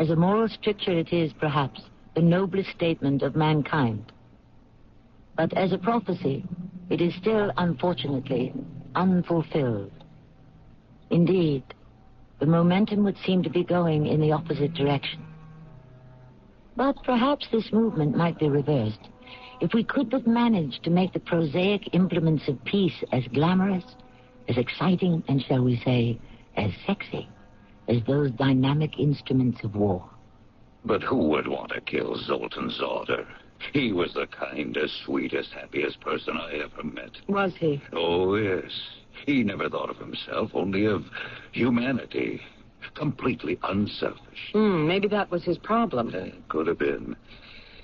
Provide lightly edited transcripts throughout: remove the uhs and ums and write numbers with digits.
As a moral stricture, it is, perhaps, the noblest statement of mankind. But as a prophecy, it is still, unfortunately, unfulfilled. Indeed, the momentum would seem to be going in the opposite direction. But perhaps this movement might be reversed if we could but manage to make the prosaic implements of peace as glamorous, as exciting, and shall we say, as sexy as those dynamic instruments of war. But who would want to kill Zoltan Zauter? He was the kindest, sweetest, happiest person I ever met. Was he? Oh, yes. He never thought of himself, only of humanity. Completely unselfish. Maybe that was his problem. Could have been.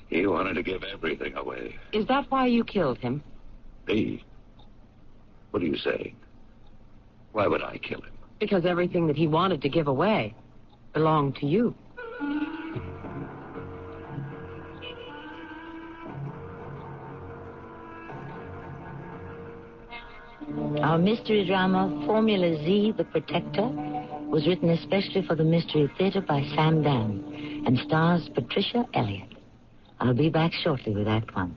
He wanted to give everything away. Is that why you killed him? Me? What are you saying? Why would I kill him? Because everything that he wanted to give away belonged to you. Our mystery drama, Formula Z, The Protector, was written especially for the Mystery Theater by Sam Dan and stars Patricia Elliott. I'll be back shortly with Act One.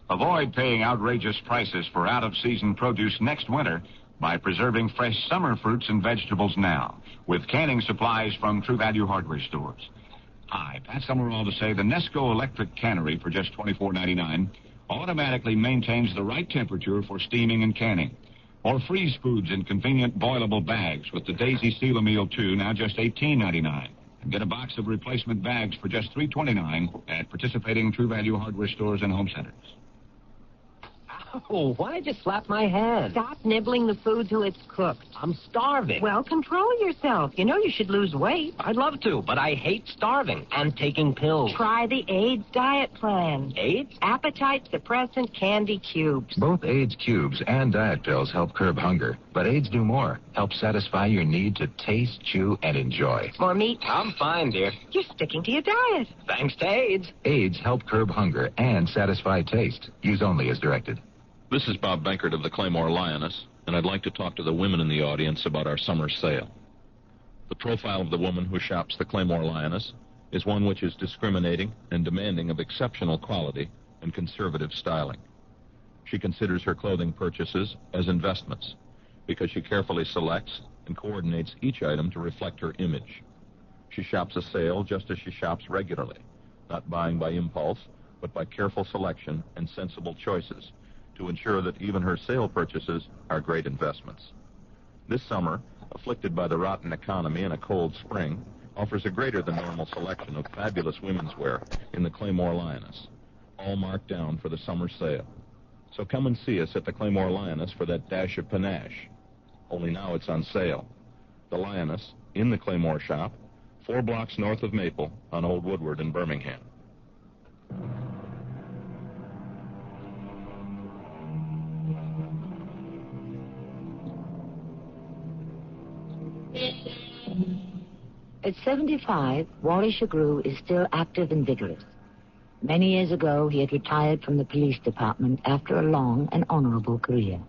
Avoid paying outrageous prices for out-of-season produce next winter by preserving fresh summer fruits and vegetables now with canning supplies from True Value hardware stores. Hi, Pat Summerall to say the Nesco electric cannery for just $24.99 automatically maintains the right temperature for steaming and canning. Or freeze foods in convenient boilable bags with the Daisy Seal-A-Meal 2, now just $18.99. And get a box of replacement bags for just $3.29 at participating True Value hardware stores and home centers. Oh, why'd you slap my hand? Stop nibbling the food till it's cooked. I'm starving. Well, control yourself. You know you should lose weight. I'd love to, but I hate starving and taking pills. Try the AIDS diet plan. AIDS? Appetite suppressant candy cubes. Both AIDS cubes and diet pills help curb hunger, but AIDS do more. Help satisfy your need to taste, chew, and enjoy. More meat? I'm fine, dear. You're sticking to your diet. Thanks to AIDS. AIDS help curb hunger and satisfy taste. Use only as directed. This is Bob Bankert of the Claymore Lioness, and I'd like to talk to the women in the audience about our summer sale. The profile of the woman who shops the Claymore Lioness is one which is discriminating and demanding of exceptional quality and conservative styling. She considers her clothing purchases as investments because she carefully selects and coordinates each item to reflect her image. She shops a sale just as she shops regularly, not buying by impulse, but by careful selection and sensible choices to ensure that even her sale purchases are great investments. This summer, afflicted by the rotten economy and a cold spring, offers a greater than normal selection of fabulous women's wear in the Claymore Lioness, all marked down for the summer sale. So come and see us at the Claymore Lioness for that dash of panache. Only now it's on sale. The Lioness, in the Claymore shop, 4 blocks north of Maple on Old Woodward in Birmingham. At 75, Wally Shagrew is still active and vigorous. Many years ago, he had retired from the police department after a long and honorable career.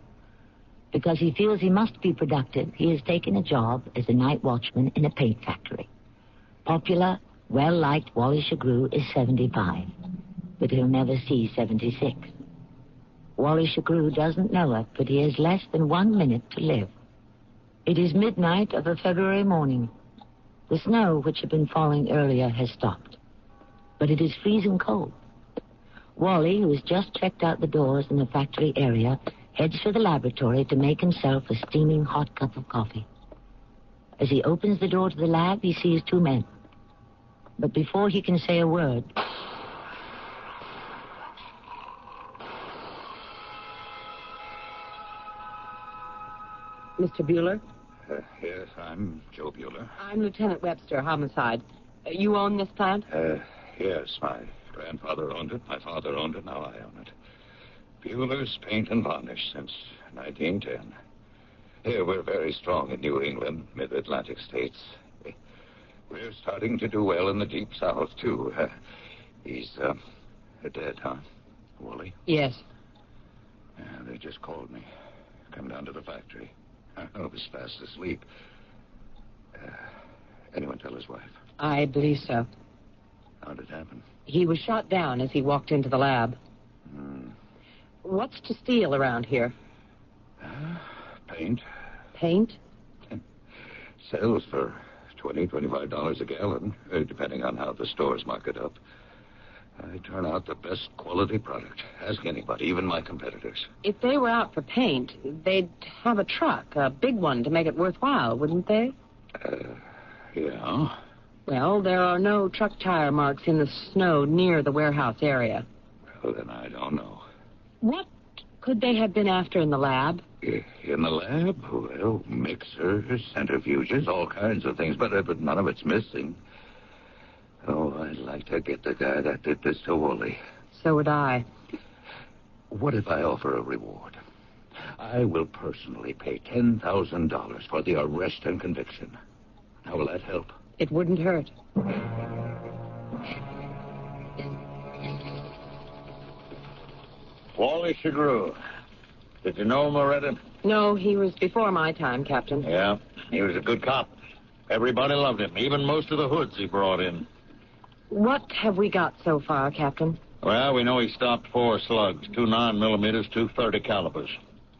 Because he feels he must be productive, he has taken a job as a night watchman in a paint factory. Popular, well-liked Wally Shagrew is 75, but he'll never see 76. Wally Shagrew doesn't know it, but he has less than 1 minute to live. It is midnight of a February morning. The snow, which had been falling earlier, has stopped. But it is freezing cold. Wally, who has just checked out the doors in the factory area, heads for the laboratory to make himself a steaming hot cup of coffee. As he opens the door to the lab, he sees 2 men. But before he can say a word... Mr. Bueller? Yes, I'm Joe Bueller. I'm Lieutenant Webster, homicide. You own this plant? Yes, my grandfather owned it, my father owned it, now I own it. Bueller's Paint and Varnish since 1910. Here, we're very strong in New England, mid-Atlantic states. We're starting to do well in the Deep South, too. He's dead, huh, Wally? Yes. They just called me. Come down to the factory. I was fast asleep. Anyone tell his wife? I believe so. How did it happen? He was shot down as he walked into the lab. What's to steal around here? Paint. Paint? Sells for $20, $25 a gallon, depending on how the stores mark it up. I turn out the best quality product. Ask anybody, even my competitors. If they were out for paint, they'd have a truck, a big one, to make it worthwhile, wouldn't they? Yeah. Well, there are no truck tire marks in the snow near the warehouse area. Well, then I don't know. What could they have been after in the lab? In the lab? Well, mixers, centrifuges, all kinds of things, but none of it's missing. Oh, I'd like to get the guy that did this to Wally. So would I. What if I offer a reward? I will personally pay $10,000 for the arrest and conviction. How will that help? It wouldn't hurt. Wally Shagrew. Did you know him, Loretta? No, he was before my time, Captain. Yeah, he was a good cop. Everybody loved him, even most of the hoods he brought in. What have we got so far, Captain? Well, we know he stopped 4 slugs, 2 9mm, 2 30 calibers.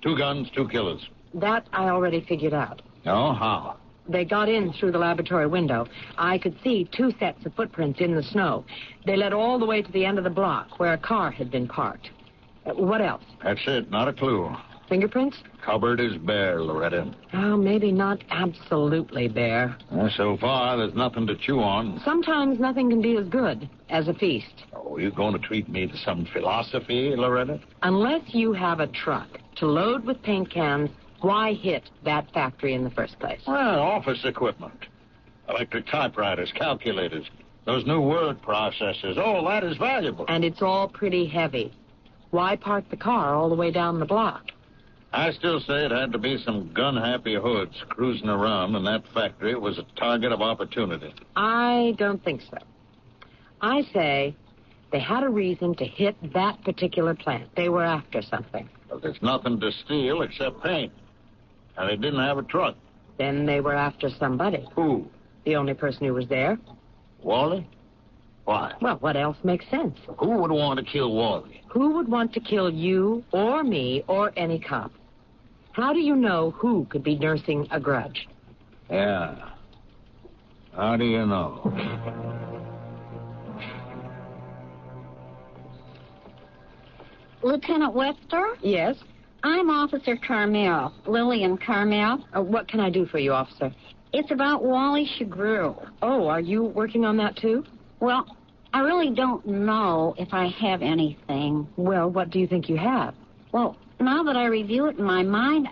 2 guns, 2 killers. That I already figured out. Oh, how? They got in through the laboratory window. I could see 2 sets of footprints in the snow. They led all the way to the end of the block where a car had been parked. What else? That's it, not a clue. Fingerprints? Cupboard is bare, Loretta. Oh, maybe not absolutely bare. So far, there's nothing to chew on. Sometimes nothing can be as good as a feast. Oh, you going to treat me to some philosophy, Loretta? Unless you have a truck to load with paint cans, why hit that factory in the first place? Well, office equipment. Electric typewriters, calculators, those new word processors, all that is valuable. And it's all pretty heavy. Why park the car all the way down the block? I still say it had to be some gun-happy hoods cruising around, and that factory was a target of opportunity. I don't think so. I say they had a reason to hit that particular plant. They were after something. But there's nothing to steal except paint. And they didn't have a truck. Then they were after somebody. Who? The only person who was there. Wally? Why? Well, what else makes sense? Who would want to kill Wally? Who would want to kill you or me or any cop? How do you know who could be nursing a grudge? Yeah. How do you know? Lieutenant Webster? Yes? I'm Officer Carmel, Lillian Carmel. What can I do for you, officer? It's about Wally Shagrew. Oh, are you working on that, too? Well, I really don't know if I have anything. Well, what do you think you have? Well, now that I review it in my mind...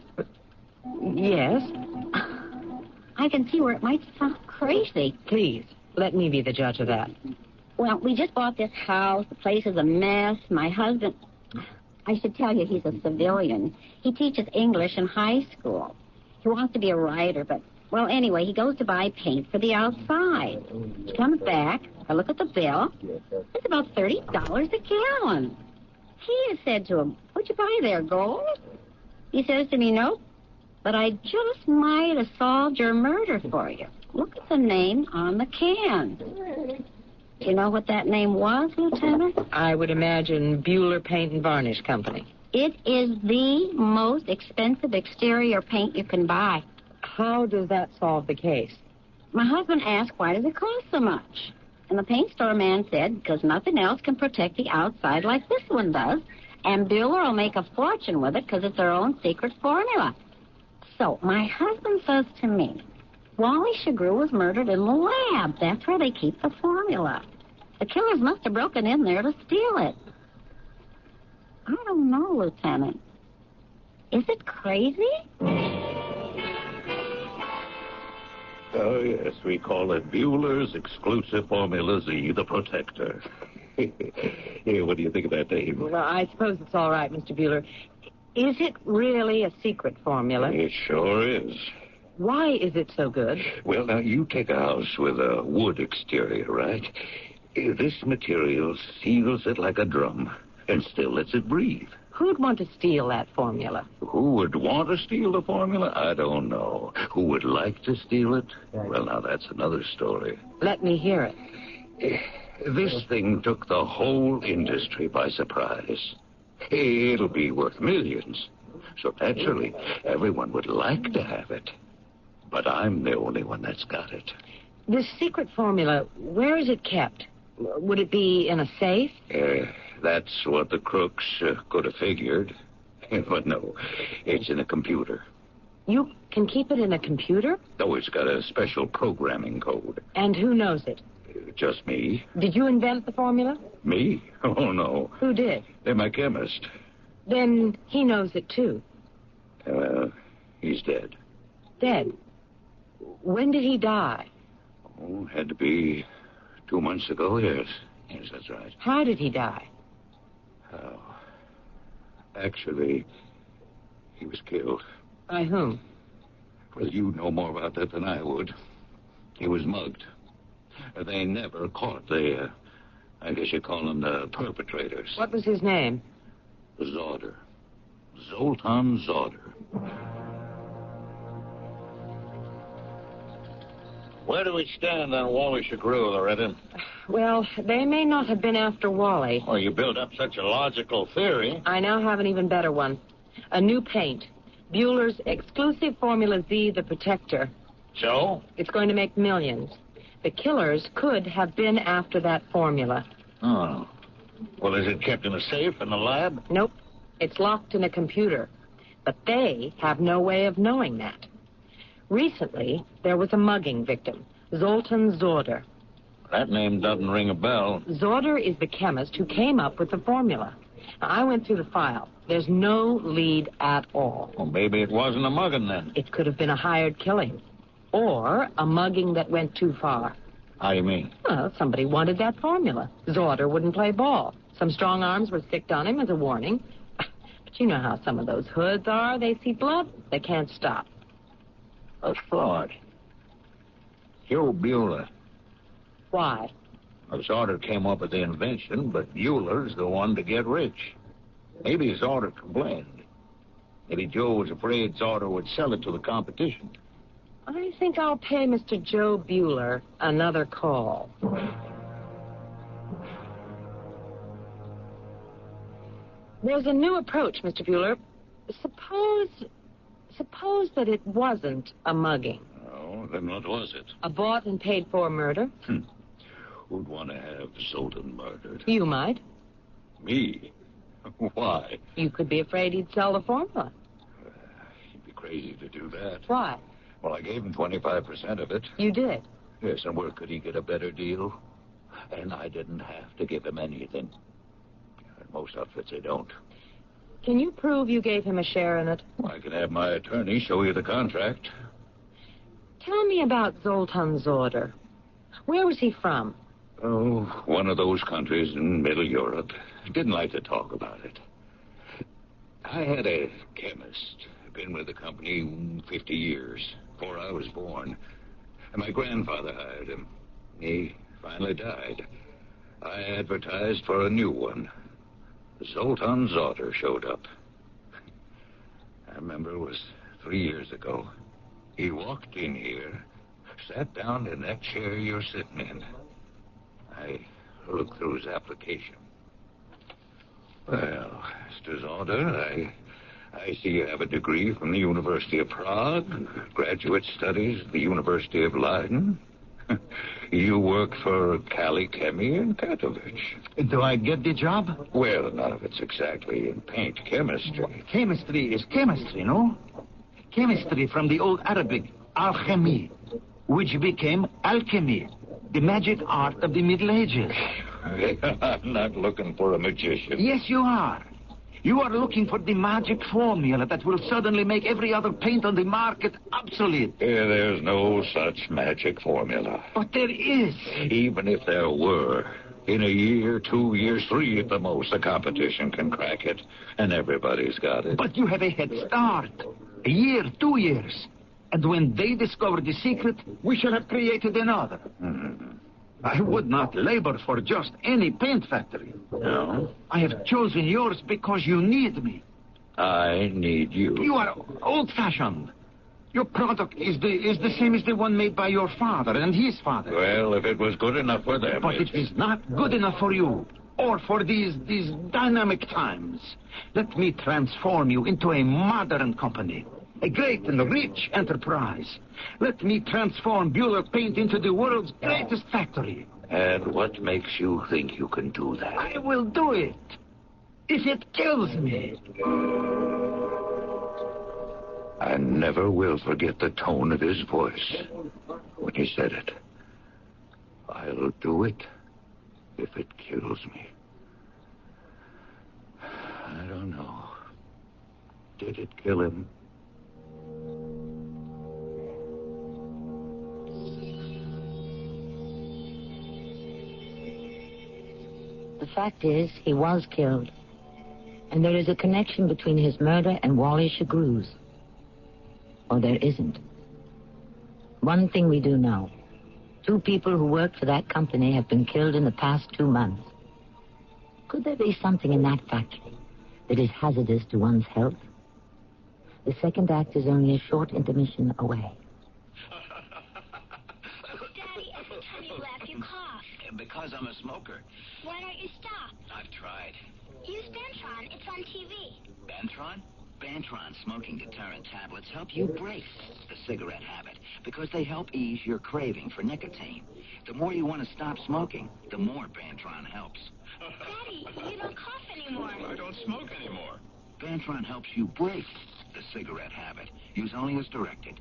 Yes? I can see where it might sound crazy. Please, let me be the judge of that. Well, we just bought this house. The place is a mess. My husband... I should tell you, he's a civilian. He teaches English in high school. He wants to be a writer, but... Well, anyway, he goes to buy paint for the outside. He comes back. I look at the bill. It's about $30 a gallon. He has said to him, "What'd you buy there, gold?" He says to me, "Nope, but I just might have solved your murder for you. Look at the name on the can." Do you know what that name was, Lieutenant? I would imagine Bueller Paint and Varnish Company. It is the most expensive exterior paint you can buy. How does that solve the case? My husband asked, "Why does it cost so much?" And the paint store man said, "Because nothing else can protect the outside like this one does. And Bueller will make a fortune with it because it's their own secret formula." So my husband says to me, Wally Shagrew was murdered in the lab. That's where they keep the formula. The killers must have broken in there to steal it. I don't know, Lieutenant. Is it crazy? Oh, yes, we call it Bueller's Exclusive Formula Z, the Protector. Here, what do you think of that name? Well, I suppose it's all right, Mr. Bueller. Is it really a secret formula? It sure is. Why is it so good? Well, now, you take a house with a wood exterior, right? This material seals it like a drum and still lets it breathe. Who'd want to steal that formula? Who would want to steal the formula? I don't know. Who would like to steal it? Well, now, that's another story. Let me hear it. This thing took the whole industry by surprise. It'll be worth millions. So naturally, everyone would like to have it. But I'm the only one that's got it. This secret formula, where is it kept? Would it be in a safe? That's what the crooks could have figured. But no, it's in a computer. You can keep it in a computer? Oh, it's got a special programming code. And who knows it? Just me. Did you invent the formula? Me? Oh, no. Who did? My chemist. Then he knows it, too. He's dead. Dead? When did he die? Oh, had to be 2 months ago, yes. Yes, that's right. How did he die? Oh. Actually, he was killed. By whom? Well, you know more about that than I would. He was mugged. They never caught I guess you call them the perpetrators. What was his name? Zauder. Zoltan Zauder. Where do we stand on Wally Shagru, Loretta? Well, they may not have been after Wally. Well, you built up such a logical theory. I now have an even better one. A new paint. Bueller's exclusive Formula Z, the Protector. So? It's going to make millions. The killers could have been after that formula. Oh. Well, is it kept in a safe in the lab? Nope. It's locked in a computer. But they have no way of knowing that. Recently, there was a mugging victim, Zoltan Zauder. That name doesn't ring a bell. Zauder is the chemist who came up with the formula. Now, I went through the file. There's no lead at all. Well, maybe it wasn't a mugging then. It could have been a hired killing. Or a mugging that went too far. How do you mean? Well, somebody wanted that formula. Zauder wouldn't play ball. Some strong arms were sticked on him as a warning. But you know how some of those hoods are. They see blood. They can't stop. A fraud. Joe Bueller. Why? Well, Zauder came up with the invention, but Bueller's the one to get rich. Maybe Zauder complained. Maybe Joe was afraid Zauder would sell it to the competition. I think I'll pay Mr. Joe Bueller another call. There's a new approach, Mr. Bueller. Suppose that it wasn't a mugging. Oh, then what was it? A bought and paid for murder. Who'd want to have Zoltan murdered? You might. Me? Why? You could be afraid he'd sell the formula. He'd be crazy to do that. Why? Well, I gave him 25% of it. You did? Yes, and where could he get a better deal? And I didn't have to give him anything. In most outfits, they don't. Can you prove you gave him a share in it? I can have my attorney show you the contract. Tell me about Zoltan Zauder. Where was he from? Oh, one of those countries in Middle Europe. Didn't like to talk about it. I had a chemist. Been with the company 50 years, before I was born. And my grandfather hired him. He finally died. I advertised for a new one. Zoltan Zauder showed up. I remember it was 3 years ago. He walked in here, sat down in that chair you're sitting in. I looked through his application. Well, Mr. Zauder, I see you have a degree from the University of Prague, graduate studies at the University of Leiden. You work for Kali Chemi in Katowice. Do I get the job? Well, none of it's exactly in paint chemistry. Chemistry is chemistry, no? Chemistry from the old Arabic, alchemy, which became alchemy, the magic art of the Middle Ages. I'm not looking for a magician. Yes, you are. You are looking for the magic formula that will suddenly make every other paint on the market obsolete. There's no such magic formula. But there is. Even if there were, in a year, 2 years, 3 at the most, the competition can crack it, and everybody's got it. But you have a head start. A year, 2 years. And when they discover the secret, we shall have created another. I would not labor for just any paint factory. No? I have chosen yours because you need me. I need you. You are old-fashioned. Your product is the same as the one made by your father and his father. Well, if it was good enough for them... But it is not good enough for you, or for these dynamic times. Let me transform you into a modern company, a great and rich enterprise. Let me transform Bueller Paint into the world's greatest factory. And what makes you think you can do that? I will do it, if it kills me. I never will forget the tone of his voice when he said it. I'll do it if it kills me. I don't know. Did it kill him? The fact is, he was killed. And there is a connection between his murder and Wally Chagrew's. Or there isn't. One thing we do know. 2 people who worked for that company have been killed in the past 2 months. Could there be something in that factory that is hazardous to one's health? The second act is only a short intermission away. Daddy, every time you laugh, you cough. Because I'm a smoker. Why don't you stop? I've tried. Use Bentron. It's on TV. Bentron? Bentron smoking deterrent tablets help you break the cigarette habit because they help ease your craving for nicotine. The more you want to stop smoking, the more Bentron helps. Daddy, you don't cough anymore. I don't smoke anymore. Bentron helps you break the cigarette habit. Use only as directed.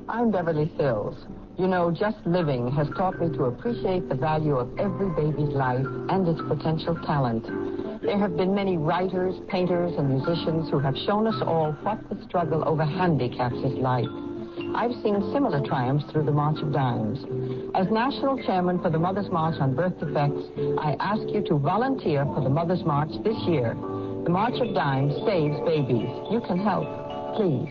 I'm Beverly Sills. You know, just living has taught me to appreciate the value of every baby's life and its potential talent. There have been many writers, painters, and musicians who have shown us all what the struggle over handicaps is like. I've seen similar triumphs through the March of Dimes. As National Chairman for the Mother's March on Birth Defects, I ask you to volunteer for the Mother's March this year. The March of Dimes saves babies. You can help. Please.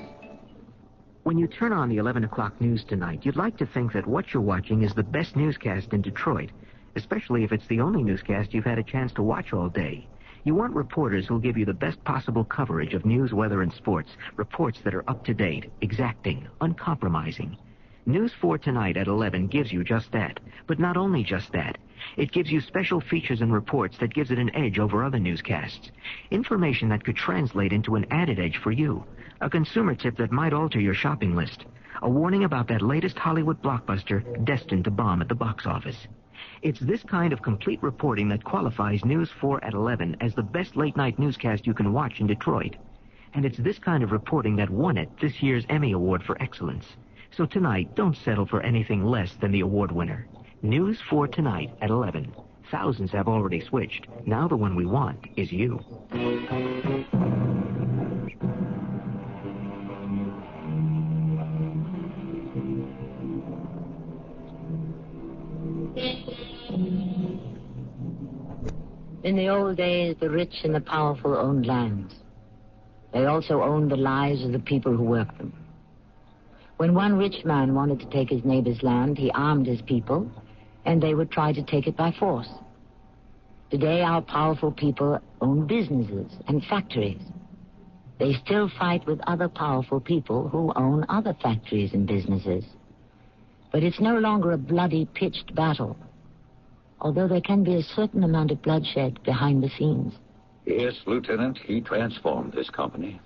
When you turn on the 11 o'clock news tonight, you'd like to think that what you're watching is the best newscast in Detroit, especially if it's the only newscast you've had a chance to watch all day. You want reporters who'll give you the best possible coverage of news, weather, and sports, reports that are up-to-date, exacting, uncompromising. News 4 Tonight at 11 gives you just that, but not only just that. It gives you special features and reports that gives it an edge over other newscasts. Information that could translate into an added edge for you. A consumer tip that might alter your shopping list. A warning about that latest Hollywood blockbuster destined to bomb at the box office. It's this kind of complete reporting that qualifies News 4 at 11 as the best late-night newscast you can watch in Detroit. And it's this kind of reporting that won it this year's Emmy Award for Excellence. So tonight, don't settle for anything less than the award winner. News 4 Tonight at 11. Thousands have already switched. Now the one we want is you. In the old days, the rich and the powerful owned lands. They also owned the lives of the people who worked them. When one rich man wanted to take his neighbor's land, he armed his people, and they would try to take it by force. Today, our powerful people own businesses and factories. They still fight with other powerful people who own other factories and businesses. But it's no longer a bloody, pitched battle, although there can be a certain amount of bloodshed behind the scenes. Yes, Lieutenant, he transformed this company.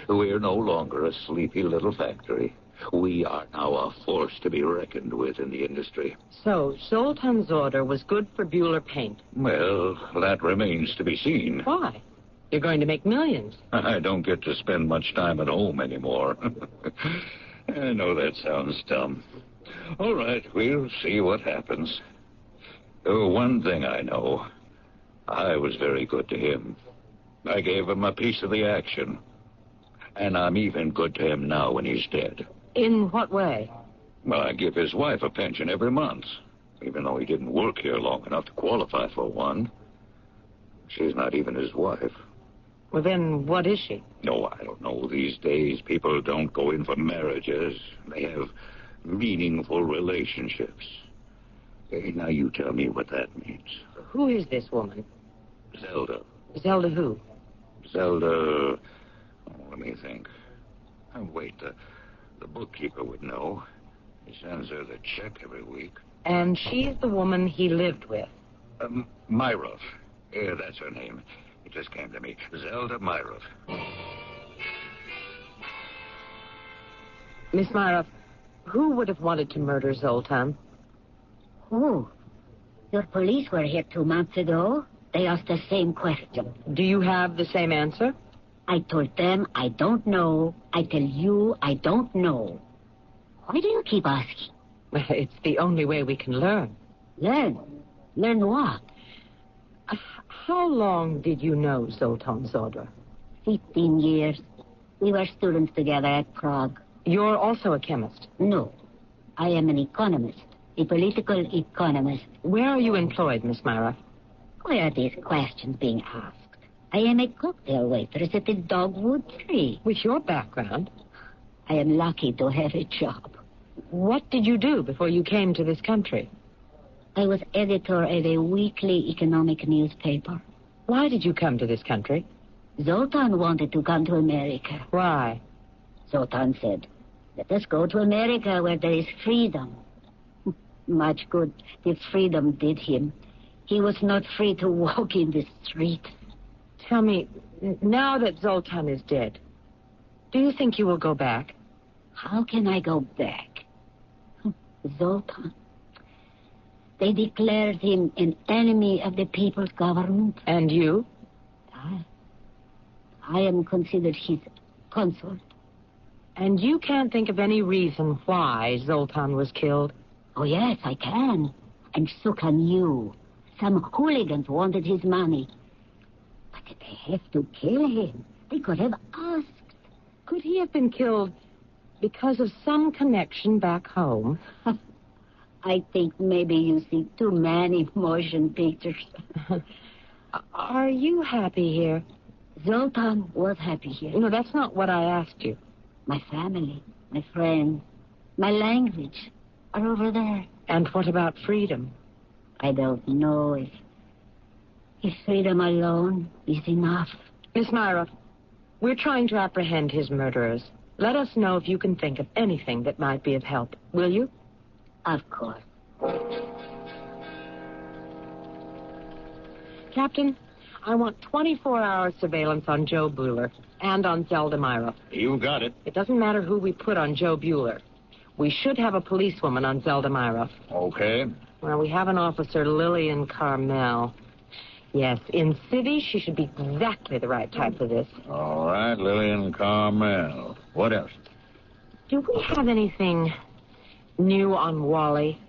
We're no longer a sleepy little factory. We are now a force to be reckoned with in the industry. So, Zoltan's order was good for Bueller Paint. Well, that remains to be seen. Why? You're going to make millions. I don't get to spend much time at home anymore. I know that sounds dumb. All right, we'll see what happens. One thing I know, I was very good to him. I gave him a piece of the action. And I'm even good to him now when he's dead. In what way? Well, I give his wife a pension every month, even though he didn't work here long enough to qualify for one. She's not even his wife. Well, then, what is she? No, I don't know. These days, people don't go in for marriages. They have meaningful relationships. Hey, now you tell me what that means. Who is this woman? Zelda. Zelda who? Zelda... Oh, let me think. Oh, wait, the bookkeeper would know. He sends her the check every week. And she's the woman he lived with? Myrov. Yeah, that's her name. It just came to me. Zelda Myrov. Miss Myrov, who would have wanted to murder Zoltan? Who? Your police were here 2 months ago. They asked the same question. Do you have the same answer? I told them I don't know. I tell you I don't know. Why do you keep asking? It's the only way we can learn. Learn? Learn what? How long did you know Zoltan Zodra? 15 years. We were students together at Prague. You're also a chemist? No. I am an economist. A political economist. Where are you employed, Miss Myrov? Why are these questions being asked? I am a cocktail waitress at the Dogwood Tree. With your background? I am lucky to have a job. What did you do before you came to this country? I was editor of a weekly economic newspaper. Why did you come to this country? Zoltan wanted to come to America. Why? Zoltan said, let us go to America where there is freedom. Much good the freedom did him. He was not free to walk in the street. Tell me, now that Zoltan is dead, do you think you will go back? How can I go back? Zoltan. They declared him an enemy of the people's government. And you? I am considered his consort. And you can't think of any reason why Zoltan was killed? Oh, yes, I can. And so can you. Some hooligans wanted his money. But did they have to kill him? They could have asked. Could he have been killed because of some connection back home? I think maybe you see too many motion pictures. Are you happy here? Zoltan was happy here. No, that's not what I asked you. My family, my friends, my language are over there. And what about freedom? I don't know if freedom alone is enough. Miss Myrov, we're trying to apprehend his murderers. Let us know if you can think of anything that might be of help. Will you? Of course. Captain, I want 24-hour surveillance on Joe Bueller and on Zelda Myrov. You got it. It doesn't matter who we put on Joe Bueller. We should have a policewoman on Zelda Myrov. Okay. Well, we have an officer, Lillian Carmel. Yes, in city, she should be exactly the right type for this. All right, Lillian Carmel. What else? Do we have anything new on Wally?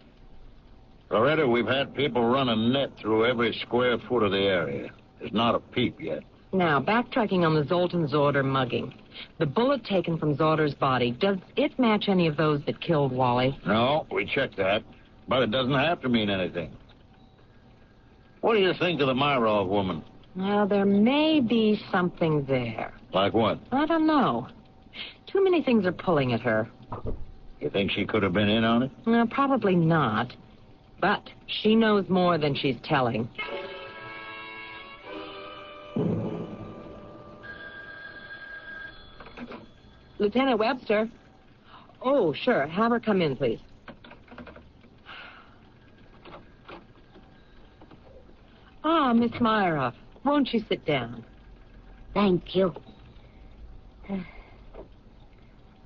Loretta, we've had people run a net through every square foot of the area. There's not a peep yet. Now, backtracking on the Zoltan Zorder mugging. The bullet taken from Zorder's body, does it match any of those that killed Wally? No, we checked that. But it doesn't have to mean anything. What do you think of the Myrov woman? Well, there may be something there. Like what? I don't know. Too many things are pulling at her. You think she could have been in on it? No, probably not. But she knows more than she's telling. Lieutenant Webster. Oh, sure. Have her come in, please. Ah, Miss Myrov. Won't you sit down? Thank you.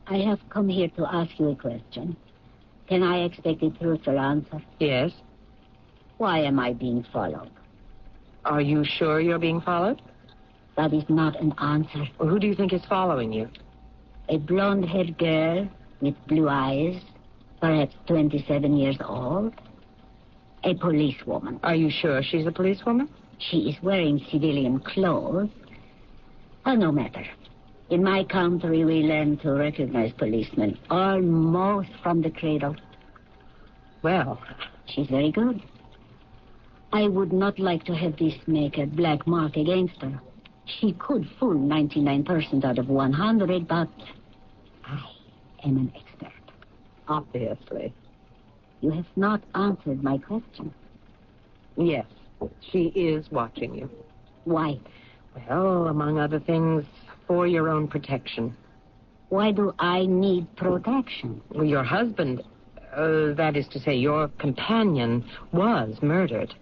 I have come here to ask you a question. Can I expect a truthful answer? Yes. Why am I being followed? Are you sure you're being followed? That is not an answer. Well, who do you think is following you? A blonde-haired girl with blue eyes, perhaps 27 years old. A policewoman. Are you sure she's a policewoman? She is wearing civilian clothes. Oh, no matter. In my country, we learn to recognize policemen almost from the cradle. Well, she's very good. I would not like to have this make a black mark against her. She could fool 99% out of 100, but I am an expert. Obviously. You have not answered my question. Yes, she is watching you. Why? Well, among other things, for your own protection. Why do I need protection? Well, your husband, that is to say, your companion, was murdered.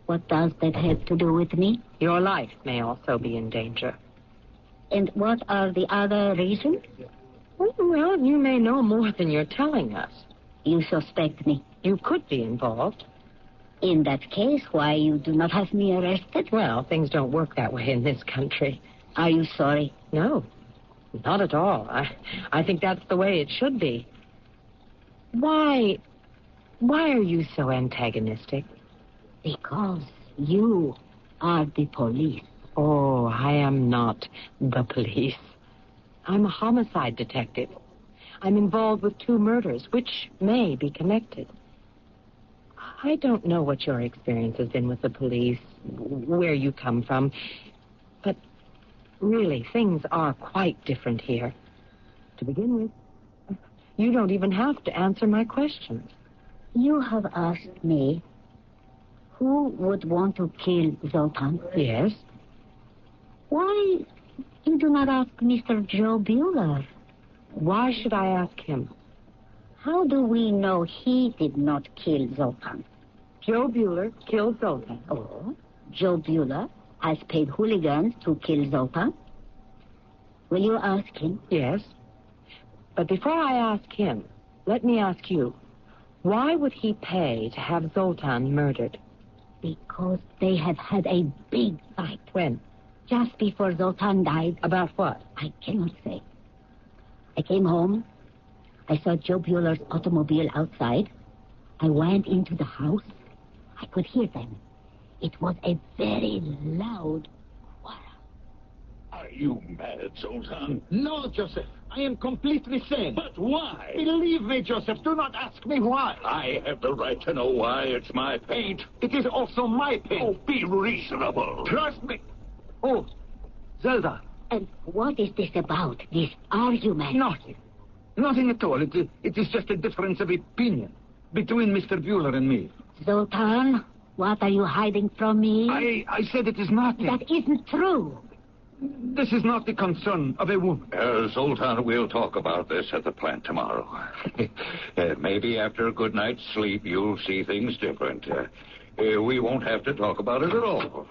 What does that have to do with me? Your life may also be in danger. And what are the other reasons? Well, you may know more than you're telling us. You suspect me. You could be involved. In that case, why you do not have me arrested? Well, things don't work that way in this country. Are you sorry? No, not at all. I think that's the way it should be. Why are you so antagonistic? Because you are the police. Oh, I am not the police. I'm a homicide detective. I'm involved with 2 murders, which may be connected. I don't know what your experience has been with the police, where you come from, but really, things are quite different here. To begin with, you don't even have to answer my questions. You have asked me who would want to kill Zoltan. Yes? Why you do not ask Mr. Joe Bueller? Why should I ask him? How do we know he did not kill Zoltan? Joe Bueller killed Zoltan. Oh, Joe Bueller has paid hooligans to kill Zoltan. Will you ask him? Yes. But before I ask him, let me ask you, why would he pay to have Zoltan murdered? Because they have had a big fight. When? Just before Zoltan died. About what? I cannot say. I came home. I saw Joe Bueller's automobile outside. I went into the house. I could hear them. It was a very loud quarrel. Are you mad, Zoltan? No, Joseph. I am completely sane. But why? Believe me, Joseph. Do not ask me why. I have the right to know why. It's my paint. It is also my paint. Oh, be reasonable. Trust me. Oh, Zelda. And what is this about, this argument? Nothing. Nothing at all. It is just a difference of opinion between Mr. Bueller and me. Zoltan, what are you hiding from me? I said it is nothing. That isn't true. This is not the concern of a woman. Zoltan, we'll talk about this at the plant tomorrow. Maybe after a good night's sleep, you'll see things different. We won't have to talk about it at all.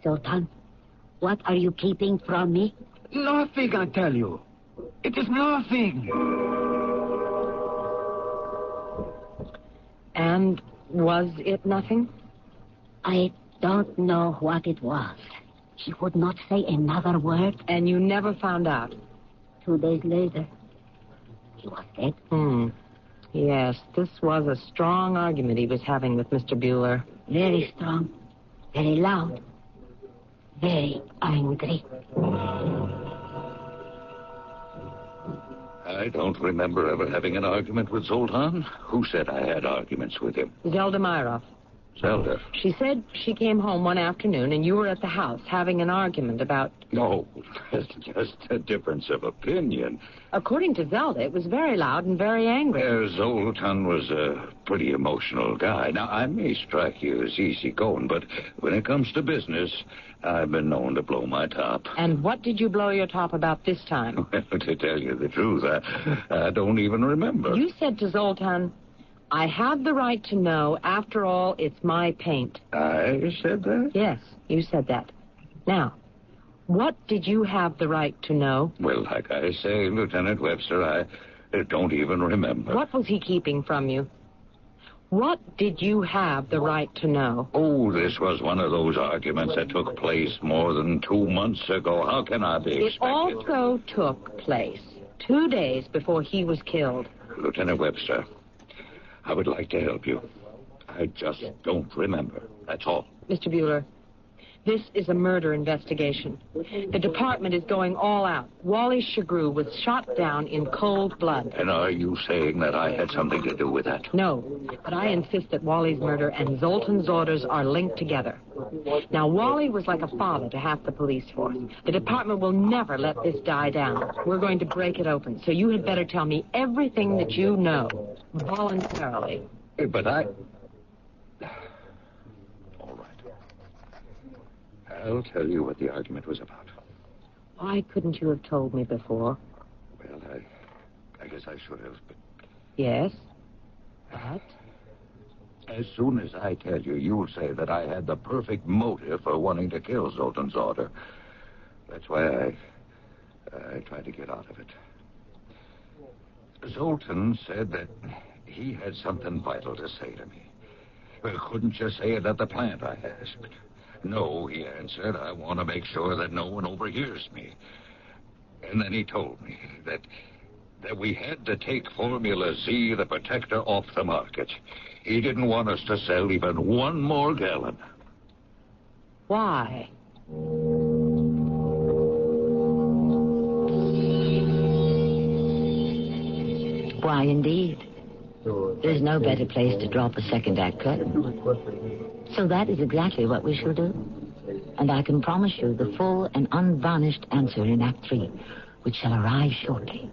Zoltan, what are you keeping from me? Nothing, I tell you. It is nothing. And was it nothing? I don't know what it was. She would not say another word. And you never found out? 2 days later, he was dead. Yes, this was a strong argument he was having with Mr. Bueller. Very strong, very loud, very angry. I don't remember ever having an argument with Zoltan. Who said I had arguments with him? Zelda Myrov. Zelda? She said she came home one afternoon and you were at the house having an argument about... No, it's just a difference of opinion. According to Zelda, it was very loud and very angry. Zoltan was a pretty emotional guy. Now, I may strike you as easygoing, but when it comes to business, I've been known to blow my top. And what did you blow your top about this time? Well, to tell you the truth, I don't even remember. You said to Zoltan, I have the right to know, after all, it's my paint. I said that? Yes, you said that. Now, what did you have the right to know? Well, like I say, Lieutenant Webster, I don't even remember. What was he keeping from you? What did you have the right to know? Oh, this was one of those arguments that took place more than 2 months ago. How can I be expected? It also took place 2 days before he was killed. Lieutenant Webster, I would like to help you. I just don't remember. That's all. Mr. Bueller, This is a murder investigation. The department is going all out. Wally Shagru was shot down in cold blood. And are you saying that I had something to do with that? No, but I insist that Wally's murder and Zoltan's orders are linked together. Now, Wally was like a father to half the police force. The department will never let this die down. We're going to break it open, so you had better tell me everything that you know, voluntarily. But I... I'll tell you what the argument was about. Why couldn't you have told me before? Well, I guess I should have, but... Yes? But? As soon as I tell you, you'll say that I had the perfect motive for wanting to kill Zoltan's daughter. That's why I tried to get out of it. Zoltan said that he had something vital to say to me. Well, couldn't you say it at the plant, I asked. No, he answered, I want to make sure that no one overhears me. And then he told me that we had to take Formula Z, the protector, off the market. He didn't want us to sell even one more gallon. Why? Why, indeed. There's no better place to drop a second act curtain. So that is exactly what we shall do. And I can promise you the full and unvarnished answer in Act 3, which shall arrive shortly.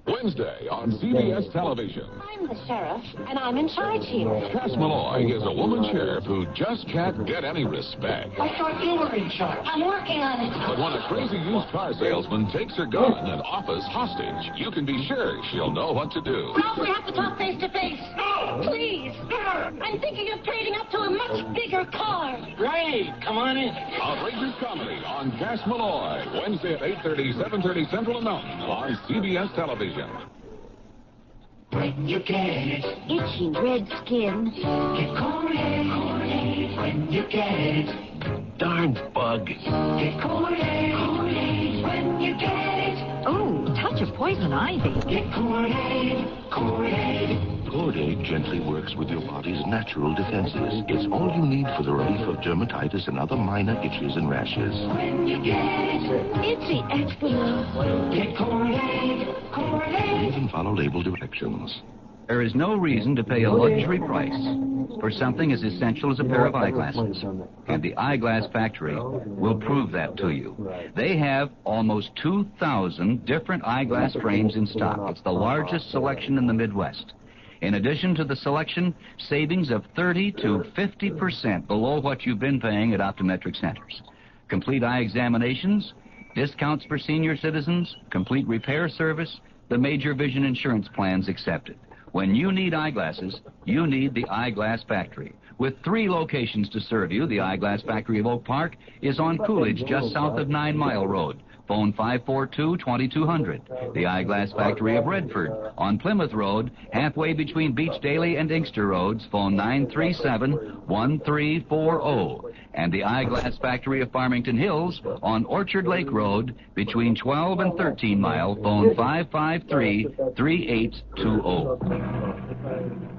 Wednesday on CBS television. I'm the sheriff, and I'm in charge here. Cass Malloy is a woman sheriff who just can't get any respect. I thought you were in charge. I'm working on it. But when a crazy used car salesman takes her gun and offers hostage, you can be sure she'll know what to do. Ralph, we have to talk face to face. No! Please. I'm thinking of trading up to a much bigger car. Great. Come on in. Outrageous comedy on Cass Malloy. Wednesday at 8:30, 7:30 Central and Mountain on CBS television. When you get it. Itchy red skin. Get Kool-Aid. When you get it. Darn bug. Get Kool-Aid. When you get it. Oh, touch of poison ivy. Get Kool-Aid. Kool-Aid. Kool-Aid gently works with your body's natural defenses. It's all you need for the relief of dermatitis and other minor itches and rashes. When you get it. Itchy eczema. Get Kool-Aid. Kool-Aid. Even follow label directions. There is no reason to pay a luxury price for something as essential as a pair of eyeglasses. And the Eyeglass Factory will prove that to you. They have almost 2,000 different eyeglass frames in stock. It's the largest selection in the Midwest. In addition to the selection, savings of 30 to 50% below what you've been paying at optometric centers. Complete eye examinations, discounts for senior citizens, complete repair service, the major vision insurance plans accepted. When you need eyeglasses, you need the Eyeglass Factory. With 3 locations to serve you, the Eyeglass Factory of Oak Park is on Coolidge, just south of 9 Mile Road. Phone 542-2200. The Eyeglass Factory of Redford on Plymouth Road, halfway between Beach Daly and Inkster Roads. Phone 937-1340. And the Eyeglass Factory of Farmington Hills on Orchard Lake Road between 12 and 13 Mile. Phone 553-3820.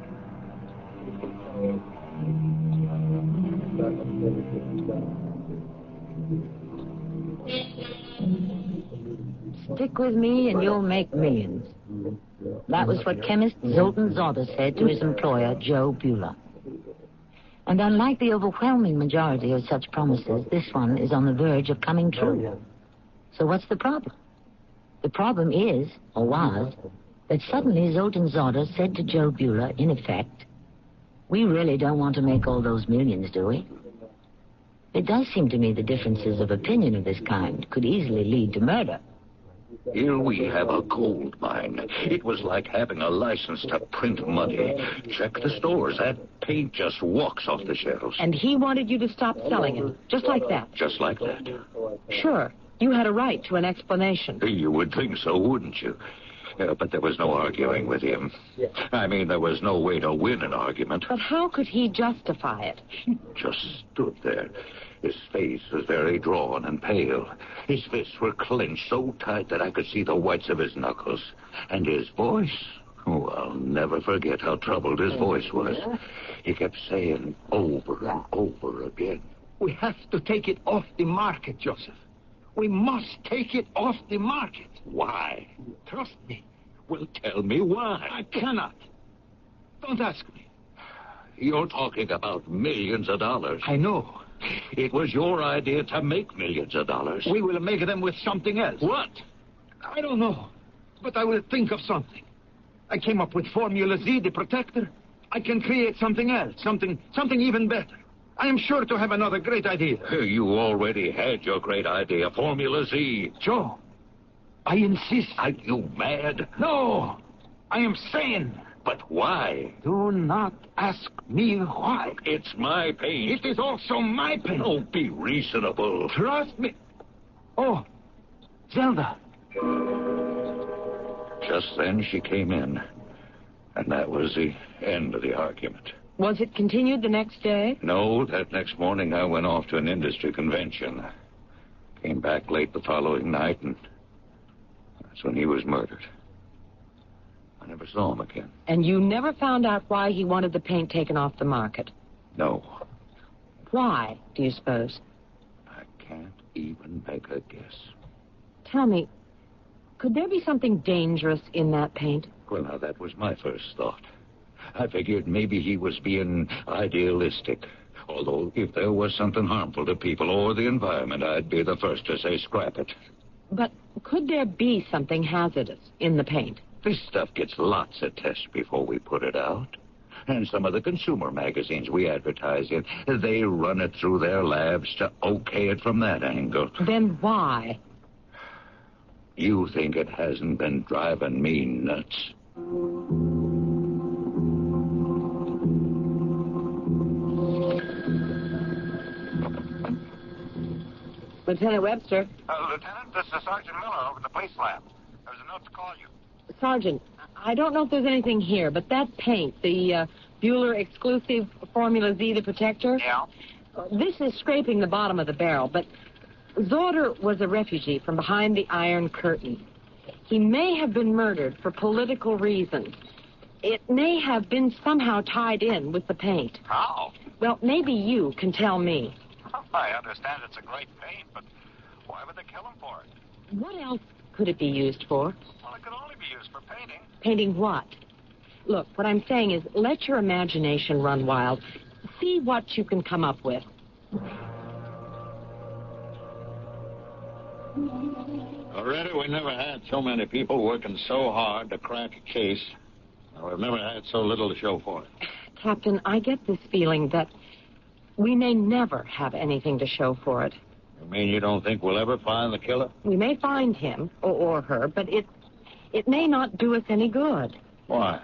Stick with me and you'll make millions. That was what chemist Zoltan Zotter said to his employer, Joe Bueller. And unlike the overwhelming majority of such promises, this one is on the verge of coming true. So what's the problem? The problem is, or was, that suddenly Zoltan Zotter said to Joe Bueller, in effect, we really don't want to make all those millions, do we? It does seem to me the differences of opinion of this kind could easily lead to murder. Here we have a gold mine. It was like having a license to print money. Check the stores. That paint just walks off the shelves. And he wanted you to stop selling it, just like that. Just like that. Sure. You had a right to an explanation. You would think so, wouldn't you? But there was no arguing with him. I mean, there was no way to win an argument. But how could he justify it? He just stood there. His face was very drawn and pale. His fists were clenched so tight that I could see the whites of his knuckles. And his voice, oh, I'll never forget how troubled his voice was. He kept saying over and over again, We have to take it off the market, Joseph. We must take it off the market. Why? Trust me. Well, tell me why. I cannot. Don't ask me. You're talking about millions of dollars. I know. It was your idea to make millions of dollars. We will make them with something else. What? I don't know. But I will think of something. I came up with Formula Z, the protector. I can create something else, something even better. I am sure to have another great idea. You already had your great idea, Formula Z. Joe, I insist. Are you mad? No, I am sane. But why? Do not ask me why. It's my pain. It is also my pain. Don't be reasonable. Trust me. Oh, Zelda. Just then she came in, and that was the end of the argument. Was it continued the next day? No, that next morning I went off to an industry convention. Came back late the following night, and that's when he was murdered. I never saw him again. And you never found out why he wanted the paint taken off the market? No. Why, do you suppose? I can't even make a guess. Tell me, could there be something dangerous in that paint? Well, now, that was my first thought. I figured maybe he was being idealistic. Although, if there was something harmful to people or the environment, I'd be the first to say scrap it. But could there be something hazardous in the paint? This stuff gets lots of tests before we put it out. And some of the consumer magazines we advertise in, they run it through their labs to okay it from that angle. Then why? You think it hasn't been driving me nuts? Lieutenant Webster. Lieutenant, this is Sergeant Miller over at the police lab. There's a note to call you. Sergeant, I don't know if there's anything here, but that paint, the Bueller Exclusive Formula Z, the protector. Yeah? This is scraping the bottom of the barrel, but Zorder was a refugee from behind the Iron Curtain. He may have been murdered for political reasons. It may have been somehow tied in with the paint. How? Well, maybe you can tell me. I understand it's a great paint, but why would they kill him for it? What else could it be used for? Well, it could only be used for painting. Painting what? Look, what I'm saying is let your imagination run wild. See what you can come up with. Already, we never had so many people working so hard to crack a case. We've never had so little to show for it. Captain, I get this feeling that we may never have anything to show for it. You mean you don't think we'll ever find the killer? We may find him or her, but it may not do us any good. Why?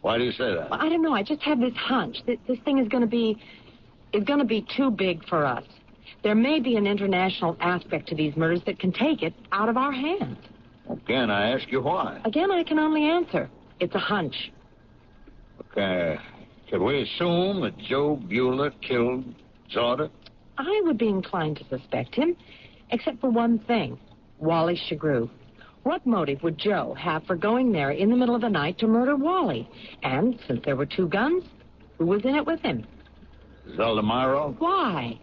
Why do you say that? Well, I don't know. I just have this hunch that this thing is going to be too big for us. There may be an international aspect to these murders that can take it out of our hands. Again, I ask you why. Again, I can only answer. It's a hunch. Okay. Could we assume that Joe Bueller killed Zorder? I would be inclined to suspect him, except for one thing. Wally Shagrew. What motive would Joe have for going there in the middle of the night to murder Wally? And since there were two guns, who was in it with him? Zelda Myro? Why?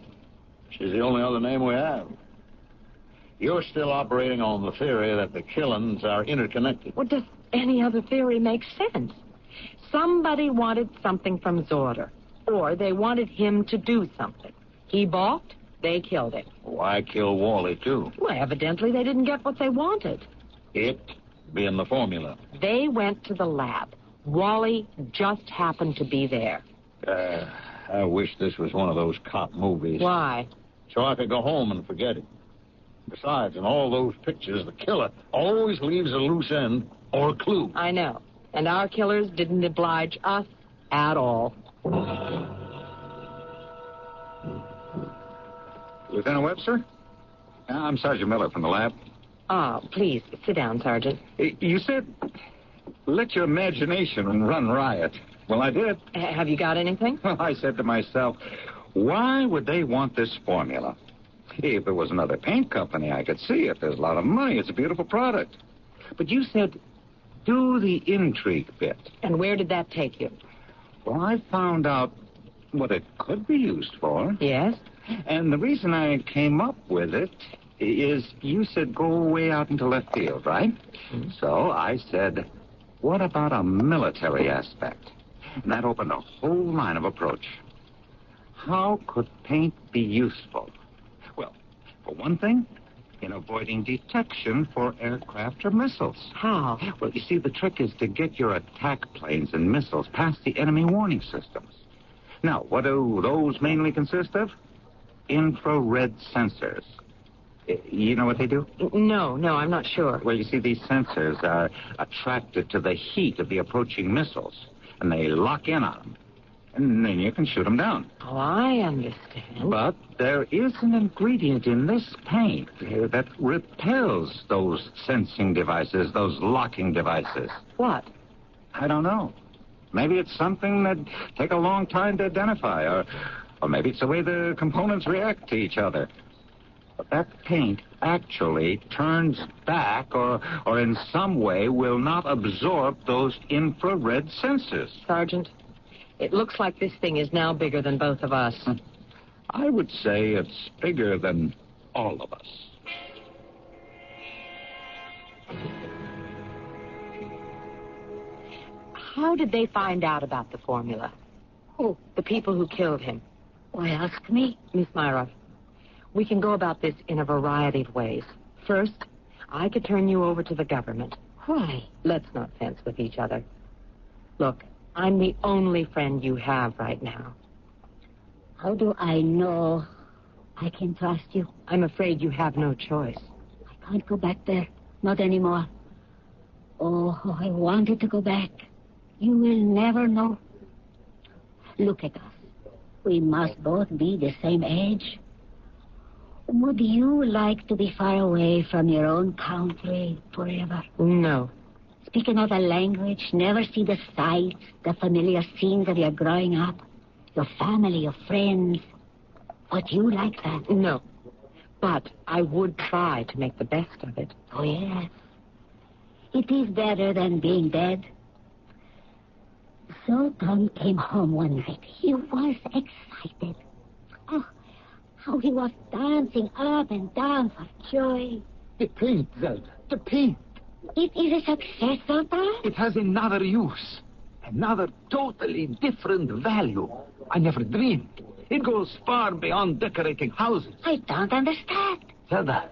She's the only other name we have. You're still operating on the theory that the killings are interconnected. Well, does any other theory make sense? Somebody wanted something from Zorder, or they wanted him to do something. He balked, they killed him. Why kill Wally, too? Well, evidently they didn't get what they wanted. It being the formula. They went to the lab. Wally just happened to be there. I wish this was one of those cop movies. Why? So I could go home and forget it. Besides, in all those pictures, the killer always leaves a loose end or a clue. I know. And our killers didn't oblige us at all. Lieutenant Webster? I'm Sergeant Miller from the lab. Please, sit down, Sergeant. You said, let your imagination run riot. Well, I did. Have you got anything? I said to myself, why would they want this formula? If it was another paint company, I could see it. There's a lot of money. It's a beautiful product. But you said, do the intrigue bit. And where did that take you? Well, I found out what it could be used for. Yes? And the reason I came up with it is you said go way out into left field, right? So I said, what about a military aspect? And that opened a whole line of approach. How could paint be useful? Well, for one thing, in avoiding detection for aircraft or missiles. How? Well, you see, the trick is to get your attack planes and missiles past the enemy warning systems. Now, what do those mainly consist of? Infrared sensors. You know what they do? No, I'm not sure. Well, you see, these sensors are attracted to the heat of the approaching missiles, and they lock in on them. And then you can shoot them down. Oh, I understand. But there is an ingredient in this paint that repels those sensing devices, those locking devices. What? I don't know. Maybe it's something that take a long time to identify, or maybe it's the way the components react to each other. But that paint actually turns back or in some way will not absorb those infrared sensors. Sergeant, it looks like this thing is now bigger than both of us. I would say it's bigger than all of us. How did they find out about the formula? Who? The people who killed him. Why, ask me. Miss Myra, we can go about this in a variety of ways. First, I could turn you over to the government. Why? Let's not fence with each other. Look, I'm the only friend you have right now. How do I know I can trust you? I'm afraid you have no choice. I can't go back there. Not anymore. Oh, I wanted to go back. You will never know. Look at us. We must both be the same age. Would you like to be far away from your own country forever? No. Speak another language, never see the sights, the familiar scenes of your growing up, your family, your friends. Would you like that? No. But I would try to make the best of it. Oh, yes. It is better than being dead. So Tom came home one night. He was excited. Oh, how he was dancing up and down for joy. The paint, Zelda. The paint. It is a success, Sultan. It has another use. Another totally different value. I never dreamed. It goes far beyond decorating houses. I don't understand. Zelda,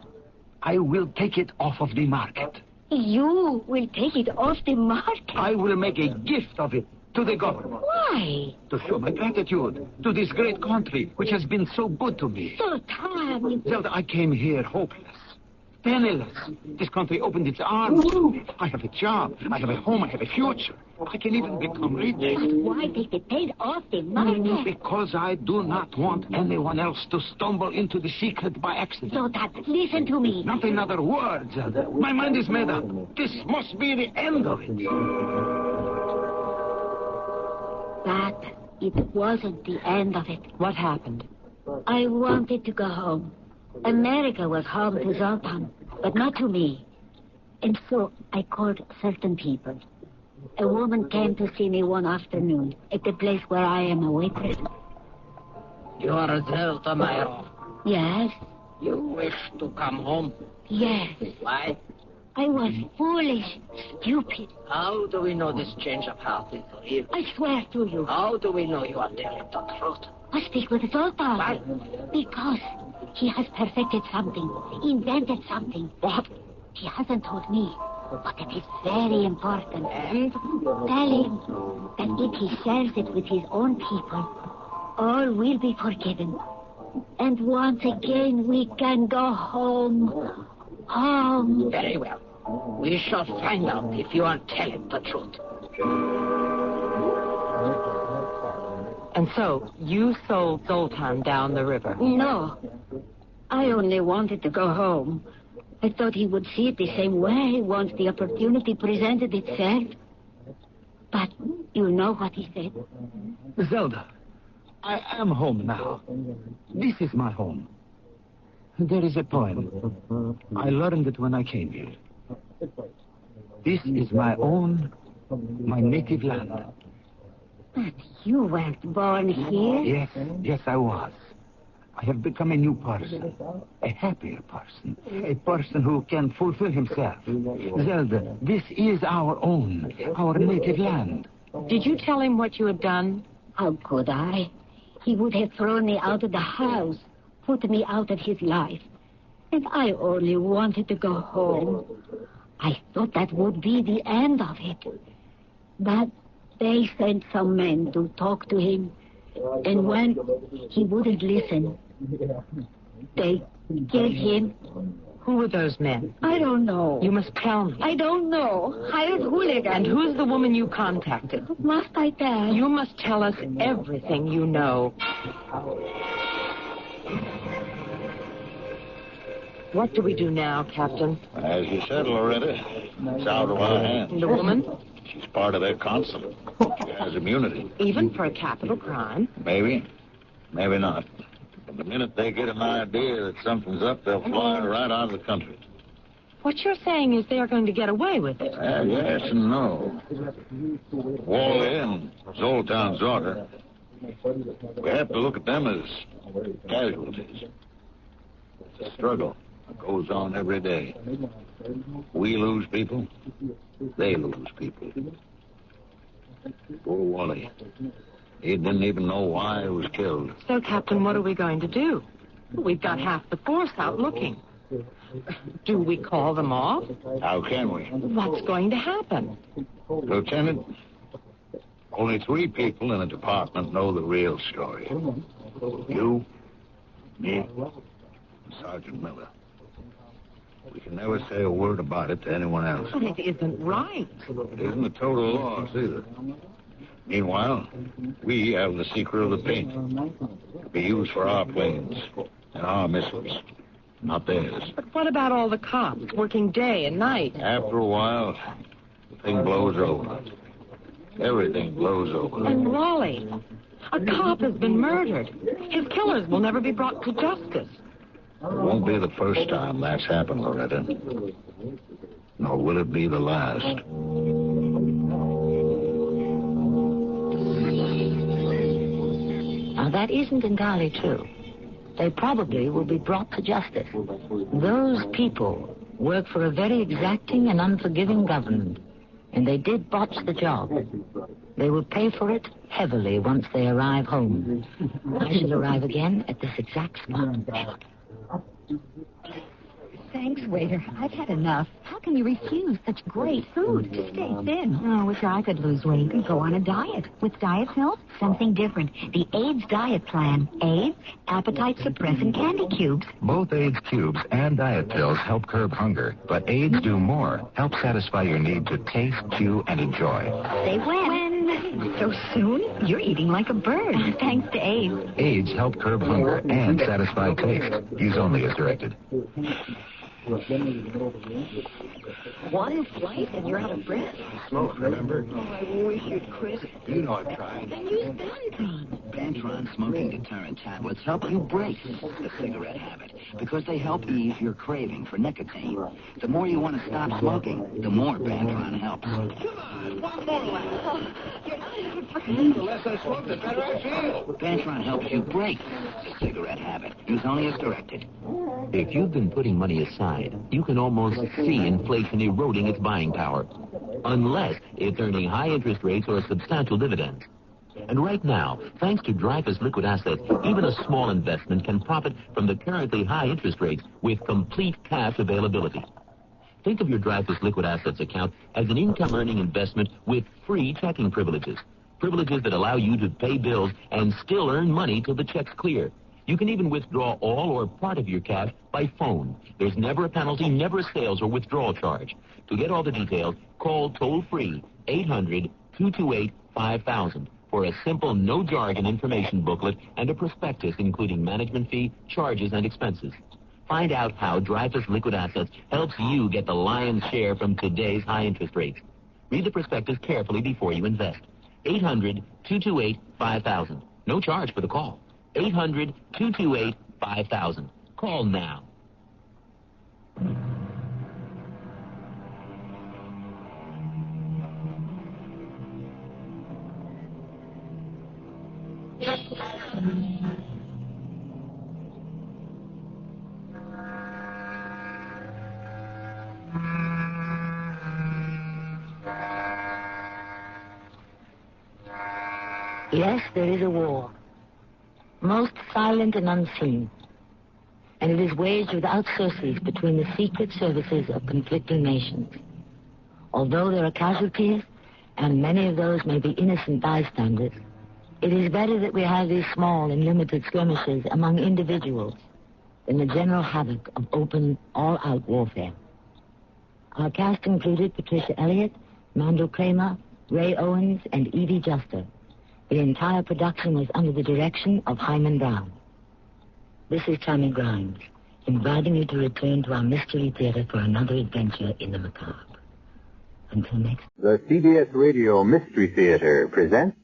I will take it off of the market. You will take it off the market? I will make a gift of it to the government. Why? To show my gratitude to this great country, which has been so good to me. Sultan. Zelda, I came here hopeless, penniless. This country opened its arms. I have a job. I have a home. I have a future. I can even become rich. But why take the paint off the market? Because I do not want anyone else to stumble into the secret by accident. Sultan, listen to me. Not another word, Zelda. My mind is made up. This must be the end of it. But it wasn't the end of it. What happened? I wanted to go home. America was home to Zoltan, but not to me. And so I called certain people. A woman came to see me one afternoon at the place where I am a waitress. You are Zelda Myra. Yes? You wish to come home? Yes. Why? I was foolish, stupid. How do we know this change of heart is real? I swear to you. How do we know you are telling the truth? I speak with Zoltan. Why? Because he has perfected something, invented something. What? He hasn't told me, but it is very important. And? Tell him that if he shares it with his own people, all will be forgiven. And once again we can go home. Home. Very well. We shall find out if you are telling the truth. And so, you sold Zoltan down the river? No. I only wanted to go home. I thought he would see it the same way once the opportunity presented itself. But you know what he said. Zelda, I am home now. This is my home. There is a poem. I learned it when I came here. This is my own, my native land. But you weren't born here. Yes, I was. I have become a new person, a happier person, a person who can fulfill himself. Zelda, this is our own, our native land. Did you tell him what you had done? How could I? He would have thrown me out of the house, put me out of his life. And I only wanted to go home. I thought that would be the end of it. But they sent some men to talk to him. And when he wouldn't listen, they killed him. Who were those men? I don't know. You must tell me. I don't know. Hired hooligans. And who's the woman you contacted? Must I tell? You must tell us everything you know. What do we do now, Captain? As you said, Loretta, it's out of our hands. The woman? She's part of their consulate. She has immunity. Even for a capital crime? Maybe. Maybe not. But the minute they get an idea that something's up, they'll fly right out of the country. What you're saying is they're going to get away with it. Yes and no. Wally and Zoltan's daughter, we have to look at them as casualties. It's a struggle. It goes on every day. We lose people, they lose people. Poor Wally. He didn't even know why he was killed. So, Captain, what are we going to do? We've got half the force out looking. Do we call them off? How can we? What's going to happen? Lieutenant, only 3 people in the department know the real story. You, me, and Sergeant Miller. We can never say a word about it to anyone else. But it isn't right. It isn't a total loss either. Meanwhile, we have the secret of the paint to be used for our planes and our missiles, not theirs. But what about all the cops working day and night? After a while, the thing blows over. Everything blows over. And Wally, a cop has been murdered. His killers will never be brought to justice. It won't be the first time that's happened, Loretta. Nor will it be the last. Now, that isn't entirely true. They probably will be brought to justice. Those people work for a very exacting and unforgiving government, and they did botch the job. They will pay for it heavily once they arrive home. I shall arrive again at this exact spot. Thanks, waiter. I've had enough. How can you refuse such great food? To stay thin. Oh, wish I could lose weight and go on a diet. With diet pills, something different. The AIDS diet plan. AIDS, appetite-suppressing candy cubes. Both AIDS cubes and diet pills help curb hunger, but AIDS do more. Help satisfy your need to taste, chew, and enjoy. Say when? So soon? You're eating like a bird. Thanks to AIDS. AIDS help curb hunger and satisfy taste. Use only as directed. One flight and you're out of breath. Smoke, remember? Oh, I wish you'd quit. You know I've tried. Then use Bantron. Bantron smoking deterrent tablets help you break the cigarette habit because they help ease your craving for nicotine. The more you want to stop smoking, the more Bantron helps. Come on, one more lap. The less I smoke, the better I feel. Bantron helps you break the cigarette habit. Use only as directed. If you've been putting money aside, you can almost see inflation eroding its buying power, unless it's earning high interest rates or substantial dividends. And right now, thanks to Dreyfus Liquid Assets, even a small investment can profit from the currently high interest rates with complete cash availability. Think of your Dreyfus Liquid Assets account as an income-earning investment with free checking privileges. Privileges that allow you to pay bills and still earn money till the check's clear. You can even withdraw all or part of your cash by phone. There's never a penalty, never a sales or withdrawal charge. To get all the details, call toll-free 800-228-5000 for a simple no-jargon information booklet and a prospectus including management fee, charges, and expenses. Find out how Dreyfus Liquid Assets helps you get the lion's share from today's high interest rates. Read the prospectus carefully before you invest. 800-228-5000. No charge for the call. 800-228-5000. Call now. Yes, there is a war. Most silent and unseen. And it is waged without surcease between the secret services of conflicting nations. Although there are casualties, and many of those may be innocent bystanders, it is better that we have these small and limited skirmishes among individuals than the general havoc of open, all-out warfare. Our cast included Patricia Elliott, Mandel Kramer, Ray Owens, and Evie Juster. The entire production was under the direction of Hyman Brown. This is Tammy Grimes, inviting you to return to our Mystery Theater for another adventure in the macabre. Until next. The CBS Radio Mystery Theater presents...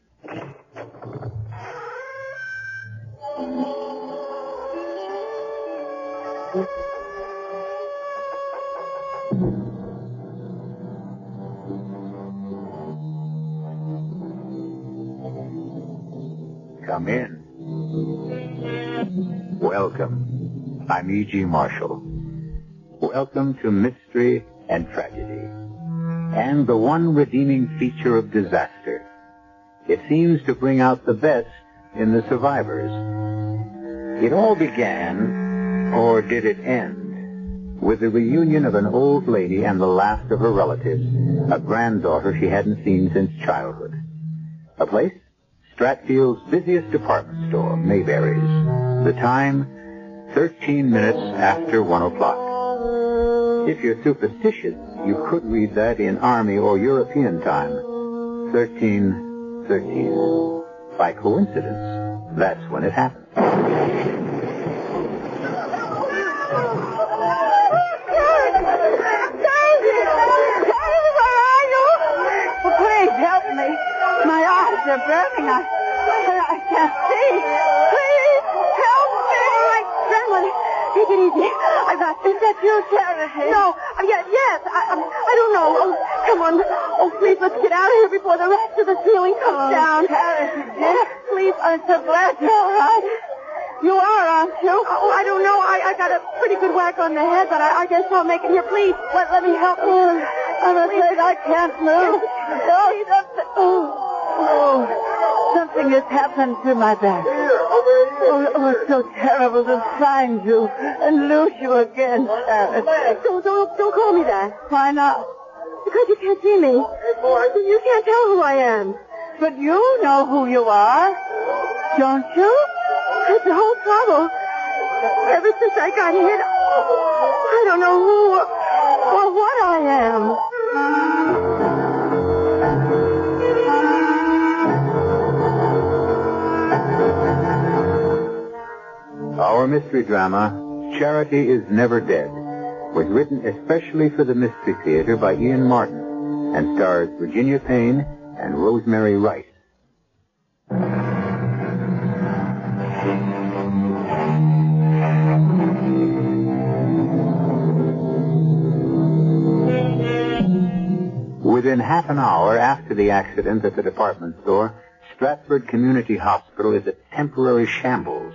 Come in. Welcome. I'm E.G. Marshall. Welcome to Mystery and Tragedy. And the one redeeming feature of disaster. It seems to bring out the best in the survivors. It all began, or did it end, with the reunion of an old lady and the last of her relatives, a granddaughter she hadn't seen since childhood. A place? Stratfield's busiest department store, Mayberry's. The time, 13 minutes after 1 o'clock. If you're superstitious, you could read that in Army or European time. 13:13. By coincidence, that's when it happened. They're burning. I can't see. Please help me. All right, Grandmother, take it easy. I got this. That's your Charity. No. Yes. I don't know. Oh, come on. Oh, please, let's get out of here before the rest of the ceiling comes down. Charity, please, I'm so glad you're all right. You are, aren't you? Oh, I don't know. I got a pretty good whack on the head, but I guess I'll make it here. Please, let me help you. I'm afraid I can't move. Something has happened to my back. Oh, it's so terrible to find you and lose you again, Sharon. Don't call me that. Why not? Because you can't see me. You can't tell who I am. But you know who you are, don't you? That's the whole trouble. Ever since I got hit, I don't know who or what I am. Our mystery drama, Charity is Never Dead, was written especially for the Mystery Theater by Ian Martin and stars Virginia Payne and Rosemary Rice. Within half an hour after the accident at the department store, Stratford Community Hospital is a temporary shambles.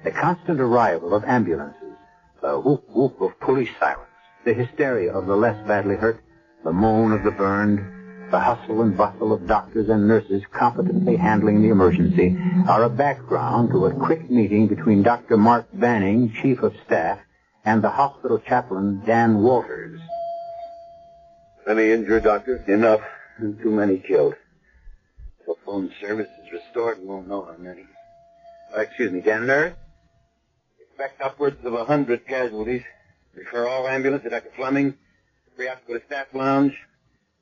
The constant arrival of ambulances, the whoop-whoop of police sirens, the hysteria of the less badly hurt, the moan of the burned, the hustle and bustle of doctors and nurses competently handling the emergency are a background to a quick meeting between Dr. Mark Banning, Chief of Staff, and the hospital chaplain, Dan Walters. Any injured, Doctor? Enough. Too many killed. Telephone service is restored. We won't know how many. Excuse me, Dan, nurse? Expect upwards of 100 casualties. Refer all ambulance to Dr. Fleming. Free out to go to staff lounge.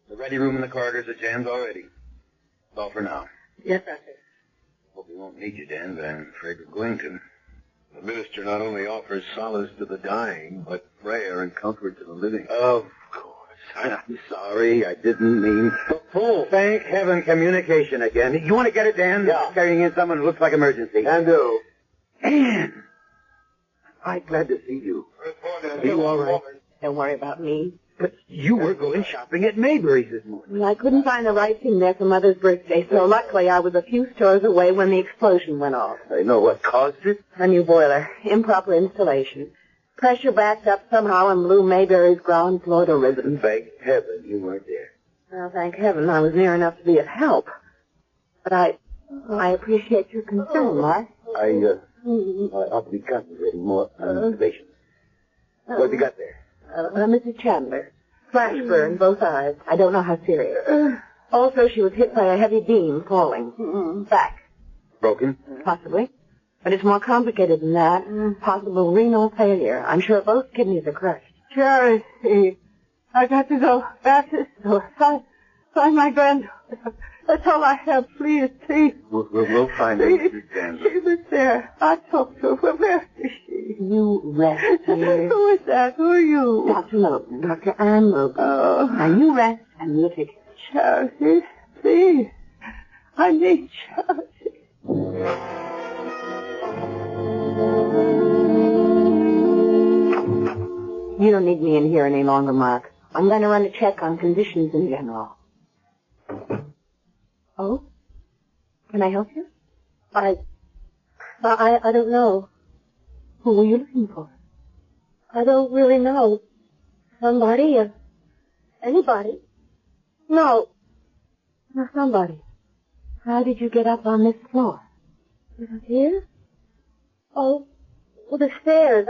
The ready room in the corridors are jammed already. That's all for now. Yes, Doctor. Hope we won't need you, Dan, but I'm afraid we're going to. The minister not only offers solace to the dying, but prayer and comfort to the living. Of course. I'm sorry. I didn't mean... Oh, thank heaven, communication again. You want to get it, Dan? Yeah. Carrying in someone who looks like emergency. Can do. Dan! I'm glad to see you. Are you all right? Don't worry about me. But you were going shopping at Mayberry's this morning. Well, I couldn't find the right thing there for Mother's birthday, so luckily I was a few stores away when the explosion went off. I know what caused it. A new boiler. Improper installation. Pressure backed up somehow and blew Mayberry's ground floor to ribbons. Thank heaven you weren't there. Well, thank heaven I was near enough to be of help. But I I appreciate your concern, Mark. I ought to be concentrating more on the patient. What have you got there? Mrs. Chandler. Flash burn, both eyes. I don't know how serious. Also, she was hit by a heavy beam falling. Back. Broken? Possibly. But it's more complicated than that. Possible renal failure. I'm sure both kidneys are crushed. Charity. I got to go back to the store. Find my granddaughter. That's all I have. Please, please. We'll find her, Mrs. Chandler. She was there. I talked to her. Where is she? You rest here. Who is that? Who are you? Dr. Logan. Dr. Ann Logan. Oh. Now you rest and we'll take care. Charity, please. I need Charity. You don't need me in here any longer, Mark. I'm going to run a check on conditions in general. Oh? Can I help you? I don't know. Who were you looking for? I don't really know. Somebody? Anybody? No. No, somebody. How did you get up on this floor? Here? Oh, well, the stairs.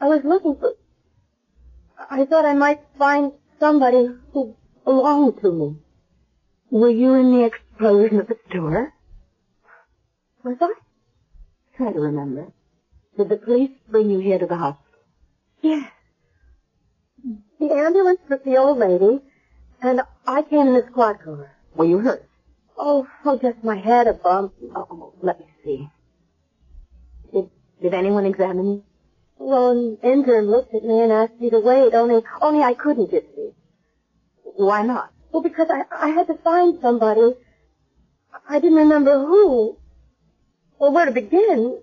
I was looking for... I thought I might find somebody who belonged to me. Were you in the explosion at the store? Was I? Try to remember. Did the police bring you here to the hospital? Yes. The ambulance took the old lady, and I came in the squad car. Were you hurt? Oh, just my head, a bump. Oh, let me see. Did anyone examine you? Well, an intern looked at me and asked me to wait, only I couldn't, you see. Why not? Well, because I had to find somebody. I didn't remember who. Well, where to begin?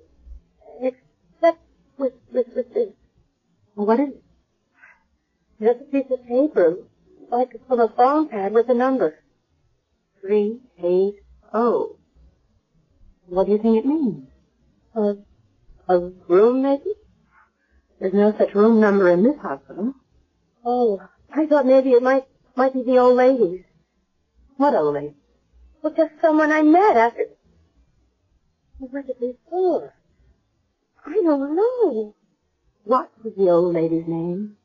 Except with this. Well, what is it? Just a piece of paper, like from a phone pad with a number. 380. What do you think it means? A room, maybe? There's no such room number in this hospital. Oh, I thought maybe it might be the old ladies. What old lady? Well, just someone I met after... What did they for? I don't know. What was the old lady's name?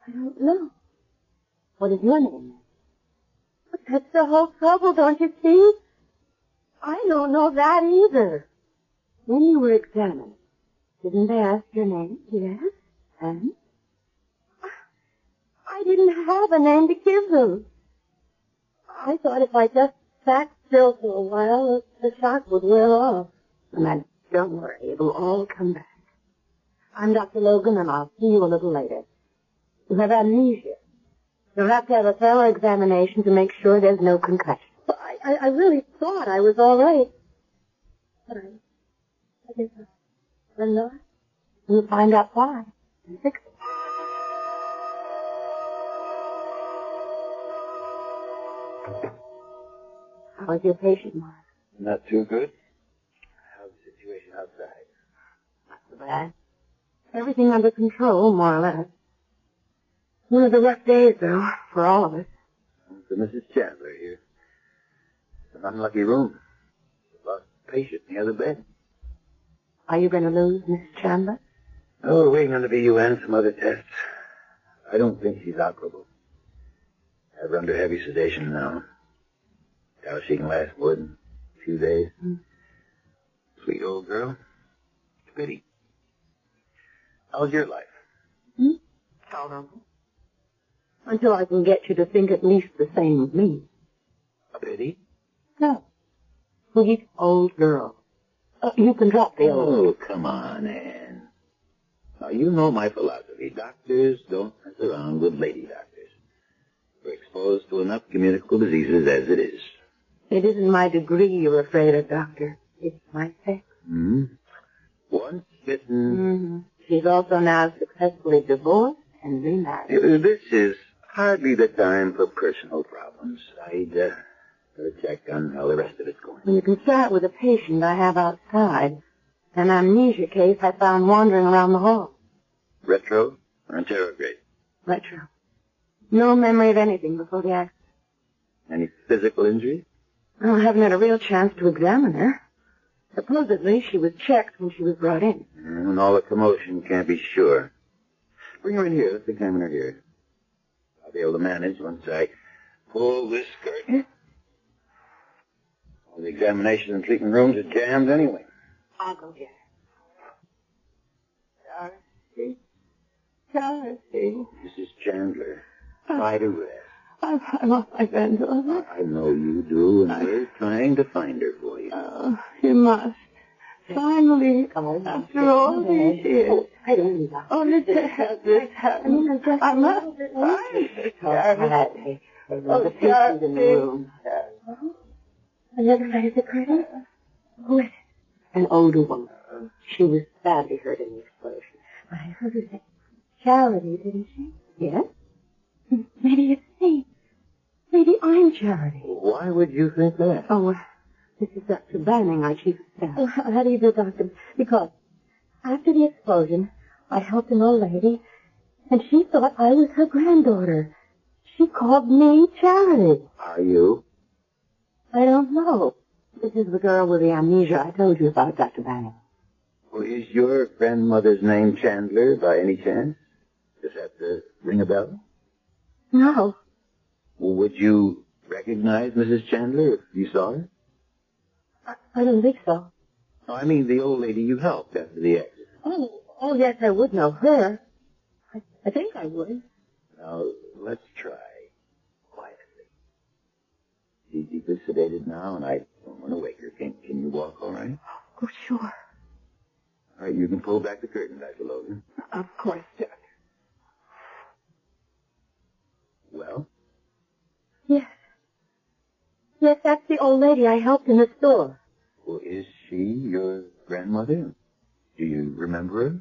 I don't know. What is your name? But that's the whole trouble, don't you see? I don't know that either. When you were examined, didn't they ask your name? Yes. And? I didn't have a name to give them. I thought if I just sat still for a while, the shock would wear off. And then, don't worry, it'll all come back. I'm Dr. Logan, and I'll see you a little later. You have amnesia. You'll have to have a thorough examination to make sure there's no concussion. Well, I really thought I was all right. But I guess I'm not. We'll find out why and fix it. How's your patient, Mark? Not too good. How's the situation outside? Not so bad. Everything under control, more or less. One of the rough days, though, for all of us. For Mrs. Chandler here. It's an unlucky room. She lost a patient in the other bed. Are you going to lose Miss Chandler? Oh, we're waiting on the VUN, some other tests. I don't think she's operable. Have her under heavy sedation now. Doubt she can last more than a few days. Sweet old girl. It's a pity. How's your life? Tolerable. Until I can get you to think at least the same of me. A pity? No. Sweet old girl. You can drop the old. Oh, come on, Anne. Now, you know my philosophy. Doctors don't mess around with lady doctors. We're exposed to enough communicable diseases as it is. It isn't my degree you're afraid of, Doctor. It's my sex. Once bitten... She's also now successfully divorced and remarried. This is hardly the time for personal problems. I'd better check on how the rest of it's going. You can start with a patient I have outside. An amnesia case I found wandering around the hall. Retro or interrograde? Retro. No memory of anything before the accident. Any physical injuries? Well, I haven't had a real chance to examine her. Supposedly, she was checked when she was brought in. And all the commotion, can't be sure. Bring her in here. Let's examine her here. I'll be able to manage once I pull this curtain. All the examination and treatment rooms are jammed anyway. I'll go get her. Charity. Mrs. Chandler, try to rest. I want my granddaughter. I know you do, and we're trying to find her for you. Oh, you must. Finally, after all these years. Only to have this happen. I must find her, Charity. The patient's in the room. Another lady the curtain? Who is it? An older woman. She was badly hurt in the explosion. I heard her say Charity, didn't she? Yes? Maybe it's me. Maybe I'm Charity. Why would you think that? Oh, this is Dr. Banning, our chief of staff. Oh, how do you do, Doctor? Because after the explosion, I helped an old lady, and she thought I was her granddaughter. She called me Charity. Are you? I don't know. This is the girl with the amnesia I told you about, Dr. Banning. Well, is your grandmother's name Chandler by any chance? Does that ring a bell? No. Well, would you recognize Mrs. Chandler if you saw her? I don't think so. No, I mean the old lady you helped after the accident. Oh, yes, I would know her. I think I would. Now, let's try. Quietly. She's deeply sedated now, and I don't want to wake her. Can you walk all right? Oh, sure. All right, you can pull back the curtain, Dr. Logan. Of course, sir. Well? Yes. Yes, that's the old lady I helped in the store. Well, is she your grandmother? Do you remember her?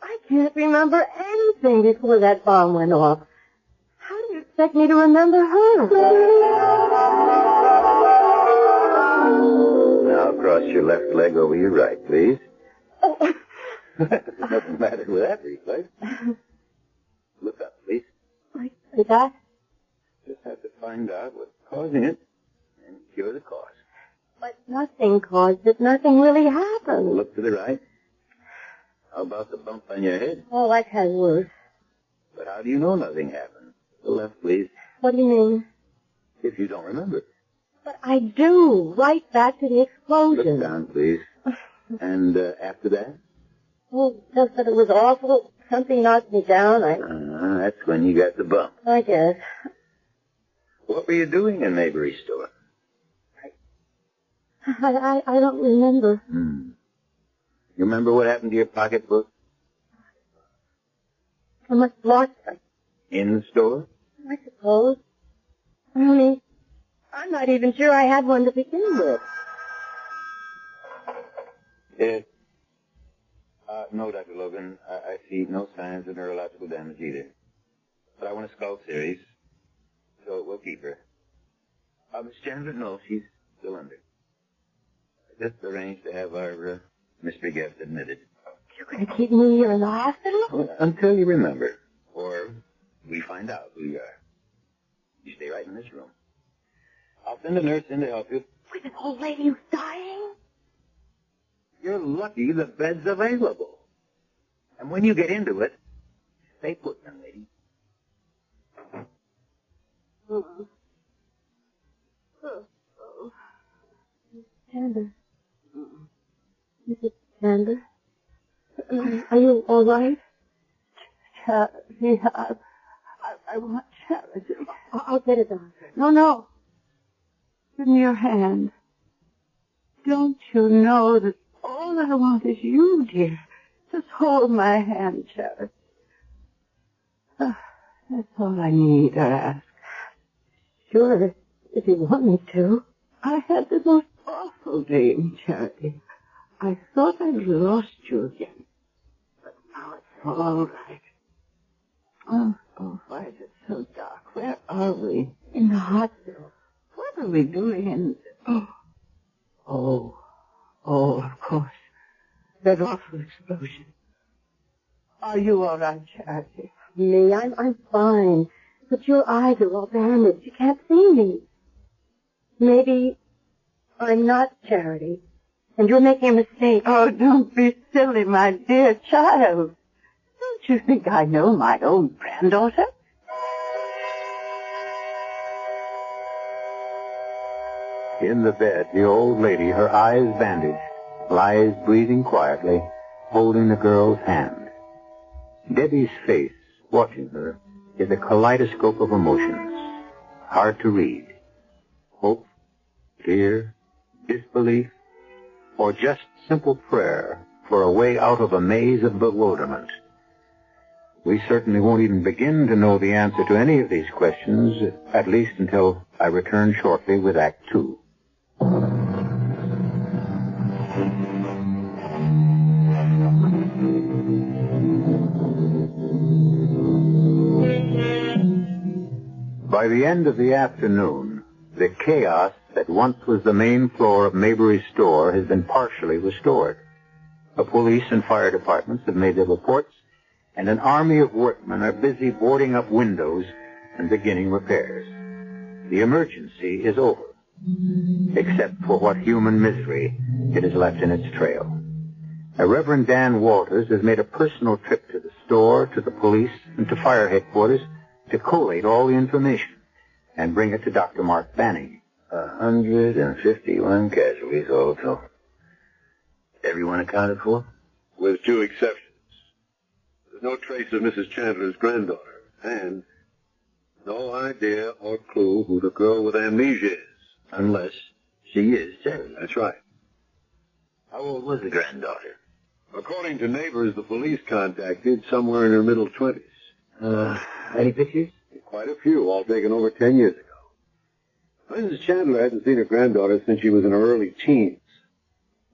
I can't remember anything before that bomb went off. How do you expect me to remember her? Now cross your left leg over your right, please. Oh. There's nothing the matter with that reflex. Look up, please. Like that? Just have to find out what's causing it and cure the cause. But nothing caused it. Nothing really happened. Look to the right. How about the bump on your head? Oh, that has worse. But how do you know nothing happened? The left, please. What do you mean? If you don't remember. But I do. Right back to the explosion. Look down, please. And after that? Oh, just that it was awful. Something knocked me down. That's when you got the bump. I guess. What were you doing in Maybury store? I don't remember. You remember what happened to your pocketbook? I must have lost it. In the store? I suppose. Only, I'm not even sure I had one to begin with. No, Dr. Logan. I see no signs of neurological damage either. But I want a skull series, so we'll keep her. Miss Chandler, no, she's still under. I just arranged to have our mystery guest admitted. You're going to keep me here in the hospital? Well, until you remember, or we find out who you are. You stay right in this room. I'll send a nurse in to help you. With an old lady who's dying? You're lucky the bed's available. And when you get into it, stay put, young lady. Chandler. Mrs. Chandler? Are you all right? Charity, I want Charity. I'll get it, Doctor. No. Give me your hand. Don't you know that all I want is you, dear? Just hold my hand, Charity. That's all I need or ask. Sure, if you want me to. I had the most awful dream, Charity. I thought I'd lost you again. But now it's all right. Oh, why is it so dark? Where are we? In the hospital. What are we doing in... Oh, of course. That awful explosion. Are you all right, Charity? Me? I'm fine. But your eyes are all bandaged. You can't see me. Maybe I'm not Charity, and you're making a mistake. Oh, don't be silly, my dear child. Don't you think I know my own granddaughter? In the bed, the old lady, her eyes bandaged, lies breathing quietly, holding the girl's hand. Debbie's face, watching her, is a kaleidoscope of emotions, hard to read. Hope, fear, disbelief, or just simple prayer for a way out of a maze of bewilderment. We certainly won't even begin to know the answer to any of these questions, at least until I return shortly with Act 2. By the end of the afternoon, the chaos that once was the main floor of Maybury's store has been partially restored. The police and fire departments have made their reports, and an army of workmen are busy boarding up windows and beginning repairs. The emergency is over, except for what human misery it has left in its trail. Reverend Dan Walters has made a personal trip to the store, to the police, and to fire headquarters to collate all the information and bring it to Dr. Mark Banning. 151 casualties also. Everyone accounted for? With 2 exceptions. There's no trace of Mrs. Chandler's granddaughter, and no idea or clue who the girl with amnesia is. Unless she is Charity. That's right. How old was the granddaughter? According to neighbors the police contacted, somewhere in her middle 20s. Any pictures? Quite a few, all taken over 10 years ago. Mrs. Chandler hadn't seen her granddaughter since she was in her early teens.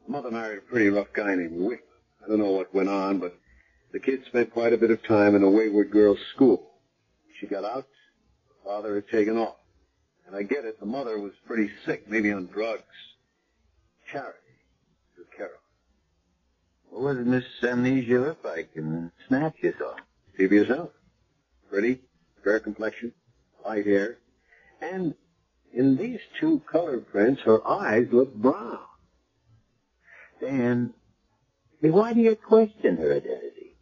Her mother married a pretty rough guy named Whitman. I don't know what went on, but the kid spent quite a bit of time in a wayward girls' school. She got out, the father had taken off. And I get it, the mother was pretty sick, maybe on drugs. Charity took care of her. What was Miss Amnesia look like in the snatch you saw? See for yourself. Pretty, fair complexion, light hair. And in these 2 color prints, her eyes look brown. Dan, why do you question her identity?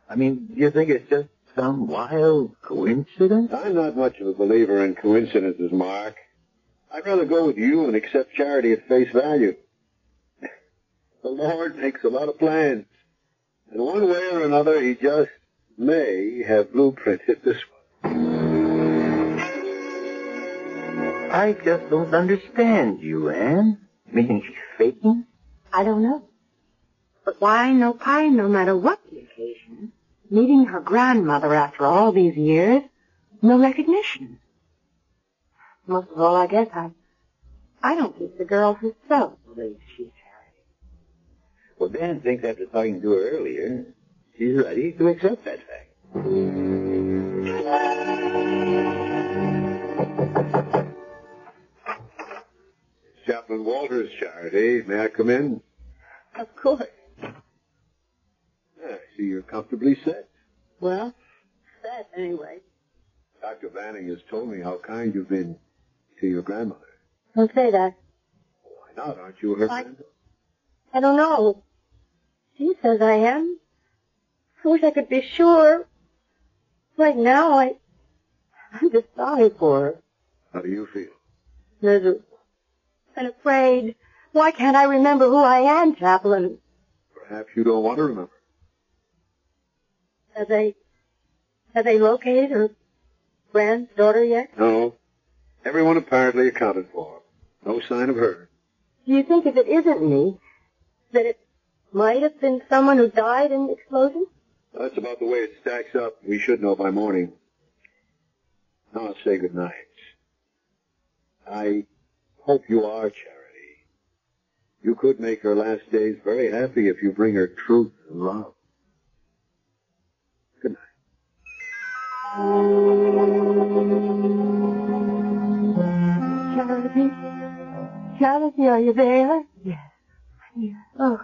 I mean, do you think it's just some wild coincidence? I'm not much of a believer in coincidences, Mark. I'd rather go with you and accept Charity at face value. The Lord makes a lot of plans. And one way or another, he just may have blueprinted this one. I just don't understand you, Anne. Meaning she's faking? I don't know. But why no pine, no matter what the occasion? Meeting her grandmother after all these years, no recognition. Most of all, I guess I don't think the girl herself believes she's Charity. Well, Dan thinks after talking to her earlier, she's ready to accept that fact. Chaplain Walters, Charity. May I come in? Of course. I see you're comfortably set. Well, set anyway. Dr. Banning has told me how kind you've been to your grandmother. Don't say that. Why not? Aren't you her friend? I don't know. She says I am. I wish I could be sure. Right now, I'm just sorry for her. How do you feel? Miserable. And afraid. Why can't I remember who I am, Chaplain? Perhaps you don't want to remember. Have they located her granddaughter yet? No. Everyone apparently accounted for. No sign of her. Do you think if it isn't me, that it might have been someone who died in the explosion? That's about the way it stacks up. We should know by morning. Now I'll say good night. I hope you are Charity. You could make her last days very happy if you bring her truth and love. Good night. Charity? Charity, are you there? Yes. I'm here. Oh,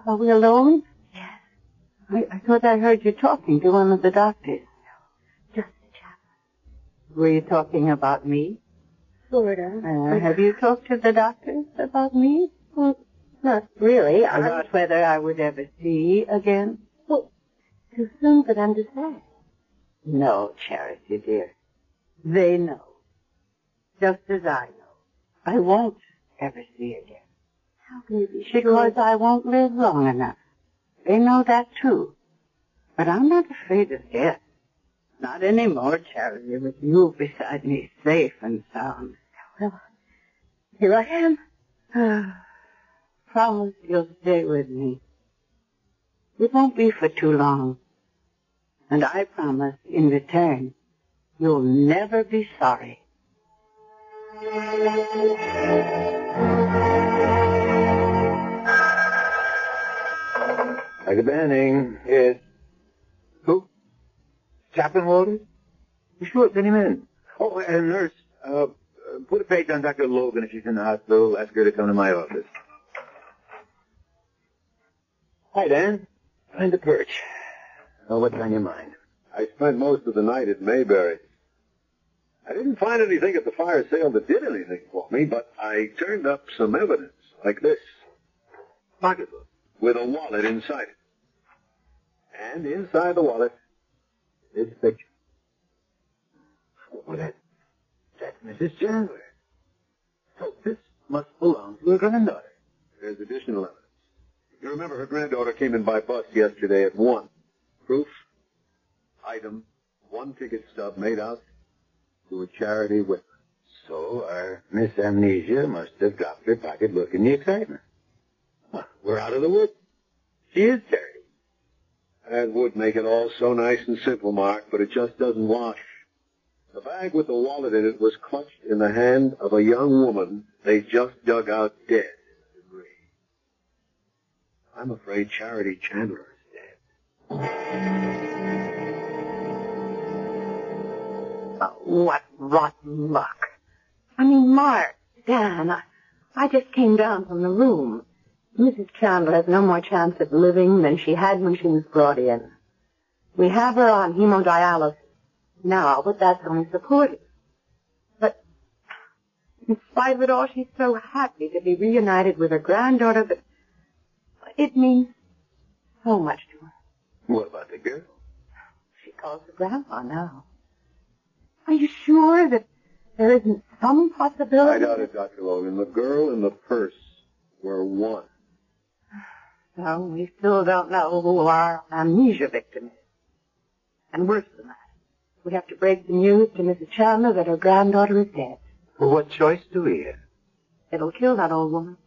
are we alone? Yes. I thought I heard you talking to one of the doctors. Just the chaplain. Were you talking about me? Sort of. Have you talked to the doctors about me? Well, not really. About whether I would ever see again? Well, too soon for them to say. No, Charity, dear. They know. Just as I know. I won't ever see again. How can you be sure? Because I won't live long enough. They know that, too. But I'm not afraid of death. Not anymore, Charity, with you beside me, safe and sound. Well, here I am. Promise you'll stay with me. It won't be for too long. And I promise, in return, you'll never be sorry. Dr. Banning, yes. Who? Chaplain Walters? Sure, send him in. Oh, and nurse, put a page on Dr. Logan if she's in the hospital. Ask her to come to my office. Hi, Dan. Find the perch. Oh, what's on your mind? I spent most of the night at Mayberry. I didn't find anything at the fire sale that did anything for me, but I turned up some evidence, like this. Pocketbook with a wallet inside it. And inside the wallet, this picture. Oh, that's Mrs. Chandler. So this must belong to her granddaughter. There's additional evidence. You remember her granddaughter came in by bus yesterday at 1. Proof, item, 1 ticket stub made out to a charity whip. So our Miss Amnesia must have dropped her pocketbook in the excitement. Well, we're out of the woods. She is charity. That would make it all so nice and simple, Mark, but it just doesn't wash. The bag with the wallet in it was clutched in the hand of a young woman they just dug out dead in the debris. I'm afraid Charity Chandler is dead. What rotten luck. I mean, Mark, Dan, I just came down from the room. Mrs. Chandler has no more chance of living than she had when she was brought in. We have her on hemodialysis now, but that's only supportive. But in spite of it all, she's so happy to be reunited with her granddaughter that it means so much to her. What about the girl? She calls her Grandpa now. Are you sure that there isn't some possibility? I doubt it, Dr. Logan. The girl and the purse were one. So we still don't know who our amnesia victim is. And worse than that, we have to break the news to Mrs. Chandler that her granddaughter is dead. Well, what choice do we have? It'll kill that old woman.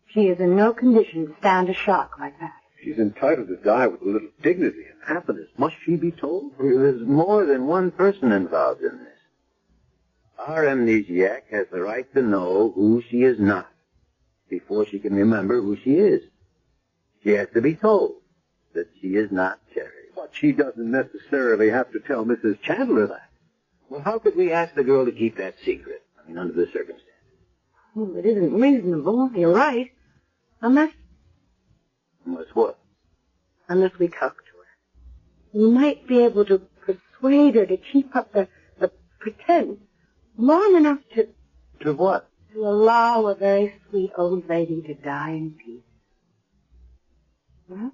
She is in no condition to stand a shock like that. She's entitled to die with a little dignity and happiness. Must she be told? There's more than one person involved in this. Our amnesiac has the right to know who she is not before she can remember who she is. She has to be told that she is not Charity. But she doesn't necessarily have to tell Mrs. Chandler that. Well, how could we ask the girl to keep that secret? I mean, under the circumstances. Well, it isn't reasonable. You're right. Unless what? Unless we talk to her. We might be able to persuade her to keep up the pretense long enough to... To what? To allow a very sweet old lady to die in peace. Well?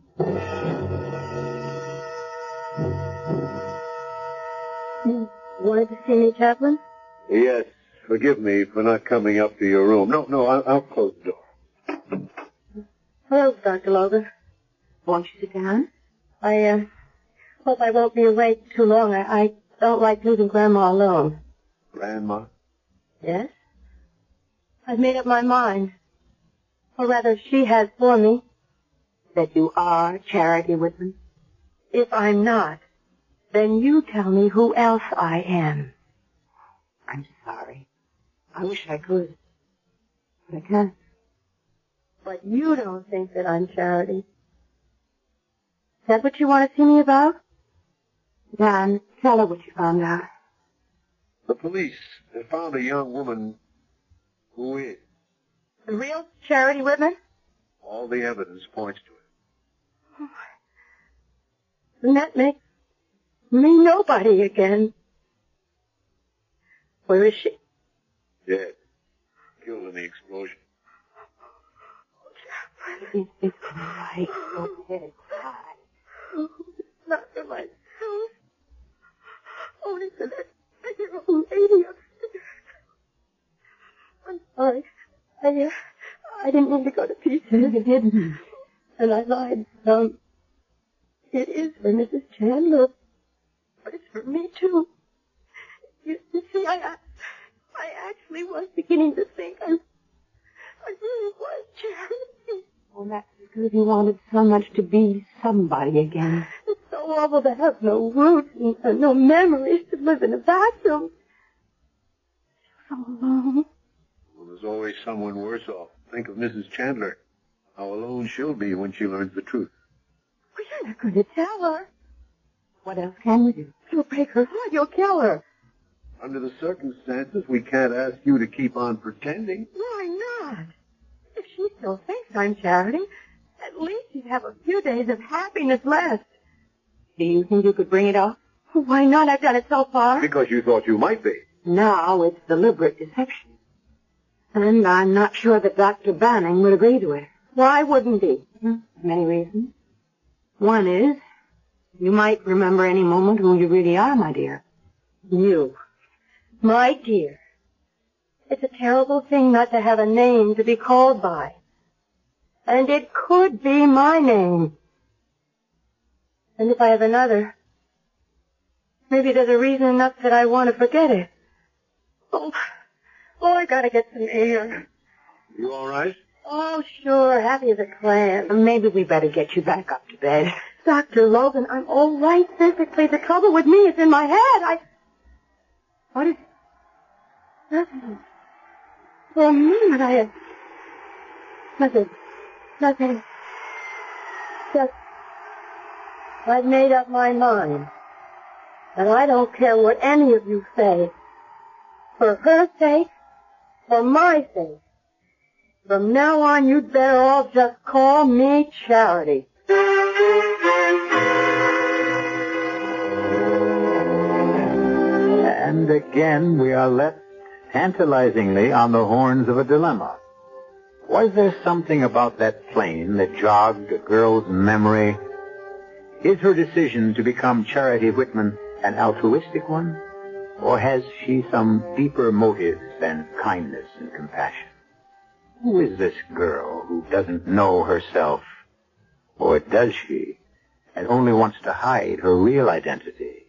You wanted to see me, Chaplain? Yes. Forgive me for not coming up to your room. No, I'll close the door. Hello, Dr. Logan. Won't you sit down? I hope I won't be awake too long. I don't like leaving Grandma alone. Grandma? Yes? I've made up my mind. Or rather, she has for me. That you are Charity Whitman? If I'm not, then you tell me who else I am. I'm sorry. I wish I could. I can't. But you don't think that I'm Charity. Is that what you want to see me about? Dan, tell her what you found out. The police have found a young woman who is. The real Charity Whitman? All the evidence points to it. Oh, and that makes me nobody again. Where is she? Dead. Killed in the explosion. It's all right. Go ahead. Cry. Oh, not for myself. Only for that dear old lady upstairs. I'm sorry. I didn't mean to go to pieces. You didn't. And I lied some. It is for Mrs. Chandler. But it's for me, too. You see, I actually was beginning to think I really was Charity. Oh, that's because you wanted so much to be somebody again. It's so awful to have no roots and no memories, to live in a vacuum. So alone. Well, there's always someone worse off. Think of Mrs. Chandler. How alone she'll be when she learns the truth. Well, you're not going to tell her. What else can we do? You'll break her heart. You'll kill her. Under the circumstances, we can't ask you to keep on pretending. Why not? If she still thinks I'm Charity, at least she'd have a few days of happiness left. Do you think you could bring it off? Why not? I've done it so far. Because you thought you might be. Now it's deliberate deception. And I'm not sure that Dr. Banning would agree to it. Why wouldn't he? Many reasons. One is, you might remember any moment who you really are, my dear. You. My dear. It's a terrible thing not to have a name to be called by. And it could be my name. And if I have another, maybe there's a reason enough that I want to forget it. Oh, I gotta get some air. You all right? Oh, sure, happy as a clam. Maybe we better get you back up to bed. Dr. Logan, I'm all right physically. The trouble with me is in my head. What is it? Nothing. For a moment I had... Nothing. Just... I've made up my mind. And I don't care what any of you say. For her sake, for my sake. From now on, you'd better all just call me Charity. And again, we are left tantalizingly on the horns of a dilemma. Was there something about that plane that jogged a girl's memory? Is her decision to become Charity Whitman an altruistic one? Or has she some deeper motives than kindness and compassion? Who is this girl who doesn't know herself? Or does she, and only wants to hide her real identity?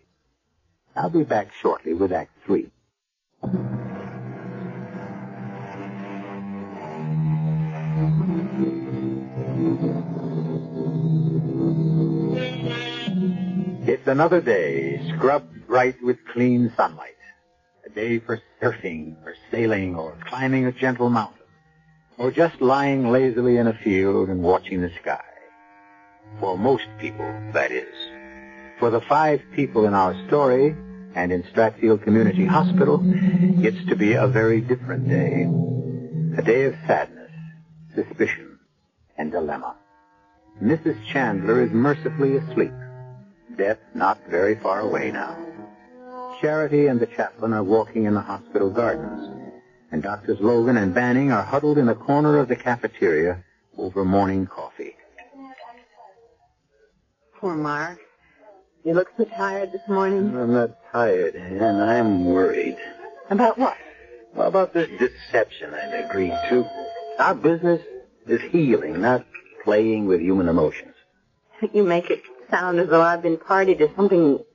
I'll be back shortly with Act 3. It's another day, scrubbed bright with clean sunlight. A day for surfing, or sailing, or climbing a gentle mountain, or just lying lazily in a field and watching the sky. For most people, that is. For the 5 people in our story, and in Stratfield Community Hospital, it's to be a very different day. A day of sadness, suspicion, and dilemma. Mrs. Chandler is mercifully asleep. Death not very far away now. Charity and the chaplain are walking in the hospital gardens, and Doctors Logan and Banning are huddled in a corner of the cafeteria over morning coffee. Poor Mark. You look so tired this morning. I'm not tired, Ann. I'm worried. About what? Well, about this deception I've agreed to. Our business is healing, not playing with human emotions. You make it sound as though I've been party to something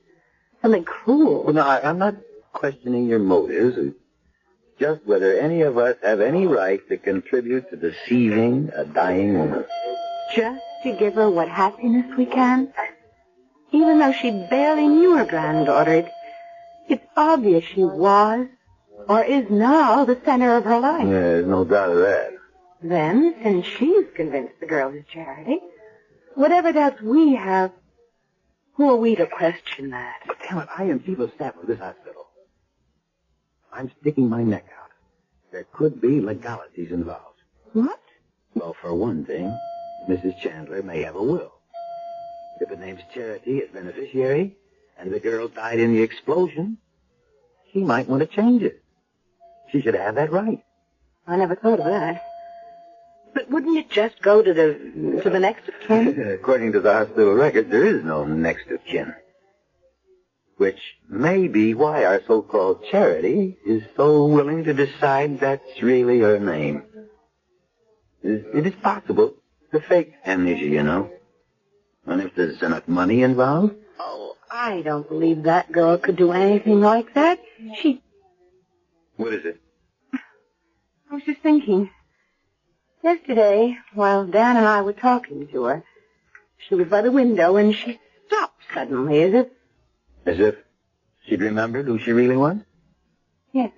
cruel. Well, no, I'm not questioning your motives. Just whether any of us have any right to contribute to deceiving a dying woman. Just to give her what happiness we can? Even though she barely knew her granddaughter, it's obvious she was, or is now, the center of her life. Yeah, there's no doubt of that. Then, since she's convinced the girl is Charity, whatever doubts we have, who are we to question that? But damn it, I am chief of staff of this hospital. I'm sticking my neck out. There could be legalities involved. What? Well, for one thing, Mrs. Chandler may have a will. If it names Charity as beneficiary, and the girl died in the explosion, she might want to change it. She should have that right. I never thought of that. But wouldn't it just go to the next of kin? According to the hospital record, there is no next of kin. Which may be why our so-called Charity is so willing to decide that's really her name. It is possible to fake amnesia, you know. And if there's enough money involved? Oh, I don't believe that girl could do anything like that. What is it? I was just thinking. Yesterday, while Dan and I were talking to her, she was by the window and she stopped suddenly as if... As if she'd remembered who she really was? Yes.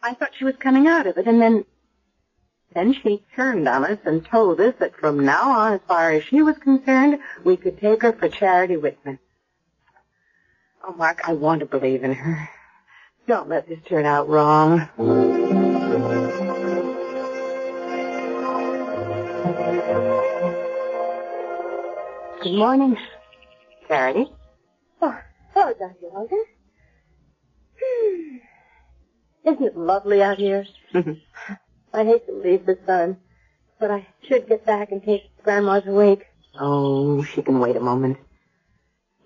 I thought she was coming out of it, and then she turned on us and told us that from now on, as far as she was concerned, we could take her for Charity Whitman. Oh, Mark, I want to believe in her. Don't let this turn out wrong. Good morning, Charity. Oh, Dr. Logan. Isn't it lovely out here? I hate to leave the sun, but I should get back in case Grandma's awake. Oh, she can wait a moment.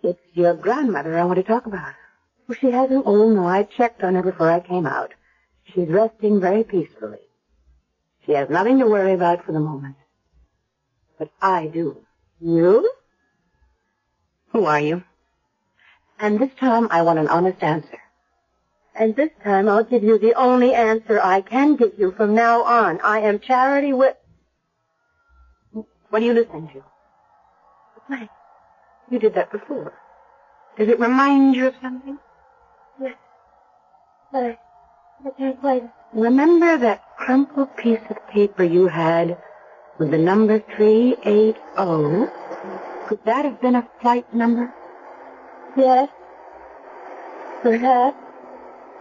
It's your grandmother I want to talk about. Well, she hasn't... Oh, no, I checked on her before I came out. She's resting very peacefully. She has nothing to worry about for the moment. But I do. You? Who are you? And this time I want an honest answer. And this time I'll give you the only answer I can give you from now on. I am Charity What are you listening to? Wait. You did that before. Does it remind you of something? Yes. But I can't quite... Remember that crumpled piece of paper you had with the number 380? Could that have been a flight number? Yes. Perhaps.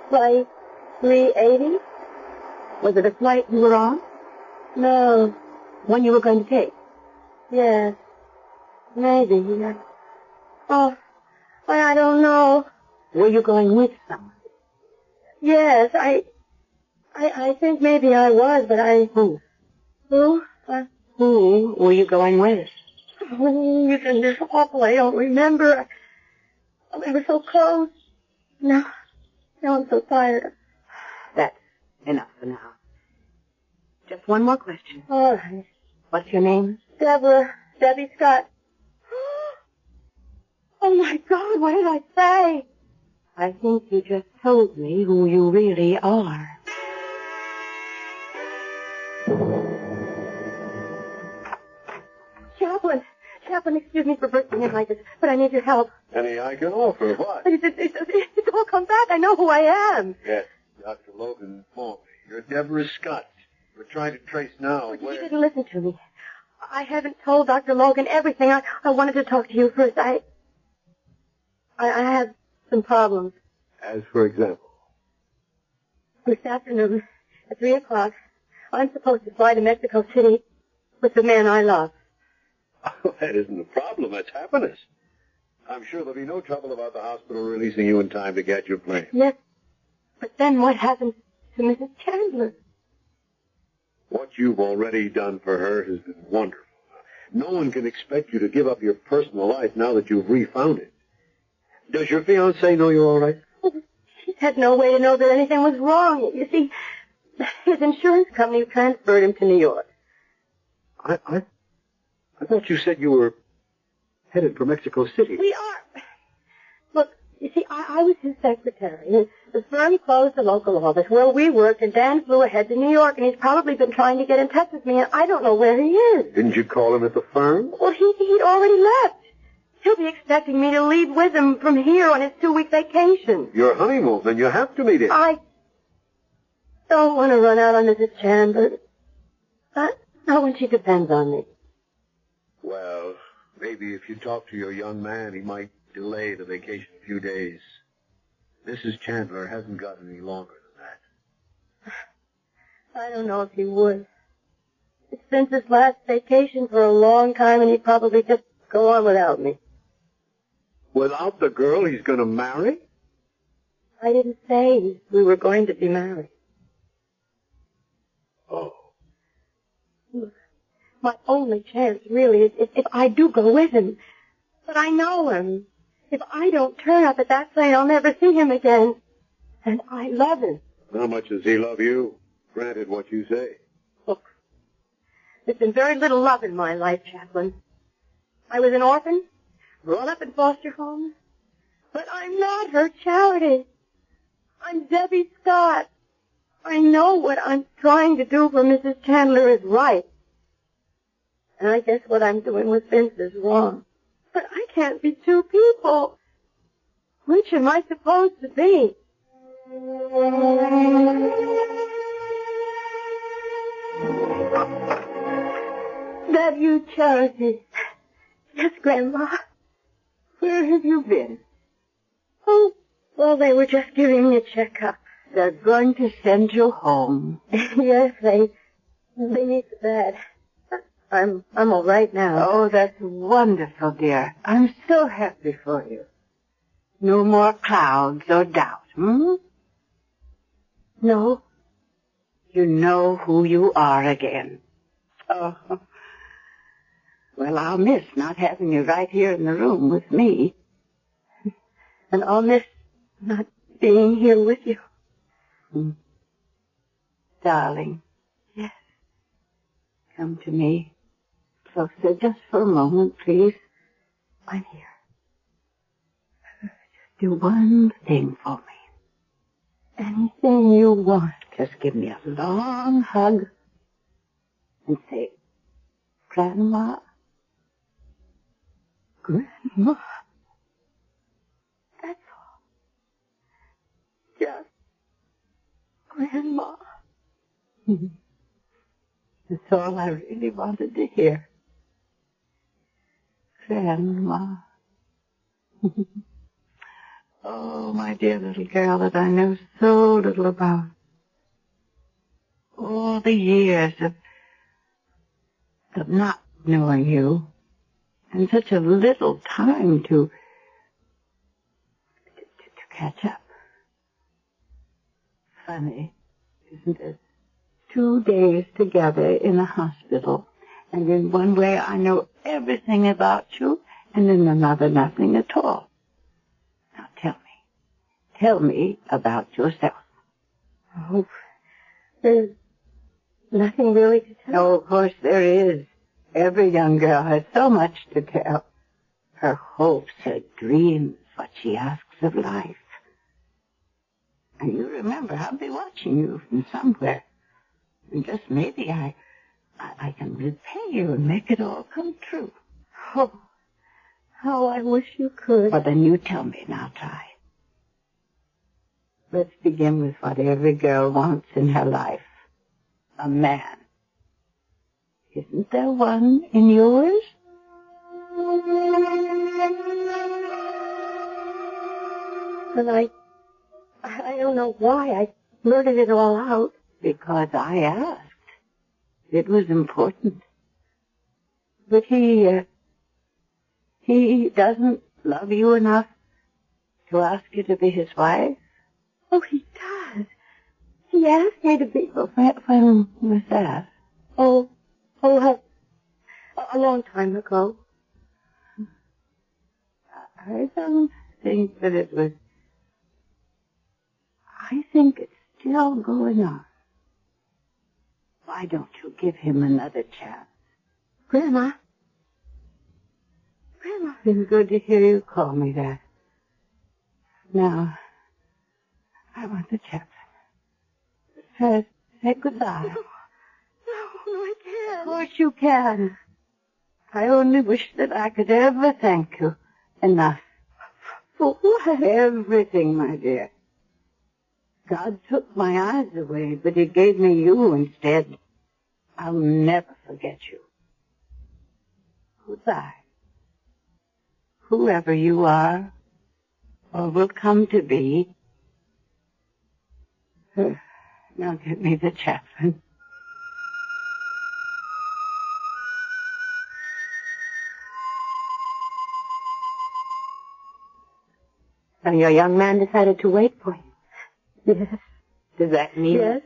Flight 380? Was it a flight you were on? No. One you were going to take? Yes. Maybe. Oh, I don't know. Were you going with someone? Yes, I think maybe I was, but Who? Who? Who were you going with? Oh, isn't this awful? I don't remember. We were so close. Now I'm so tired. That's enough for now. Just one more question. All right. What's your name? Debbie Scott. Oh, my God, what did I say? I think you just told me who you really are. Chaplain, excuse me for bursting in like this, but I need your help. Any I can offer? What? It's all come back. I know who I am. Yes, Dr. Logan informed me. You're Deborah Scott. We're trying to trace now But where... You didn't listen to me. I haven't told Dr. Logan everything. I wanted to talk to you first. I have some problems. As for example? This afternoon, at 3 o'clock, I'm supposed to fly to Mexico City with the man I love. Oh, that isn't a problem. That's happiness. I'm sure there'll be no trouble about the hospital releasing you in time to get your plane. Yes, but then what happens to Mrs. Chandler? What you've already done for her has been wonderful. No one can expect you to give up your personal life now that you've refound it. Does your fiancé know you're all right? She's had no way to know that anything was wrong. You see, his insurance company transferred him to New York. I thought you said you were headed for Mexico City. We are. Look, you see, I was his secretary. The firm closed the local office where we worked, and Dan flew ahead to New York, and he's probably been trying to get in touch with me, and I don't know where he is. Didn't you call him at the firm? Well, he'd already left. He'll be expecting me to leave with him from here on his 2-week vacation. Your honeymoon, then you have to meet him. I don't want to run out on Mrs. Chandler. Not when she depends on me. Well, maybe if you talk to your young man, he might delay the vacation a few days. Mrs. Chandler hasn't got any longer than that. I don't know if he would. It's since his last vacation for a long time, and he'd probably just go on without me. Without the girl he's going to marry? I didn't say we were going to be married. Oh. My only chance, really, is if I do go with him. But I know him. If I don't turn up at that plane, I'll never see him again. And I love him. How much does he love you? Granted what you say. Look, there's been very little love in my life, Chaplain. I was an orphan, brought up in foster homes. But I'm not her Charity. I'm Debbie Scott. I know what I'm trying to do for Mrs. Chandler is right. And I guess what I'm doing with Vince is wrong. But I can't be two people. Which am I supposed to be? That you, Charity? Yes, Grandma. Where have you been? Oh, well, they were just giving me a checkup. They're going to send you home. Yes, they need the bed. I'm all right now. Oh, that's wonderful, dear. I'm so happy for you. No more clouds or doubt, No. You know who you are again. Oh. Well, I'll miss not having you right here in the room with me. And I'll miss not being here with you. Darling. Yes. Come to me. Closer, just for a moment, please. I'm here. Just do one thing for me. Anything you want. Just give me a long hug and say, Grandma. Grandma. That's all. Just Grandma. That's all I really wanted to hear. Grandma. Oh, my dear little girl that I know so little about. All the years of not knowing you. And such a little time to catch up. Funny, isn't it? 2 days together in a hospital, and in one way I know everything about you, and in another nothing at all. Now tell me about yourself. Oh, there's nothing really to tell. Oh, of course there is. Every young girl has so much to tell. Her hopes, her dreams, what she asks of life. And you remember, I'll be watching you from somewhere. And just maybe I can repay you and make it all come true. Oh, how I wish you could. Well, then you tell me, and I'll try. Let's begin with what every girl wants in her life. A man. Isn't there one in yours? And I don't know why I blurted it all out. Because I asked. It was important. But he doesn't love you enough to ask you to be his wife? Oh, he does. He asked me to be. When was that? Oh, a long time ago. I don't think that it was. I think it's still going on. Why don't you give him another chance? Grandma. It's been good to hear you call me that. Now, I want the chaplain. First, say goodbye. No, I can't. Of course you can. I only wish that I could ever thank you enough. For what? Everything, my dear. God took my eyes away, but he gave me you instead. I'll never forget you. Goodbye. Whoever you are, or will come to be. Now give me the chaplain. So your young man decided to wait for you. Yes. Does that mean? Yes.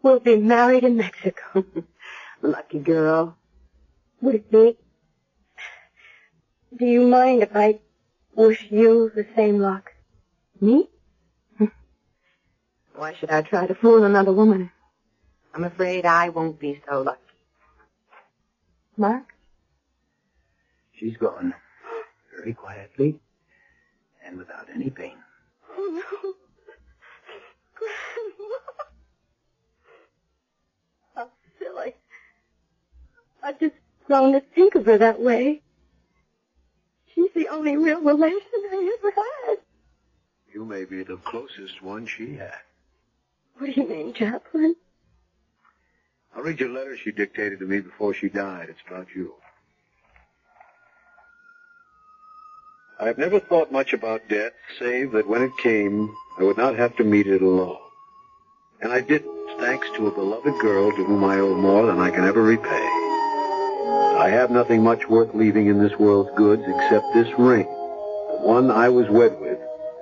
We'll be married in Mexico. Lucky girl. Whitney, do you mind if I wish you the same luck? Me? Why should I try to fool another woman? I'm afraid I won't be so lucky. Mark? She's gone. Very quietly and without any pain. Oh, no. Grandma. How silly. I've just grown to think of her that way. She's the only real relation I ever had. You may be the closest one she had. What do you mean, Chaplain? I'll read you a letter she dictated to me before she died. It's about you. I've never thought much about death, save that when it came, I would not have to meet it alone. And I didn't, thanks to a beloved girl to whom I owe more than I can ever repay. I have nothing much worth leaving in this world's goods except this ring, the one I was wed with,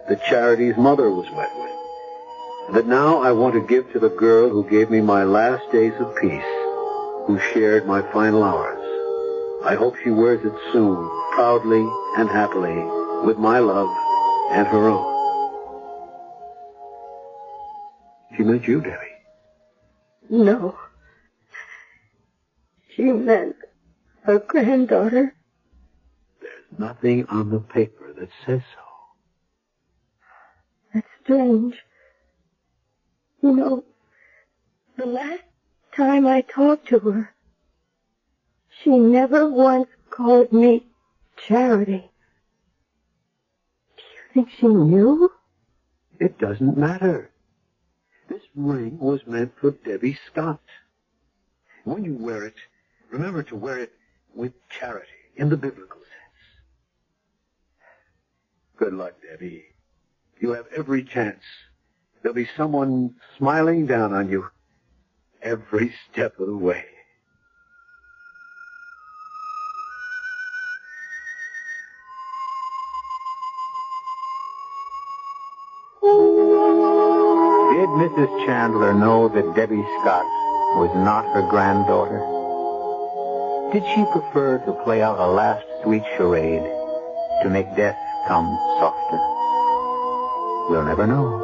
that Charity's mother was wed with, and that now I want to give to the girl who gave me my last days of peace, who shared my final hours. I hope she wears it soon, proudly and happily, with my love and her own. She meant you, Debbie. No. She meant her granddaughter. There's nothing on the paper that says so. That's strange. You know, the last time I talked to her, she never once called me Charity. Do you think she knew? It doesn't matter. This ring was meant for Debbie Scott. When you wear it, remember to wear it with charity, in the biblical sense. Good luck, Debbie. You have every chance. There'll be someone smiling down on you every step of the way. Did Mrs. Chandler know that Debbie Scott was not her granddaughter? Did she prefer to play out a last sweet charade to make death come softer? We'll never know.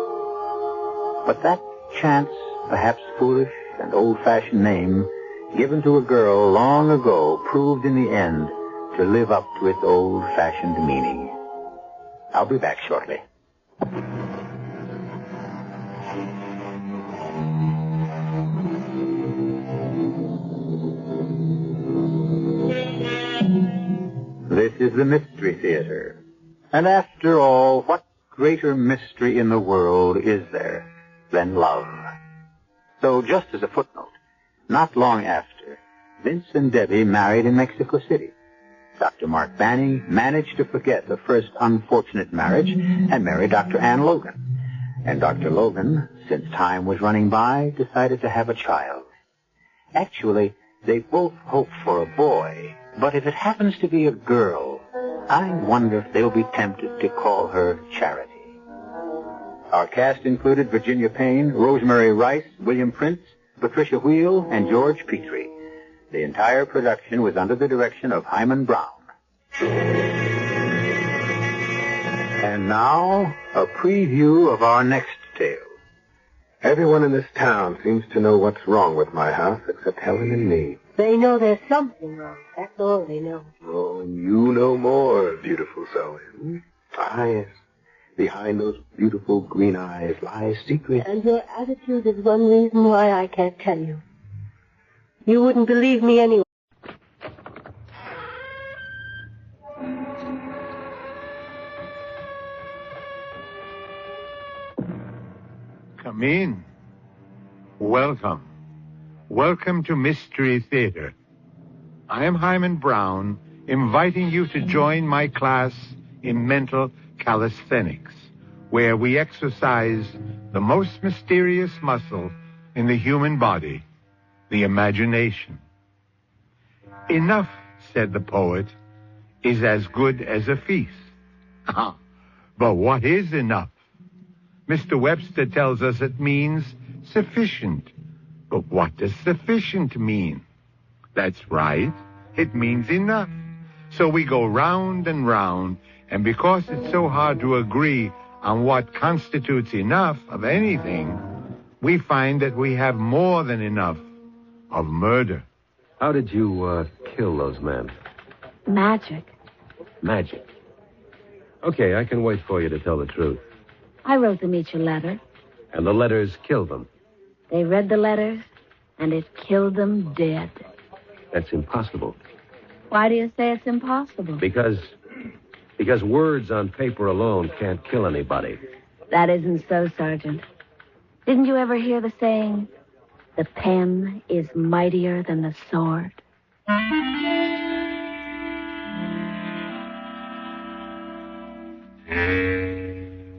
But that chance, perhaps foolish and old-fashioned name given to a girl long ago proved in the end to live up to its old-fashioned meaning. I'll be back shortly. This is the Mystery Theater. And after all, what greater mystery in the world is there than love? So just as a footnote, not long after, Vince and Debbie married in Mexico City. Dr. Mark Banning managed to forget the first unfortunate marriage and marry Dr. Ann Logan. And Dr. Logan, since time was running by, decided to have a child. Actually, they both hope for a boy, but if it happens to be a girl, I wonder if they'll be tempted to call her Charity. Our cast included Virginia Payne, Rosemary Rice, William Prince, Patricia Wheel, and George Petrie. The entire production was under the direction of Hyman Brown. And now, a preview of our next tale. Everyone in this town seems to know what's wrong with my house except Helen and me. They know there's something wrong. That's all they know. Oh, you know more, beautiful soul. Ah, yes. Behind those beautiful green eyes lies secret. And your attitude is one reason why I can't tell you. You wouldn't believe me anyway. Come in. Welcome. Welcome to Mystery Theater. I am Hyman Brown, inviting you to join my class in mental calisthenics, where we exercise the most mysterious muscle in the human body, the imagination. Enough, said the poet, is as good as a feast. But what is enough? Mr. Webster tells us it means sufficient. But what does sufficient mean? That's right. It means enough. So we go round and round, and because it's so hard to agree on what constitutes enough of anything, we find that we have more than enough of murder. How did you kill those men? Magic. Magic. Okay, I can wait for you to tell the truth. I wrote them each a letter. And the letters killed them. They read the letters, and it killed them dead. That's impossible. Why do you say it's impossible? Because words on paper alone can't kill anybody. That isn't so, Sergeant. Didn't you ever hear the saying, the pen is mightier than the sword?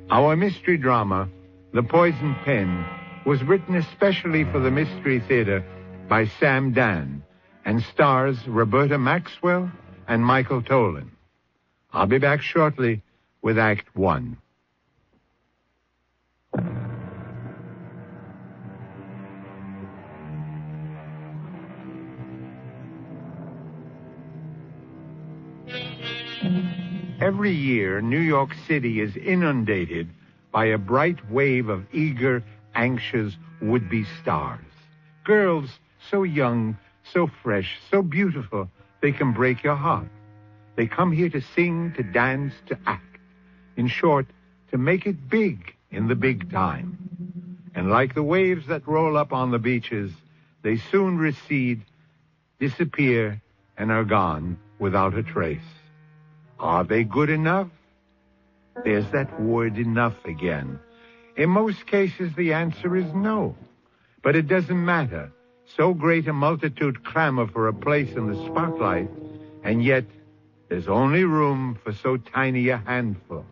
Our mystery drama, The Poison Pen, was written especially for the Mystery Theater by Sam Dan and stars Roberta Maxwell and Michael Tolan. I'll be back shortly with Act One. Every year, New York City is inundated by a bright wave of eager, anxious would-be stars. Girls so young, so fresh, so beautiful, they can break your heart. They come here to sing, to dance, to act. In short, to make it big in the big time. And like the waves that roll up on the beaches, they soon recede, disappear, and are gone without a trace. Are they good enough? There's that word enough again. In most cases, the answer is no. But it doesn't matter. So great a multitude clamor for a place in the spotlight, and yet there's only room for so tiny a handful.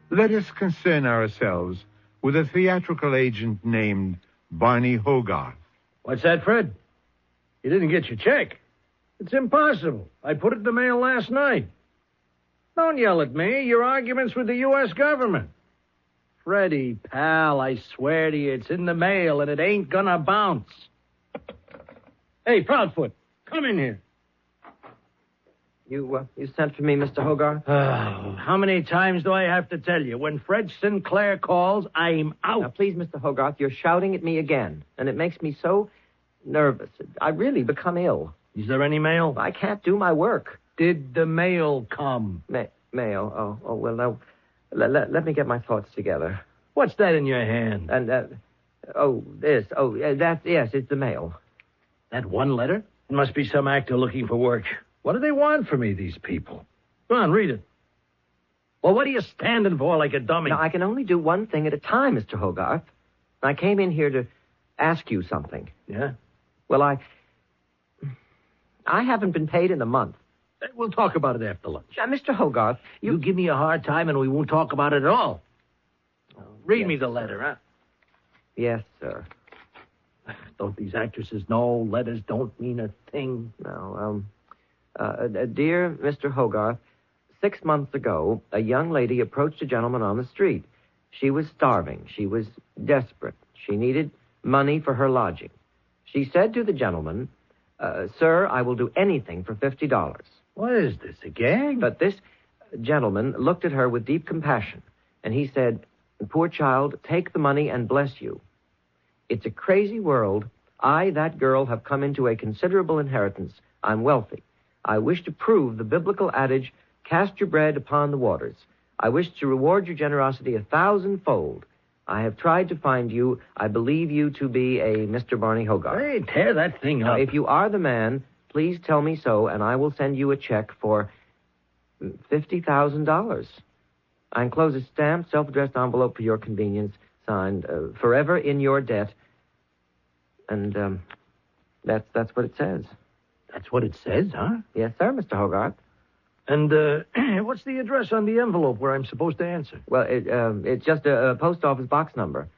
Let us concern ourselves with a theatrical agent named Barney Hogarth. What's that, Fred? You didn't get your check. It's impossible. I put it in the mail last night. Don't yell at me. Your argument's with the U.S. government. Freddie, pal, I swear to you, it's in the mail and it ain't gonna bounce. Hey, Proudfoot, come in here. You sent for me, Mr. Hogarth? Oh, how many times do I have to tell you? When Fred Sinclair calls, I'm out. Now, please, Mr. Hogarth, you're shouting at me again, and it makes me so nervous. I really become ill. Is there any mail? I can't do my work. Did the mail come? Mail? Oh, well, now, let me get my thoughts together. What's that in your hand? And, this. Yes, it's the mail. That one letter? It must be some actor looking for work. What do they want from me, these people? Go on, read it. Well, what are you standing for like a dummy? Now, I can only do one thing at a time, Mr. Hogarth. I came in here to ask you something. Yeah? Well, I haven't been paid in a month. We'll talk about it after lunch. Now, Mr. Hogarth, you give me a hard time and we won't talk about it at all. Read me the letter, huh? Yes, sir. Don't these actresses know letters don't mean a thing? No, dear Mr. Hogarth, 6 months ago, a young lady approached a gentleman on the street. She was starving. She was desperate. She needed money for her lodging. She said to the gentleman, sir, I will do anything for $50. What is this, a gang? But this gentleman looked at her with deep compassion, and he said, poor child, take the money and bless you. It's a crazy world. I, that girl, have come into a considerable inheritance. I'm wealthy. I wish to prove the biblical adage, cast your bread upon the waters. I wish to reward your generosity 1,000-fold. I have tried to find you. I believe you to be a Mr. Barney Hogarth. Hey, tear that thing up. Now, if you are the man, please tell me so, and I will send you a check for $50,000. I enclose a stamped, self-addressed envelope for your convenience, signed, forever in your debt. And, that's what it says. That's what it says, huh? Yes, sir, Mr. Hogarth. And, what's the address on the envelope where I'm supposed to answer? Well, it's just a post office box number.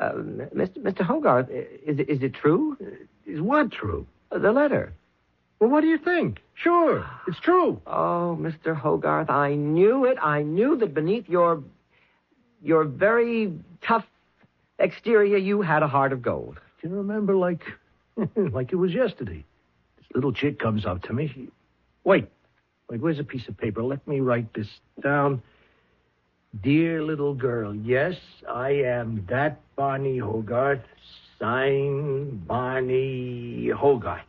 Mr. Hogarth, is it true? Is what true? The letter. Well, what do you think? Sure, it's true. Oh, Mr. Hogarth, I knew it. I knew that beneath your your very tough exterior, you had a heart of gold. I can remember like it was yesterday. This little chick comes up to me. Wait, where's a piece of paper? Let me write this down. Dear little girl, yes, I am that Barney Hogarth. Sign Barney Hogarth.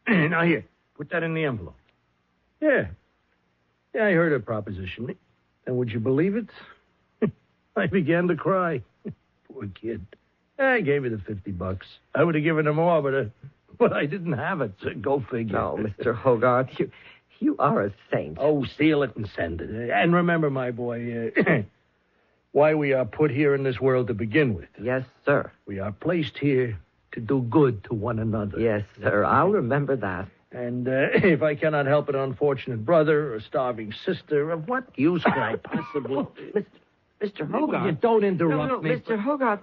Now here, put that in the envelope. Yeah, I heard her proposition. And would you believe it? I began to cry. Poor kid. I gave her the $50. I would have given her more, but I didn't have it, so go figure. No, Mr. Hogarth, you are a saint. Oh, seal it and send it. And remember, my boy, why we are put here in this world to begin with. Yes, sir. We are placed here to do good to one another. Yes, sir. I'll remember that. And if I cannot help an unfortunate brother or a starving sister, of what use can I possibly... Mr. Hogarth. You don't interrupt me. Mr. Hogarth.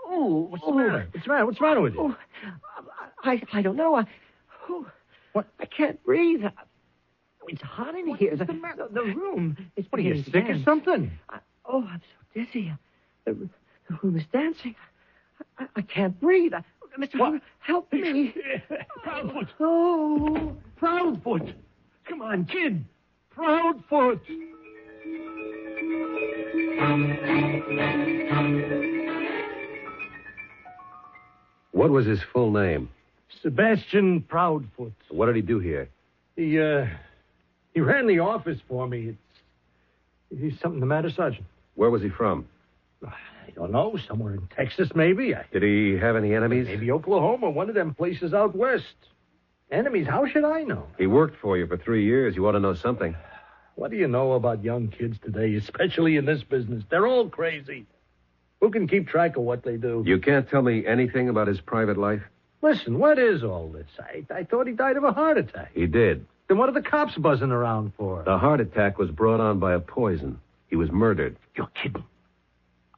Oh, what's the matter? What's the matter with you? I don't know. What? I can't breathe. It's hot in here. The room is... What, are you sick or something? I'm so dizzy. The room is dancing. I can't breathe. Mr. Hogarth, help me. Proudfoot. Oh. Proudfoot. Come on, kid. Proudfoot. What was his full name? Sebastian Proudfoot. What did he do here? He ran the office for me. Is something the matter, Sergeant? Where was he from? I don't know. Somewhere in Texas, maybe. Did he have any enemies? Maybe Oklahoma, one of them places out west. Enemies? How should I know? He worked for you for 3 years. You ought to know something. What do you know about young kids today, especially in this business? They're all crazy. Who can keep track of what they do? You can't tell me anything about his private life? Listen, what is all this? I thought he died of a heart attack. He did. Then what are the cops buzzing around for? The heart attack was brought on by a poison. He was murdered. You're kidding.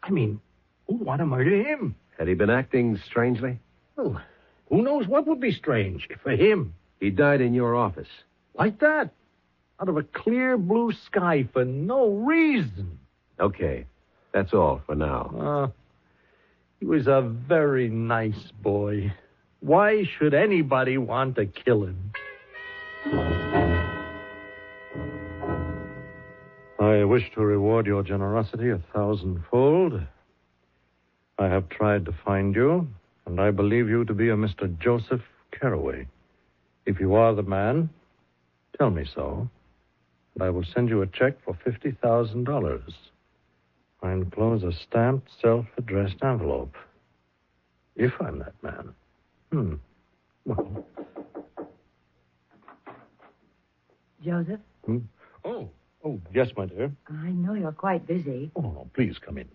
I mean, who'd want to murder him? Had he been acting strangely? Well, who knows what would be strange for him? He died in your office. Like that? Out of a clear blue sky for no reason. Okay. That's all for now. He was a very nice boy. Why should anybody want to kill him? I wish to reward your generosity 1,000-fold. I have tried to find you, and I believe you to be a Mr. Joseph Carraway. If you are the man, tell me so, and I will send you a check for $50,000. I enclose a stamped, self-addressed envelope. If I'm that man. Well. Joseph? Oh, yes, my dear. I know you're quite busy. Oh, no, please come in.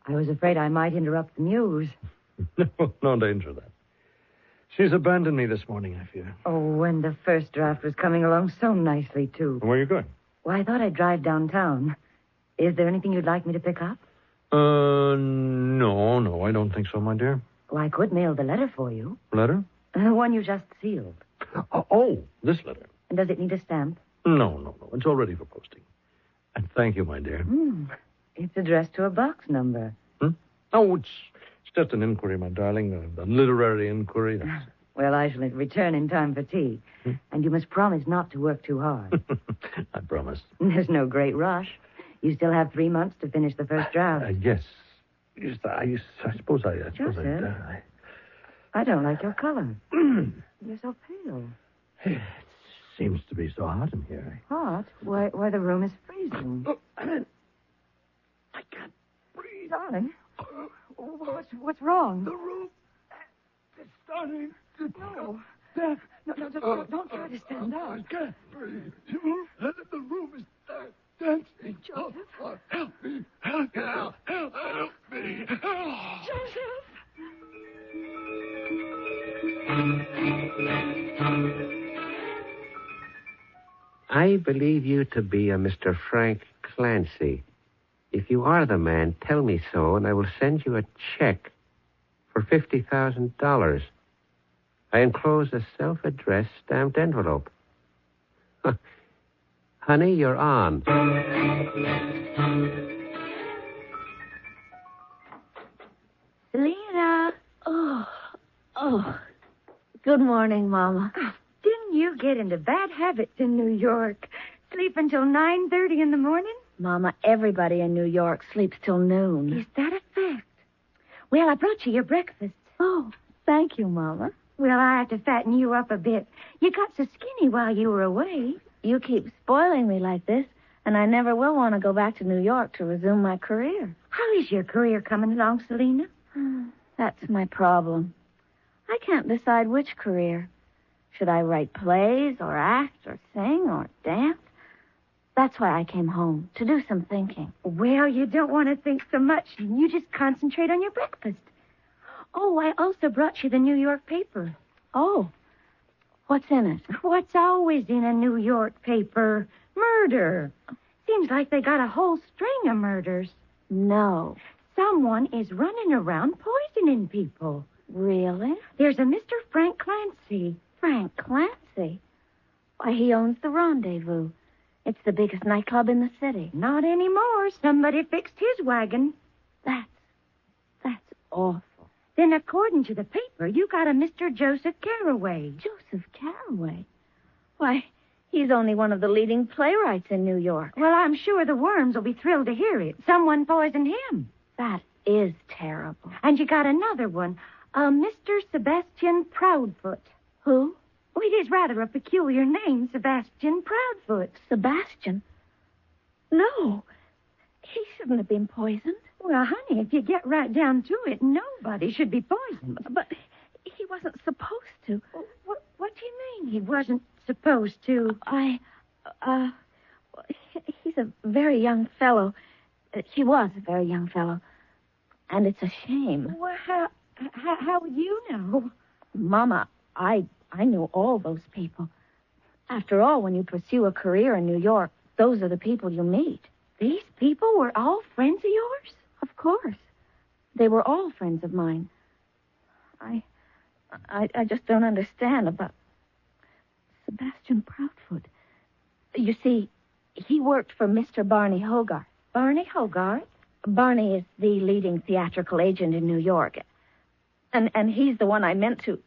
I was afraid I might interrupt the news. No danger of that. She's abandoned me this morning, I fear. Oh, and the first draft was coming along so nicely, too. Where are you going? Well, I thought I'd drive downtown. Is there anything you'd like me to pick up? No, I don't think so, my dear. Well, I could mail the letter for you. Letter? The one you just sealed. Oh, this letter. And does it need a stamp? No. It's all ready for posting. And thank you, my dear. It's addressed to a box number. Oh, it's just an inquiry, my darling. A literary inquiry. Well, I shall return in time for tea. And you must promise not to work too hard. I promise. There's no great rush. You still have 3 months to finish the first draft. Yes. I suppose I... Joseph, I don't like your color. You're so pale. It seems to be so hot in here. Hot? Why, the room is freezing. I can't breathe. Darling, what's wrong? The room is starting to... No, don't try to stand up. I can't breathe. The room is dancing. Joseph? Help me. Help me. Joseph! I believe you to be a Mr. Frank Clancy. If you are the man, tell me so, and I will send you a check for $50,000. I enclose a self-addressed stamped envelope. Honey, you're on. Oh, good morning, Mama. Didn't you get into bad habits in New York? Sleep until 9:30 in the morning? Mama, everybody in New York sleeps till noon. Is that a fact? Well, I brought you your breakfast. Oh, thank you, Mama. Well, I have to fatten you up a bit. You got so skinny while you were away. You keep spoiling me like this, and I never will want to go back to New York to resume my career. How is your career coming along, Selena? That's my problem. I can't decide which career. Should I write plays or act or sing or dance? That's why I came home, to do some thinking. Well, you don't want to think so much. You just concentrate on your breakfast. Oh, I also brought you the New York paper. Oh, what's in it? What's always in a New York paper? Murder. Seems like they got a whole string of murders. No. Someone is running around poisoning people. Really? There's a Mr. Frank Clancy. Frank Clancy? Why, he owns the Rendezvous. It's the biggest nightclub in the city. Not anymore. Somebody fixed his wagon. That's awful. Then, according to the paper, you got a Mr. Joseph Carraway. Joseph Carraway? Why, he's only one of the leading playwrights in New York. Well, I'm sure the worms will be thrilled to hear it. Someone poisoned him. That is terrible. And you got another one, a Mr. Sebastian Proudfoot. Who? Well, it is rather a peculiar name, Sebastian Proudfoot. Sebastian? No, he shouldn't have been poisoned. Well, honey, if you get right down to it, nobody should be poisoned. But he wasn't supposed to. What do you mean he wasn't supposed to? He's a very young fellow. He was a very young fellow. And it's a shame. Well, how would you know? Mama, I knew all those people. After all, when you pursue a career in New York, those are the people you meet. These people were all friends of yours? Of course. They were all friends of mine. I just don't understand about Sebastian Proudfoot. You see, he worked for Mr. Barney Hogarth. Barney Hogarth? Barney is the leading theatrical agent in New York. And he's the one I meant to...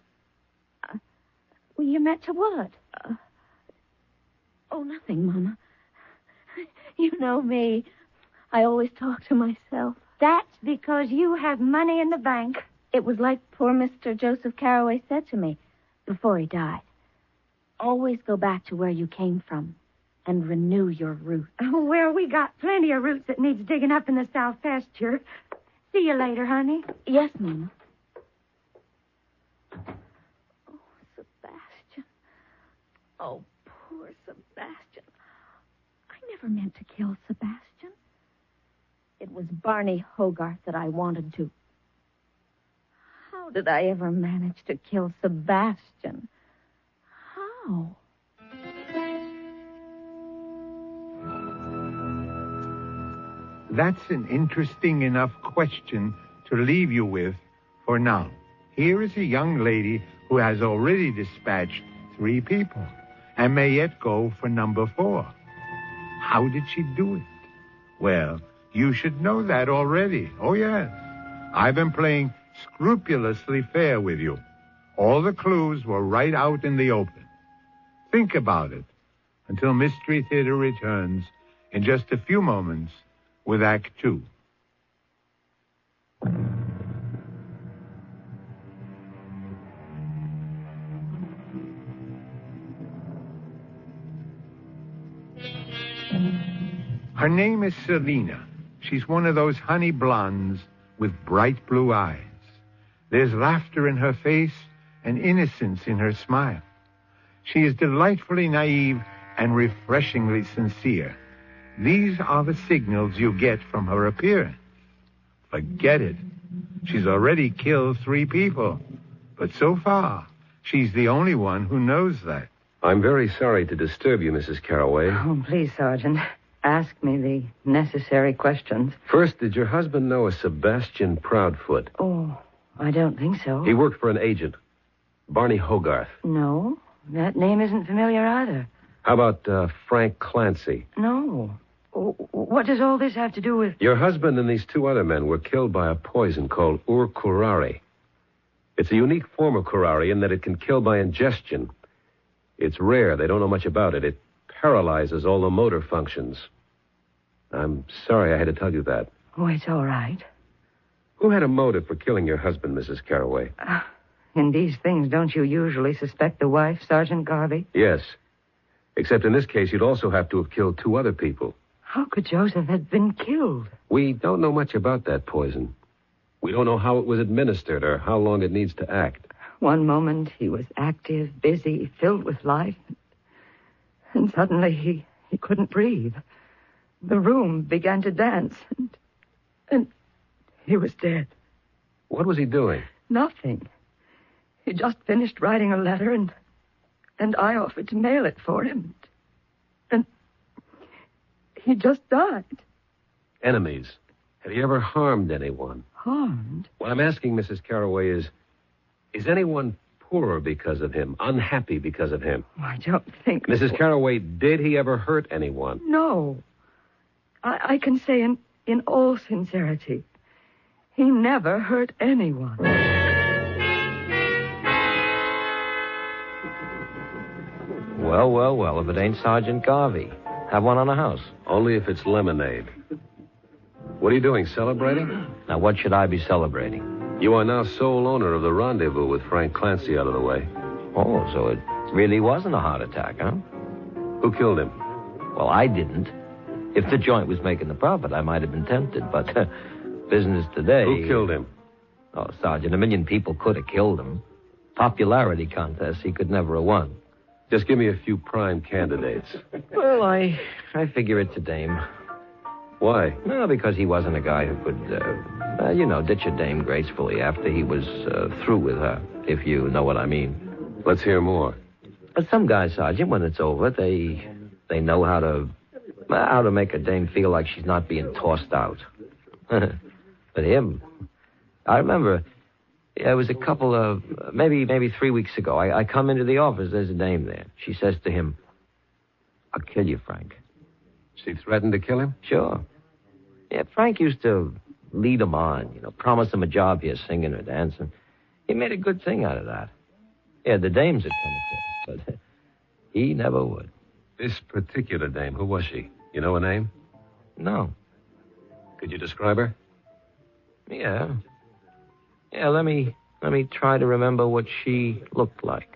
Well, you meant to what? Nothing, Mama. You know me. I always talk to myself. That's because you have money in the bank. It was like poor Mr. Joseph Carraway said to me before he died. Always go back to where you came from and renew your roots. Oh, well, we got plenty of roots that needs digging up in the south pasture. See you later, honey. Yes, Mama. Oh, Sebastian. Oh, poor Sebastian. I never meant to kill Sebastian. It was Barney Hogarth that I wanted to. How did I ever manage to kill Sebastian? How? That's an interesting enough question to leave you with for now. Here is a young lady who has already dispatched 3 people and may yet go for number 4. How did she do it? Well, you should know that already. Oh, yes. I've been playing scrupulously fair with you. All the clues were right out in the open. Think about it until Mystery Theater returns in just a few moments with Act 2. Her name is Selena. She's one of those honey blondes with bright blue eyes. There's laughter in her face and innocence in her smile. She is delightfully naive and refreshingly sincere. These are the signals you get from her appearance. Forget it. She's already killed 3 people. But so far, she's the only one who knows that. I'm very sorry to disturb you, Mrs. Carraway. Oh, please, Sergeant. Ask me the necessary questions. First, did your husband know a Sebastian Proudfoot? Oh, I don't think so. He worked for an agent, Barney Hogarth. No, that name isn't familiar either. How about Frank Clancy? No. What does all this have to do with... Your husband and these 2 other men were killed by a poison called urkurari. It's a unique form of curare in that it can kill by ingestion. It's rare. They don't know much about it. It paralyzes all the motor functions. I'm sorry I had to tell you that. Oh, it's all right. Who had a motive for killing your husband, Mrs. Carraway? In these things, don't you usually suspect the wife, Sergeant Garvey? Yes. Except in this case, you'd also have to have killed 2 other people. How could Joseph have been killed? We don't know much about that poison. We don't know how it was administered or how long it needs to act. One moment he was active, busy, filled with life. And suddenly he couldn't breathe. The room began to dance. And he was dead. What was he doing? Nothing. He just finished writing a letter and I offered to mail it for him. And he just died. Enemies. Had he ever harmed anyone? Harmed? What I'm asking, Mrs. Carraway, is anyone poorer because of him, unhappy because of him? I don't think... Mrs. Carraway, did he ever hurt anyone? No. I can say in all sincerity, he never hurt anyone. Well, if it ain't Sergeant Garvey. Have one on the house. Only if it's lemonade. What are you doing, celebrating? Now, what should I be celebrating? You are now sole owner of the rendezvous with Frank Clancy out of the way. Oh, so it really wasn't a heart attack, huh? Who killed him? Well, I didn't. If the joint was making the profit, I might have been tempted, but business today... Who killed him? Oh, Sergeant, 1 million people could have killed him. Popularity contest he could never have won. Just give me a few prime candidates. Well, I figure it's a dame. Why? Well, because he wasn't a guy who could, ditch a dame gracefully after he was through with her, if you know what I mean. Let's hear more. But some guys, Sergeant, when it's over, they know how to make a dame feel like she's not being tossed out. But him, I remember, it was a couple of, maybe 3 weeks ago. I come into the office, there's a dame there. She says to him, "I'll kill you, Frank." She threatened to kill him? Sure. Yeah, Frank used to lead him on, promise him a job here, singing or dancing. He made a good thing out of that. Yeah, the dames would come across, but he never would. This particular dame, who was she? You know her name? No. Could you describe her? Yeah. Yeah, let me try to remember what she looked like.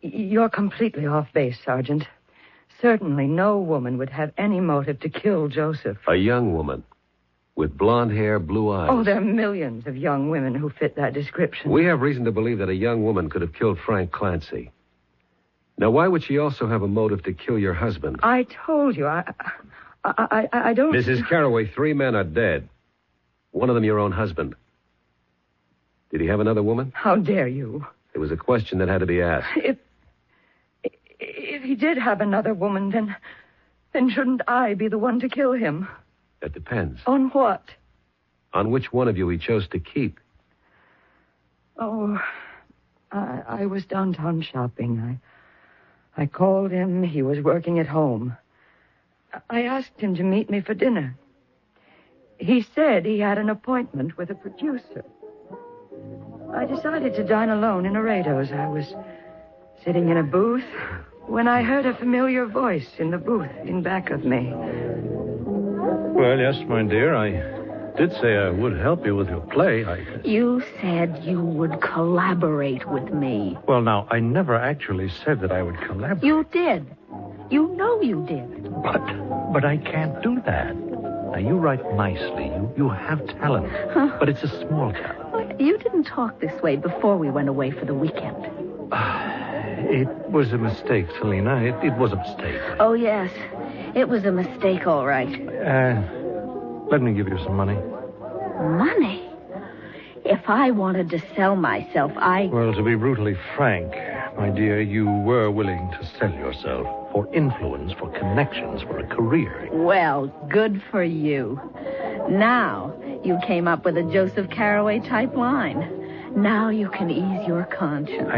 You're completely off base, Sergeant. Certainly no woman would have any motive to kill Joseph. A young woman with blonde hair, blue eyes. Oh, there are millions of young women who fit that description. We have reason to believe that a young woman could have killed Frank Clancy. Now, why would she also have a motive to kill your husband? I told you, I don't... Mrs. Carraway, 3 men are dead. One of them your own husband. Did he have another woman? How dare you? It was a question that had to be asked. If he did have another woman, then shouldn't I be the one to kill him? That depends. On what? On which one of you he chose to keep. Oh, I was downtown shopping. I called him. He was working at home. I asked him to meet me for dinner. He said he had an appointment with a producer. I decided to dine alone in Laredo's. I was sitting in a booth when I heard a familiar voice in the booth in back of me. Well, yes, my dear, I did say I would help you with your play. You said you would collaborate with me. Well, now, I never actually said that I would collaborate. You did. You know you did. But I can't do that. Now, you write nicely. You have talent. Huh? But it's a small talent. You didn't talk this way before we went away for the weekend. It was a mistake, Selena. It was a mistake. Oh, yes. It was a mistake, all right. Let me give you some money. Money? If I wanted to sell myself, Well, to be brutally frank, my dear, you were willing to sell yourself for influence, for connections, for a career. Well, good for you. Now you came up with a Joseph Carraway-type line. Now you can ease your conscience.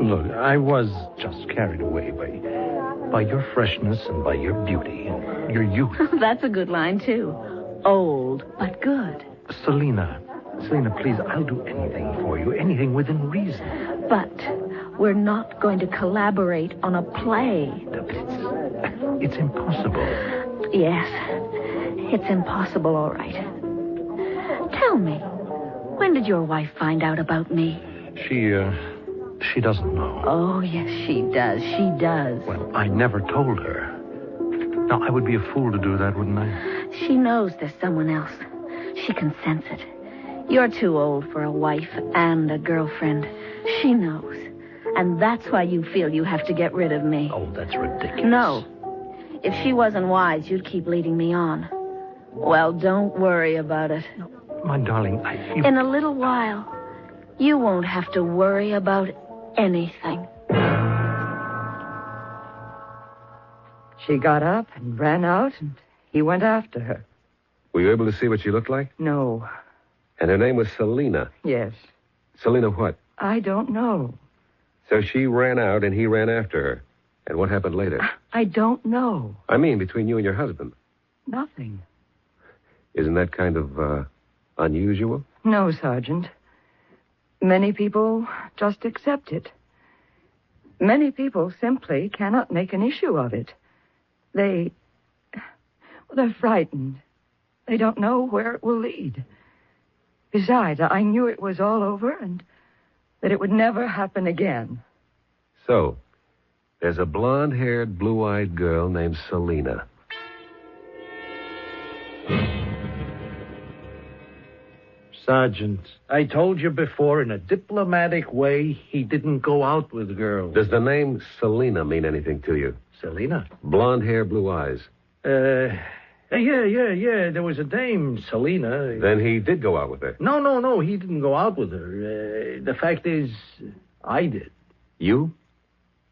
Look, I was just carried away by your freshness and by your beauty and your youth. That's a good line, too. Old, but good. Selina, please, I'll do anything for you, anything within reason. But we're not going to collaborate on a play. It's impossible. Yes, it's impossible, all right. Tell me, when did your wife find out about me? She doesn't know. Oh, yes, she does. She does. Well, I never told her. Now, I would be a fool to do that, wouldn't I? She knows there's someone else. She can sense it. You're too old for a wife and a girlfriend. She knows. And that's why you feel you have to get rid of me. Oh, that's ridiculous. No. If she wasn't wise, you'd keep leading me on. Well, don't worry about it. No, my darling, I feel... In a little while, you won't have to worry about anything. She got up and ran out, and he went after her. Were you able to see what she looked like? No. And her name was Selina? Yes. Selina what? I don't know. So she ran out and he ran after her. And what happened later? I don't know. I mean, between you and your husband. Nothing. Isn't that kind of, unusual? No, Sergeant. Many people just accept it. Many people simply cannot make an issue of it. They're frightened. They don't know where it will lead. Besides, I knew it was all over and that it would never happen again. So, there's a blonde-haired, blue-eyed girl named Selina. Sergeant, I told you before, in a diplomatic way, he didn't go out with girls. Does the name Selina mean anything to you? Selina? Blonde hair, blue eyes. Yeah. There was a dame, Selina. Then he did go out with her? No, he didn't go out with her. The fact is, I did. You?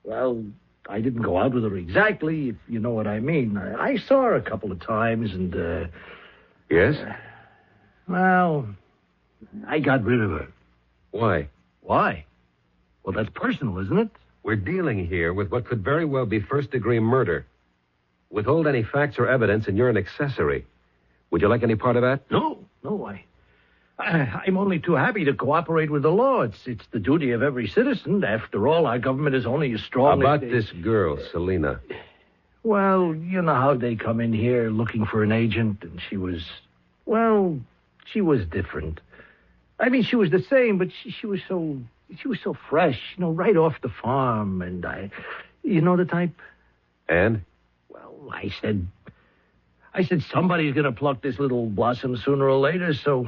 Well, I didn't go out with her exactly, if you know what I mean. I saw her a couple of times, and, Yes? Well, I got rid of her. Why? Why? Well, that's personal, isn't it? We're dealing here with what could very well be first-degree murder. Withhold any facts or evidence, and you're an accessory. Would you like any part of that? No, I'm only too happy to cooperate with the law. It's the duty of every citizen. After all, our government is only as strong About as... this girl, Selina. Well, you know how they come in here looking for an agent, and she was different. I mean, she was the same, but she was so fresh, right off the farm, and you know the type? And? Well, I said somebody's going to pluck this little blossom sooner or later, so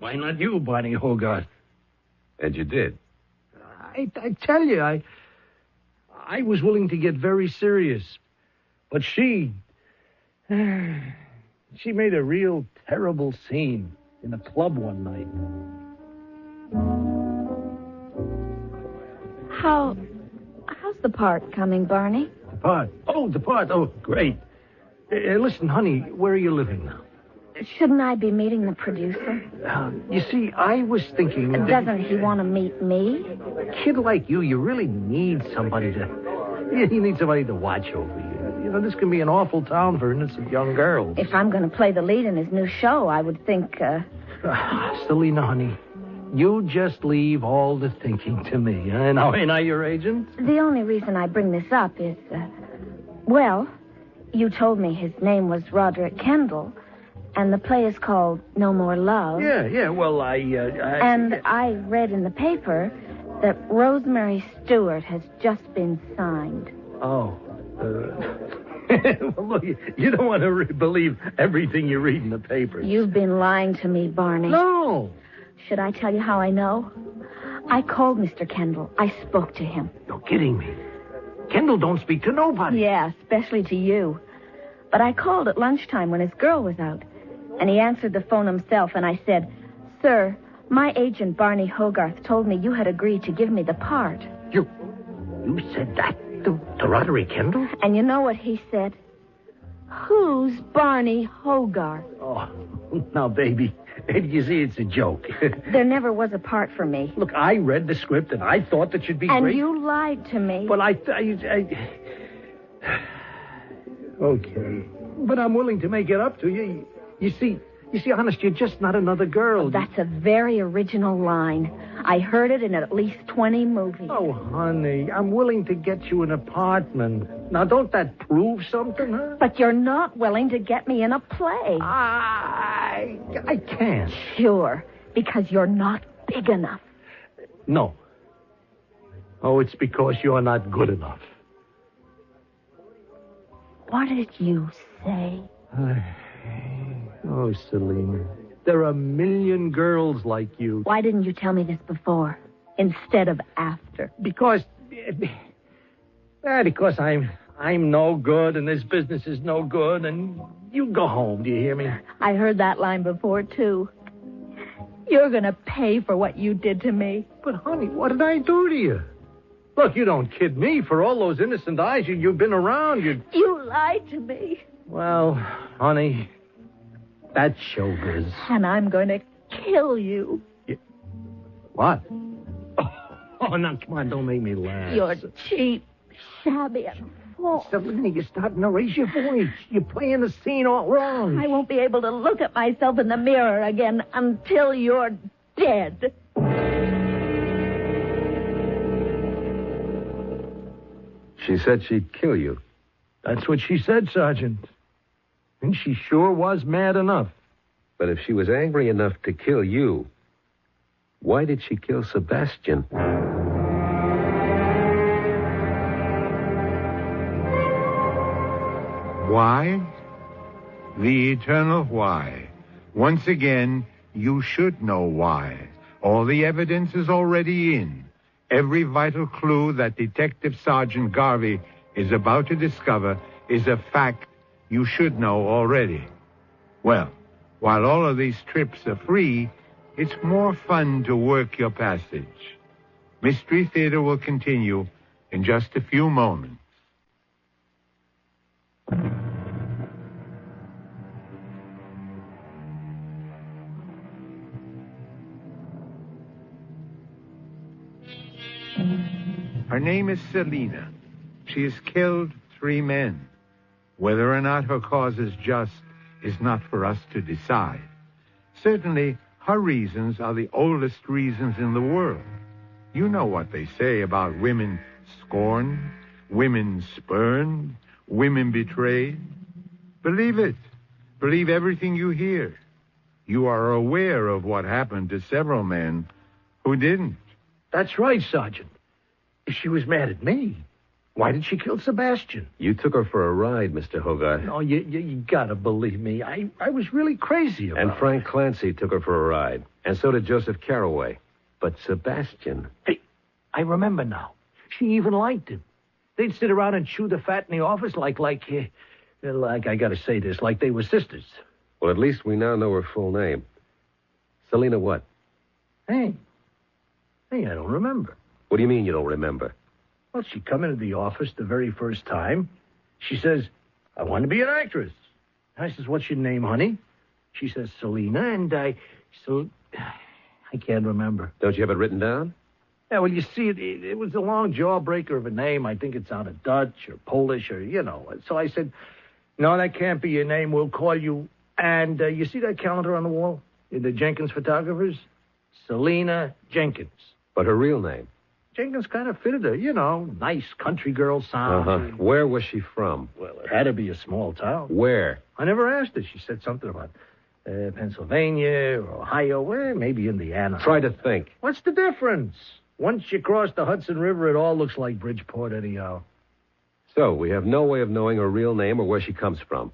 why not you, Barney Hogarth? And you did? I tell you, I was willing to get very serious, but she made a real terrible scene in a club one night. How's the part coming, Barney? The part? Oh, great. Listen, honey, where are you living now? Shouldn't I be meeting the producer? You see, I was thinking... Doesn't he want to meet me? A kid like you really need somebody to... You need somebody to watch over you. This can be an awful town for innocent young girls. If I'm going to play the lead in his new show, I would think... Selina, honey, you just leave all the thinking to me. Ain't I your agent? The only reason I bring this up is... well, you told me his name was Roderick Kendall, and the play is called No More Love. Yeah, well, And I read in the paper that Rosemary Stewart has just been signed. Oh, well, look, you don't want to believe everything you read in the papers. You've been lying to me, Barney. No. Should I tell you how I know? I called Mr. Kendall. I spoke to him. You're kidding me. Kendall don't speak to nobody. Yeah, especially to you. But I called at lunchtime when his girl was out, and he answered the phone himself, and I said, "Sir, my agent, Barney Hogarth, told me you had agreed to give me the part." You said that to Roderick Kendall? And you know what he said? "Who's Barney Hogarth?" Oh, now, baby, you see, it's a joke. There never was a part for me. Look, I read the script, and I thought that you'd be and great. And you lied to me. Well, Okay. But I'm willing to make it up to you. You see, honest, you're just not another girl. That's a very original line. I heard it in at least 20 movies. Oh, honey, I'm willing to get you an apartment. Now, don't that prove something, huh? But you're not willing to get me in a play. I can't. Sure, because you're not big enough. No. Oh, it's because you're not good enough. What did you say? Oh, Selena, there are a million girls like you. Why didn't you tell me this before, instead of after? Because I'm no good, and this business is no good, and you go home, do you hear me? I heard that line before, too. You're going to pay for what you did to me. But, honey, what did I do to you? Look, you don't kid me. For all those innocent eyes you've been around, You lied to me. Well, honey, that's showbiz. And I'm going to kill you. What? Oh, now, come on, don't make me laugh. You're cheap, shabby, and false. Selena, you're starting to raise your voice. You're playing the scene all wrong. I won't be able to look at myself in the mirror again until you're dead. She said she'd kill you. That's what she said, Sergeant. And she sure was mad enough. But if she was angry enough to kill you, why did she kill Sebastian? Why? The eternal why. Once again, you should know why. All the evidence is already in. Every vital clue that Detective Sergeant Garvey is about to discover is a fact you should know already. Well, while all of these trips are free, it's more fun to work your passage. Mystery Theater will continue in just a few moments. Her name is Selena. She has killed 3 men. Whether or not her cause is just is not for us to decide. Certainly, her reasons are the oldest reasons in the world. You know what they say about women scorned, women spurned, women betrayed. Believe it. Believe everything you hear. You are aware of what happened to several men who didn't. That's right, Sergeant. If she was mad at me, why did she kill Sebastian? You took her for a ride, Mr. Hogarth. No, you gotta believe me. I was really crazy about And Frank Clancy took her for a ride. And so did Joseph Carraway. But Sebastian... Hey, I remember now. She even liked him. They'd sit around and chew the fat in the office like I gotta say this, like they were sisters. Well, at least we now know her full name. Selena what? Hey, I don't remember. What do you mean you don't remember? Well, she come into the office the very first time. She says, I want to be an actress. I says, what's your name, honey? She says, Selena, and I can't remember. Don't you have it written down? Yeah, well, you see, it was a long jawbreaker of a name. I think it's out of Dutch or Polish or, So I said, no, that can't be your name. We'll call you. And you see that calendar on the wall? The Jenkins photographers? Selena Jenkins. But her real name? Jenkins kind of fitted her, nice country girl sound. Uh-huh. Where was she from? Well, it had to be a small town. Where? I never asked her. She said something about Pennsylvania or Ohio, maybe Indiana. Try to think. What's the difference? Once you cross the Hudson River, it all looks like Bridgeport anyhow. So, we have no way of knowing her real name or where she comes from.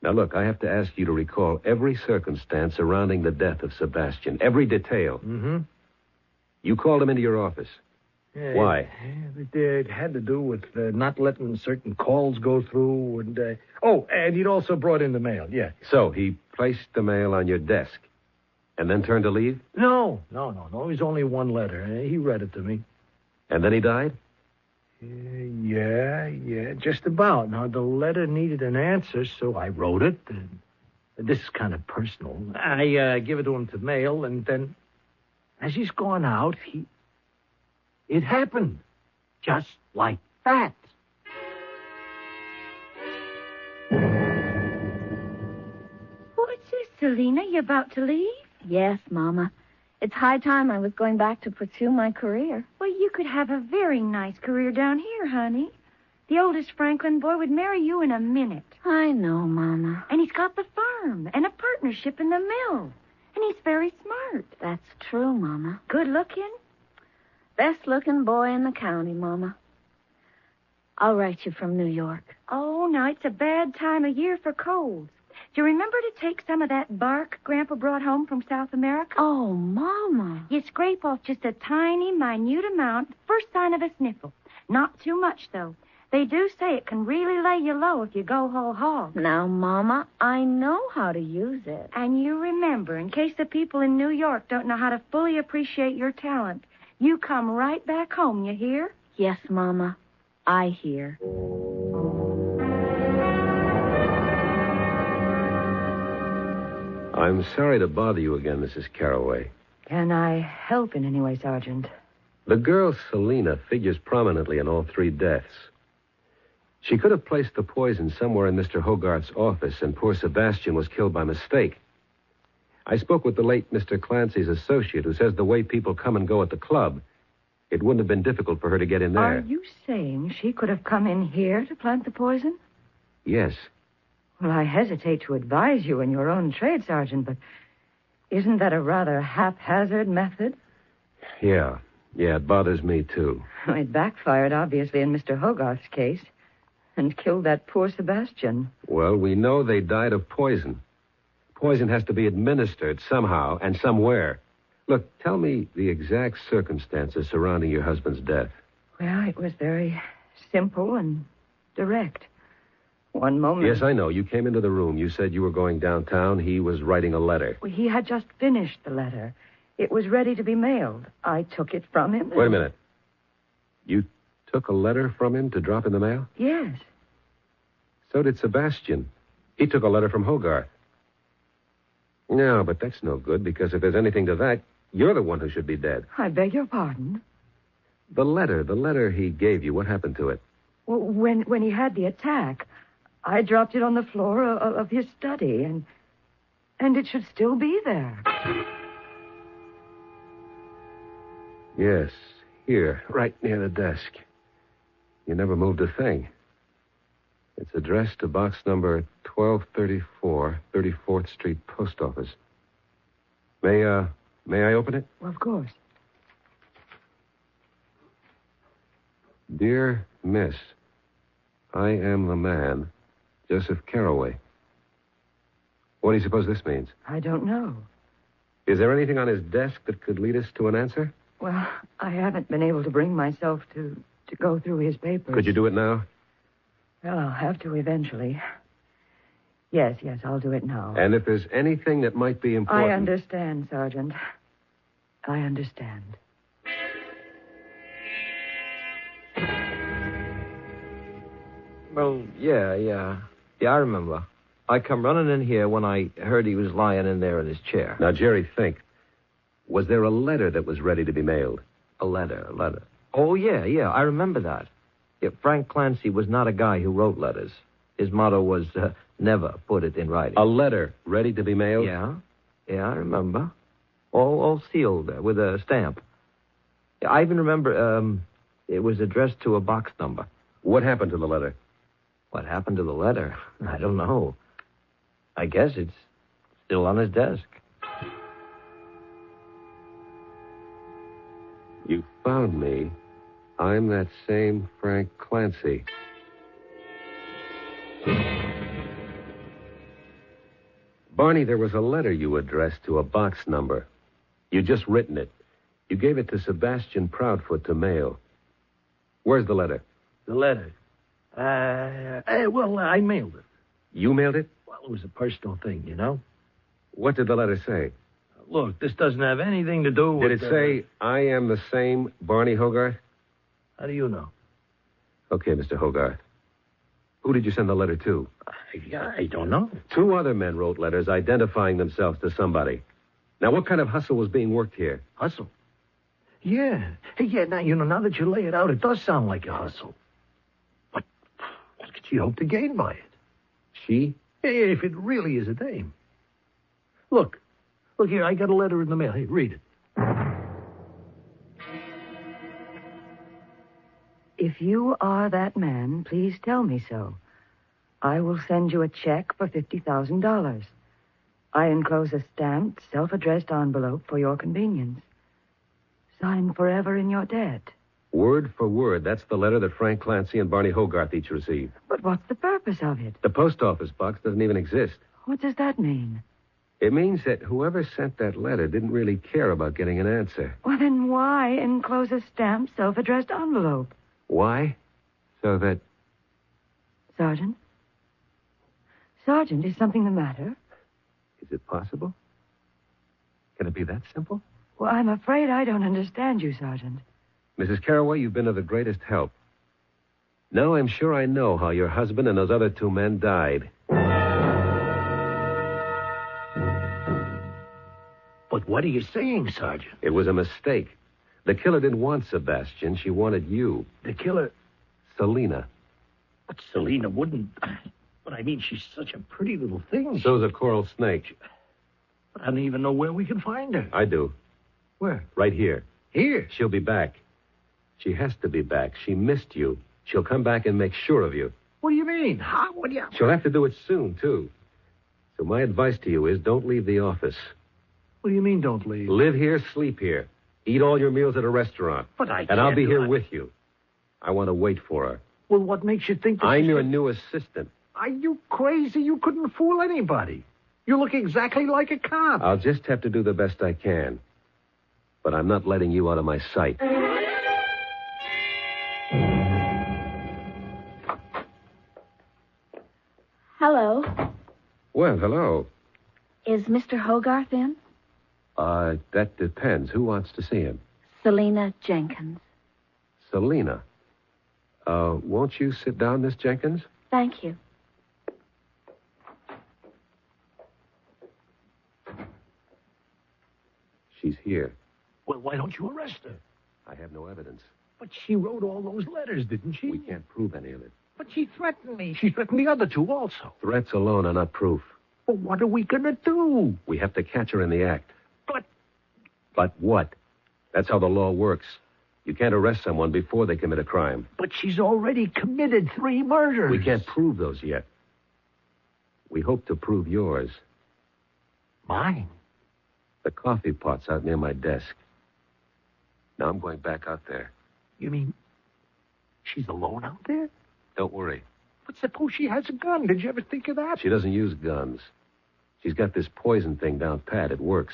Now, look, I have to ask you to recall every circumstance surrounding the death of Sebastian, every detail. Mm-hmm. You called him into your office. Yeah, Why? It had to do with not letting certain calls go through. And he'd also brought in the mail, yeah. So, he placed the mail on your desk and then turned to leave? No. It was only one letter. He read it to me. And then he died? Yeah, just about. Now, the letter needed an answer, so I wrote it. And this is kind of personal. I give it to him to mail, and then as he's gone out, it happened. Just like that. Selena, you about to leave? Yes, Mama. It's high time I was going back to pursue my career. Well, you could have a very nice career down here, honey. The oldest Franklin boy would marry you in a minute. I know, Mama. And he's got the farm and a partnership in the mill. And he's very smart. That's true, Mama. Good looking? Best looking boy in the county, Mama. I'll write you from New York. Oh, now it's a bad time of year for colds. Do you remember to take some of that bark Grandpa brought home from South America? Oh, Mama. You scrape off just a tiny, minute amount, first sign of a sniffle. Not too much, though. They do say it can really lay you low if you go whole hog. Now, Mama, I know how to use it. And you remember, in case the people in New York don't know how to fully appreciate your talent, you come right back home, you hear? Yes, Mama. I hear. I'm sorry to bother you again, Mrs. Carroway. Can I help in any way, Sergeant? The girl, Selena, figures prominently in all three deaths. She could have placed the poison somewhere in Mr. Hogarth's office, and poor Sebastian was killed by mistake. I spoke with the late Mr. Clancy's associate, who says the way people come and go at the club, it wouldn't have been difficult for her to get in there. Are you saying she could have come in here to plant the poison? Yes. Well, I hesitate to advise you in your own trade, Sergeant, but isn't that a rather haphazard method? Yeah, it bothers me, too. It backfired, obviously, in Mr. Hogarth's case, and killed that poor Sebastian. Well, we know they died of poison. Poison has to be administered somehow and somewhere. Look, tell me the exact circumstances surrounding your husband's death. Well, it was very simple and direct. One moment... Yes, I know. You came into the room. You said you were going downtown. He was writing a letter. Well, he had just finished the letter. It was ready to be mailed. I took it from him. Wait a minute. You took a letter from him to drop in the mail? Yes. So did Sebastian. He took a letter from Hogarth. No, but that's no good, because if there's anything to that, you're the one who should be dead. I beg your pardon? The letter he gave you, what happened to it? Well, when he had the attack, I dropped it on the floor of his study, and it should still be there. Yes, here, right near the desk. You never moved a thing. It's addressed to box number 1234, 34th Street Post Office. May I open it? Well, of course. Dear Miss, I am the man, Joseph Carroway. What do you suppose this means? I don't know. Is there anything on his desk that could lead us to an answer? Well, I haven't been able to bring myself to go through his papers. Could you do it now? Well, I'll have to eventually. Yes, I'll do it now. And if there's anything that might be important... I understand, Sergeant. I understand. Well, yeah, I remember. I come running in here when I heard he was lying in there in his chair. Now, Jerry, think. Was there a letter that was ready to be mailed? A letter. Oh, yeah, I remember that. Yeah, Frank Clancy was not a guy who wrote letters. His motto was, never put it in writing. A letter ready to be mailed? Yeah, I remember. All sealed with a stamp. I even remember it was addressed to a box number. What happened to the letter? What happened to the letter? I don't know. I guess it's still on his desk. You found me. I'm that same Frank Clancy. Barney, there was a letter you addressed to a box number. You'd just written it. You gave it to Sebastian Proudfoot to mail. Where's the letter? The letter? Well, I mailed it. You mailed it? Well, it was a personal thing, you know. What did the letter say? Look, this doesn't have anything to do with... Did it say, I am the same Barney Hogarth? How do you know? Okay, Mr. Hogarth. Who did you send the letter to? I don't know. 2 other men wrote letters identifying themselves to somebody. Now, what kind of hustle was being worked here? Hustle? Yeah. Hey, now that you lay it out, it does sound like a hustle. What could she hope to gain by it? She? Hey, if it really is a dame. Look here, I got a letter in the mail. Hey, read it. If you are that man, please tell me so. I will send you a check for $50,000. I enclose a stamped, self-addressed envelope for your convenience. Signed forever in your debt. Word for word, that's the letter that Frank Clancy and Barney Hogarth each received. But what's the purpose of it? The post office box doesn't even exist. What does that mean? It means that whoever sent that letter didn't really care about getting an answer. Well, then why enclose a stamped, self-addressed envelope? Why? So that... Sergeant? Sergeant, is something the matter? Is it possible? Can it be that simple? Well, I'm afraid I don't understand you, Sergeant. Mrs. Carraway, you've been of the greatest help. Now I'm sure I know how your husband and those other two men died. But what are you saying, Sergeant? It was a mistake. The killer didn't want Sebastian. She wanted you. The killer? Selena. But Selena wouldn't... But I mean, she's such a pretty little thing. So's a coral snake. But I don't even know where we can find her. I do. Where? Right here. Here? She'll be back. She has to be back. She missed you. She'll come back and make sure of you. What do you mean? How? What do you... She'll have to do it soon, too. So my advice to you is don't leave the office. What do you mean, don't leave? Live here, sleep here. Eat all your meals at a restaurant. But I can't. And I'll be here with you. I want to wait for her. Well, what makes you think that... I'm your new assistant. Are you crazy? You couldn't fool anybody. You look exactly like a cop. I'll just have to do the best I can. But I'm not letting you out of my sight. Hello. Well, hello. Is Mr. Hogarth in? That depends. Who wants to see him? Selena Jenkins. Selena. Won't you sit down, Miss Jenkins? Thank you. She's here. Well, why don't you arrest her? I have no evidence. But she wrote all those letters, didn't she? We can't prove any of it. But she threatened me. She threatened the other two also. Threats alone are not proof. Well, what are we going to do? We have to catch her in the act. But... But what? That's how the law works. You can't arrest someone before they commit a crime. But she's already committed 3 murders. We can't prove those yet. We hope to prove yours. Mine? The coffee pot's out near my desk. Now I'm going back out there. You mean she's alone out there? Don't worry. But suppose she has a gun. Did you ever think of that? She doesn't use guns. She's got this poison thing down pat. It works.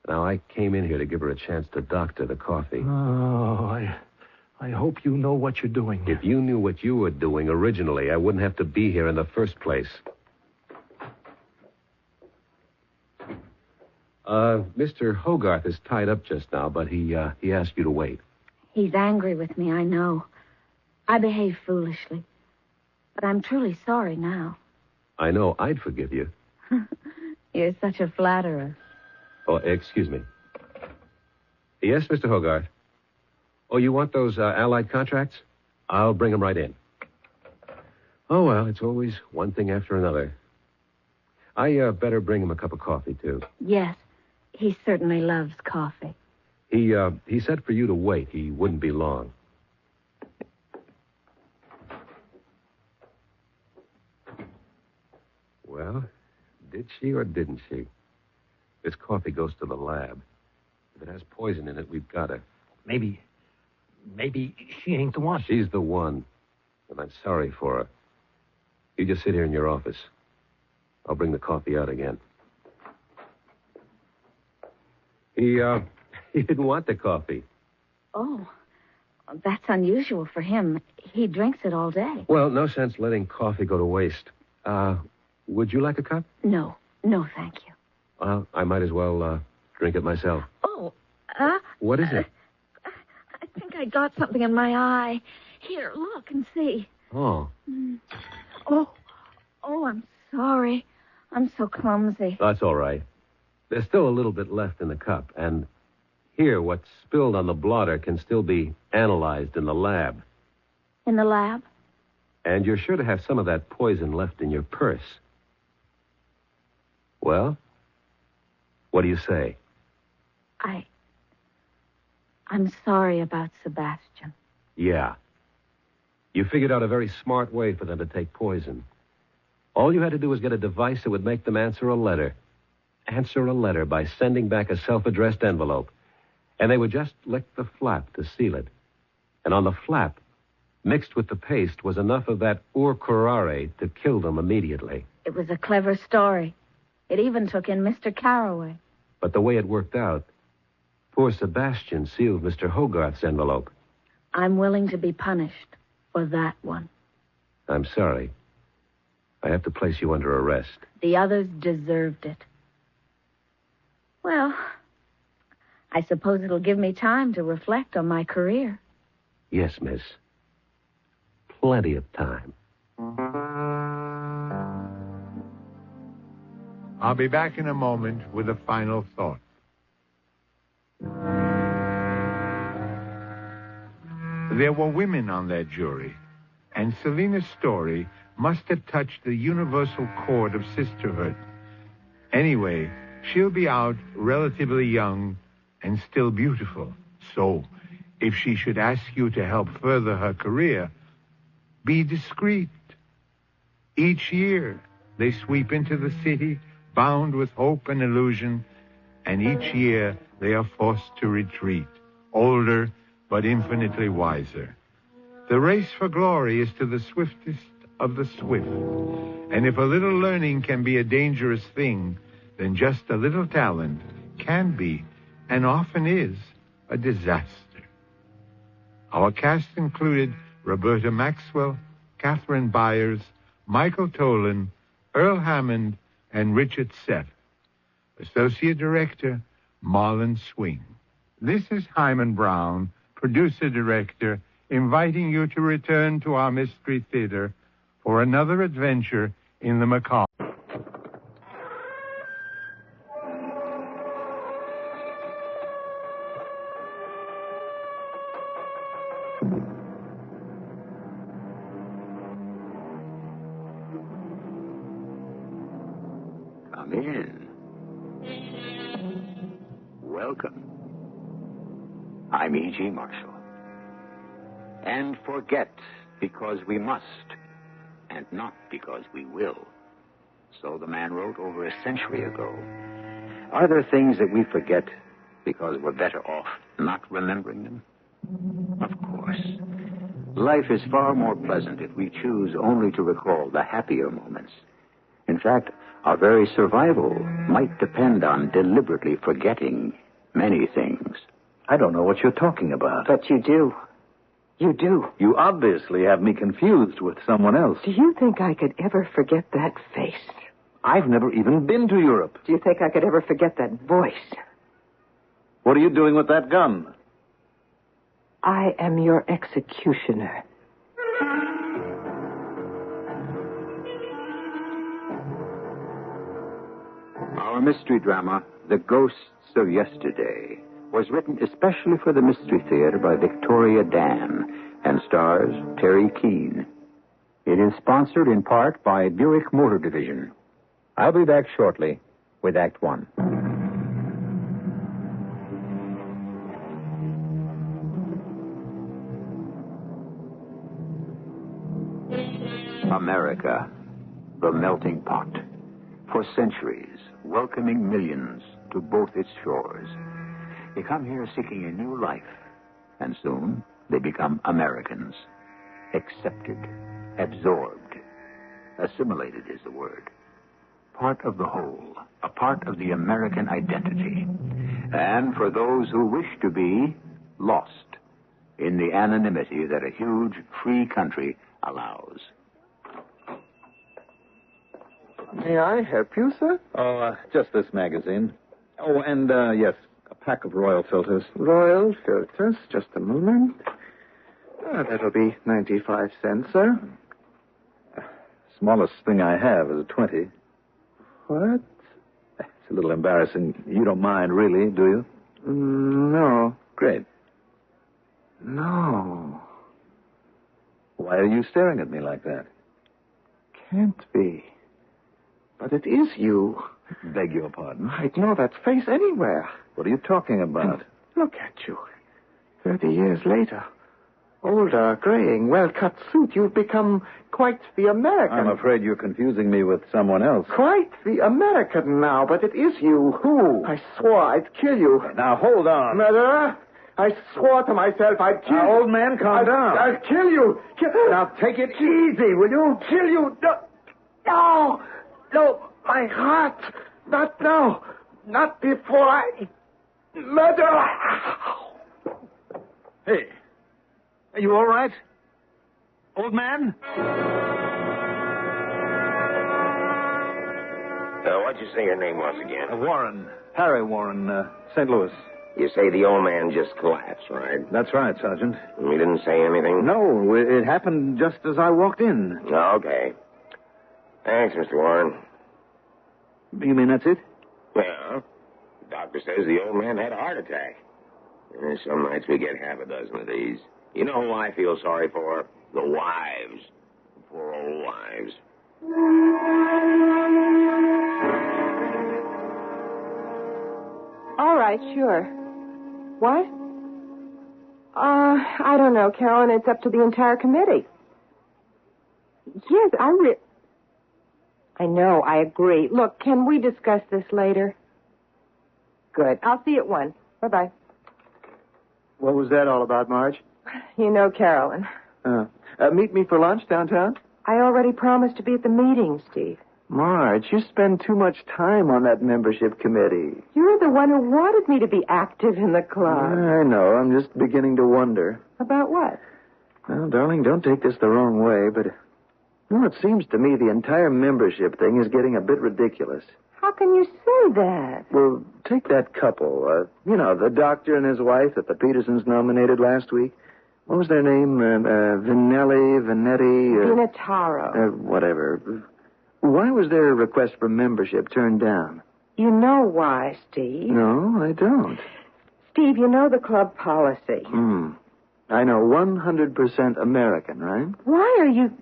Now, I came in here to give her a chance to doctor the coffee. Oh, I hope you know what you're doing. If you knew what you were doing originally, I wouldn't have to be here in the first place. Mr. Hogarth is tied up just now, but he asked you to wait. He's angry with me, I know. I behaved foolishly. But I'm truly sorry now. I know. I'd forgive you. You're such a flatterer. Oh, excuse me. Yes, Mr. Hogarth. Oh, you want those Allied contracts? I'll bring them right in. Oh, well, it's always one thing after another. I better bring him a cup of coffee, too. Yes, he certainly loves coffee. He said for you to wait. He wouldn't be long. Well, did she or didn't she? This coffee goes to the lab. If it has poison in it, we've got her. Maybe she ain't the one. She's the one. And I'm sorry for her. You just sit here in your office. I'll bring the coffee out again. He didn't want the coffee. Oh, that's unusual for him. He drinks it all day. Well, no sense letting coffee go to waste. Would you like a cup? No, thank you. Well, I might as well drink it myself. Oh, What is it? I think I got something in my eye. Here, look and see. Oh. Oh, I'm sorry. I'm so clumsy. That's all right. There's still a little bit left in the cup, and here, what's spilled on the blotter can still be analyzed in the lab. In the lab? And you're sure to have some of that poison left in your purse. Well, What do you say? I'm sorry about Sebastian. Yeah. You figured out a very smart way for them to take poison. All you had to do was get a device that would make them answer a letter. Answer a letter by sending back a self-addressed envelope. And they would just lick the flap to seal it. And on the flap, mixed with the paste, was enough of that ur curare to kill them immediately. It was a clever story. It even took in Mr. Carroway. But the way it worked out, poor Sebastian sealed Mr. Hogarth's envelope. I'm willing to be punished for that one. I'm sorry. I have to place you under arrest. The others deserved it. Well, I suppose it'll give me time to reflect on my career. Yes, miss. Plenty of time. I'll be back in a moment with a final thought. There were women on that jury, and Selina's story must have touched the universal chord of sisterhood. Anyway, she'll be out relatively young and still beautiful. So, if she should ask you to help further her career, be discreet. Each year, they sweep into the city, bound with hope and illusion, and each year they are forced to retreat, older but infinitely wiser. The race for glory is to the swiftest of the swift, and if a little learning can be a dangerous thing, then just a little talent can be, and often is, a disaster. Our cast included Roberta Maxwell, Catherine Byers, Michael Tolan, Earl Hammond, and Richard Seth. Associate Director, Marlon Swing. This is Hyman Brown, producer-director, inviting you to return to our Mystery Theater for another adventure in the macabre. Come in. Welcome. I'm E.G. Marshall. And forget because we must, and not because we will. So the man wrote over a century ago. Are there things that we forget because we're better off not remembering them? Of course. Life is far more pleasant if we choose only to recall the happier moments. In fact, our very survival might depend on deliberately forgetting many things. I don't know what you're talking about. But you do. You do. You obviously have me confused with someone else. Do you think I could ever forget that face? I've never even been to Europe. Do you think I could ever forget that voice? What are you doing with that gun? I am your executioner. Our mystery drama, The Ghosts of Yesterday, was written especially for the Mystery Theater by Victoria Dan and stars Terry Keane. It is sponsored in part by Buick Motor Division. I'll be back shortly with Act One. America, the melting pot, for centuries welcoming millions to both its shores. They come here seeking a new life, and soon they become Americans. Accepted, absorbed, assimilated is the word. Part of the whole, a part of the American identity. And for those who wish to be, lost in the anonymity that a huge, free country allows. May I help you, sir? Oh, just this magazine. Oh, and, yes, a pack of Royal filters. Royal filters, just a moment. That'll be 95 cents, sir. Smallest thing I have is a 20. What? It's a little embarrassing. You don't mind, really, do you? No. Great. No. Why are you staring at me like that? Can't be. But it is you. Beg your pardon? I'd know that face anywhere. What are you talking about? Look at you. 30 years later. Older, graying, well-cut suit. You've become quite the American. I'm afraid you're confusing me with someone else. Quite the American now, but it is you. Who? I swore I'd kill you. Now, hold on. Murderer? I swore to myself I'd kill you. Now, old man, calm down. I'll kill you. Now, take it easy, will you? Kill you. No. No, my heart. Not now. Not before I... Murderer! Hey, are you all right? Old man? What'd you say your name was again? Warren. Harry Warren, St. Louis. You say the old man just collapsed, right? That's right, Sergeant. He didn't say anything? No, it happened just as I walked in. Okay. Thanks, Mr. Warren. You mean that's it? Well, the doctor says the old man had a heart attack. Some nights we get half a dozen of these. You know who I feel sorry for? The wives. The poor old wives. All right, sure. What? I don't know, Carolyn. It's up to the entire committee. Yes, I know, I agree. Look, can we discuss this later? Good. I'll see you at 1. Bye-bye. What was that all about, Marge? You know Carolyn. Meet me for lunch downtown? I already promised to be at the meeting, Steve. Marge, you spend too much time on that membership committee. You're the one who wanted me to be active in the club. I know. I'm just beginning to wonder. About what? Well, darling, don't take this the wrong way, but... Well, it seems to me the entire membership thing is getting a bit ridiculous. How can you say that? Well, take that couple. The doctor and his wife that the Petersons nominated last week. What was their name? Vanetti... Vinataro. Whatever. Why was their request for membership turned down? You know why, Steve. No, I don't. Steve, you know the club policy. I know 100% American, right? Why are you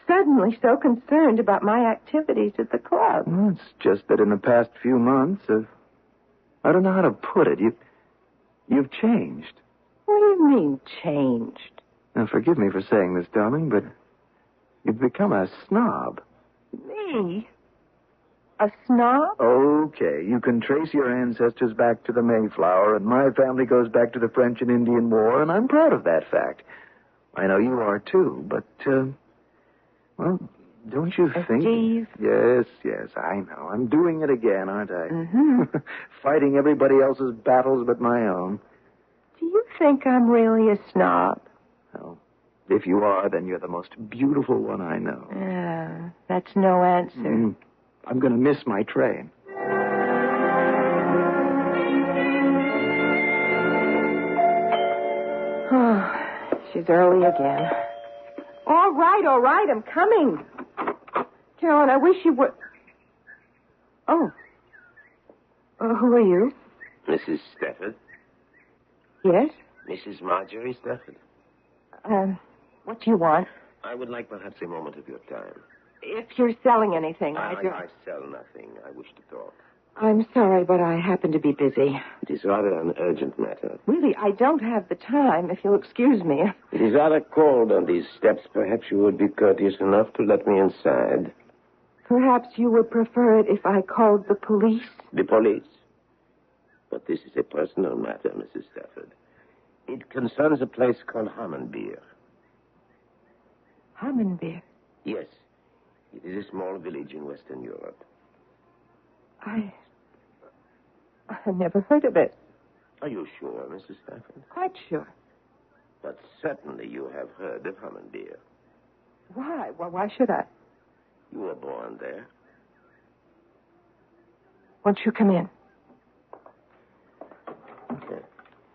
suddenly so concerned about my activities at the club? Well, it's just that in the past few months, I don't know how to put it. You've changed. What do you mean, changed? Now, forgive me for saying this, darling, but you've become a snob. Me? A snob? Okay, you can trace your ancestors back to the Mayflower, and my family goes back to the French and Indian War, and I'm proud of that fact. I know you are, too, but, well, don't you think... Steve? Yes, I know. I'm doing it again, aren't I? Mm-hmm. Fighting everybody else's battles but my own. Do you think I'm really a snob? No. If you are, then you're the most beautiful one I know. That's no answer. I'm going to miss my train. Oh, she's early again. All right, I'm coming. Carolyn, I wish you would... Oh. Who are you? Mrs. Stafford? Yes? Mrs. Marjorie Stafford? What do you want? I would like perhaps a moment of your time. If you're selling anything, I sell nothing. I wish to talk. I'm sorry, but I happen to be busy. It is rather an urgent matter. Really, I don't have the time, if you'll excuse me. It is rather cold on these steps. Perhaps you would be courteous enough to let me inside. Perhaps you would prefer it if I called the police? The police? But this is a personal matter, Mrs. Stafford. It concerns a place called Hammenbeer. Hammenbeer? Yes. It is a small village in Western Europe. I've never heard of it. Are you sure, Mrs. Stafford? Quite sure. But certainly you have heard of Hammenbeer. Why? Well, why should I? You were born there. Won't you come in?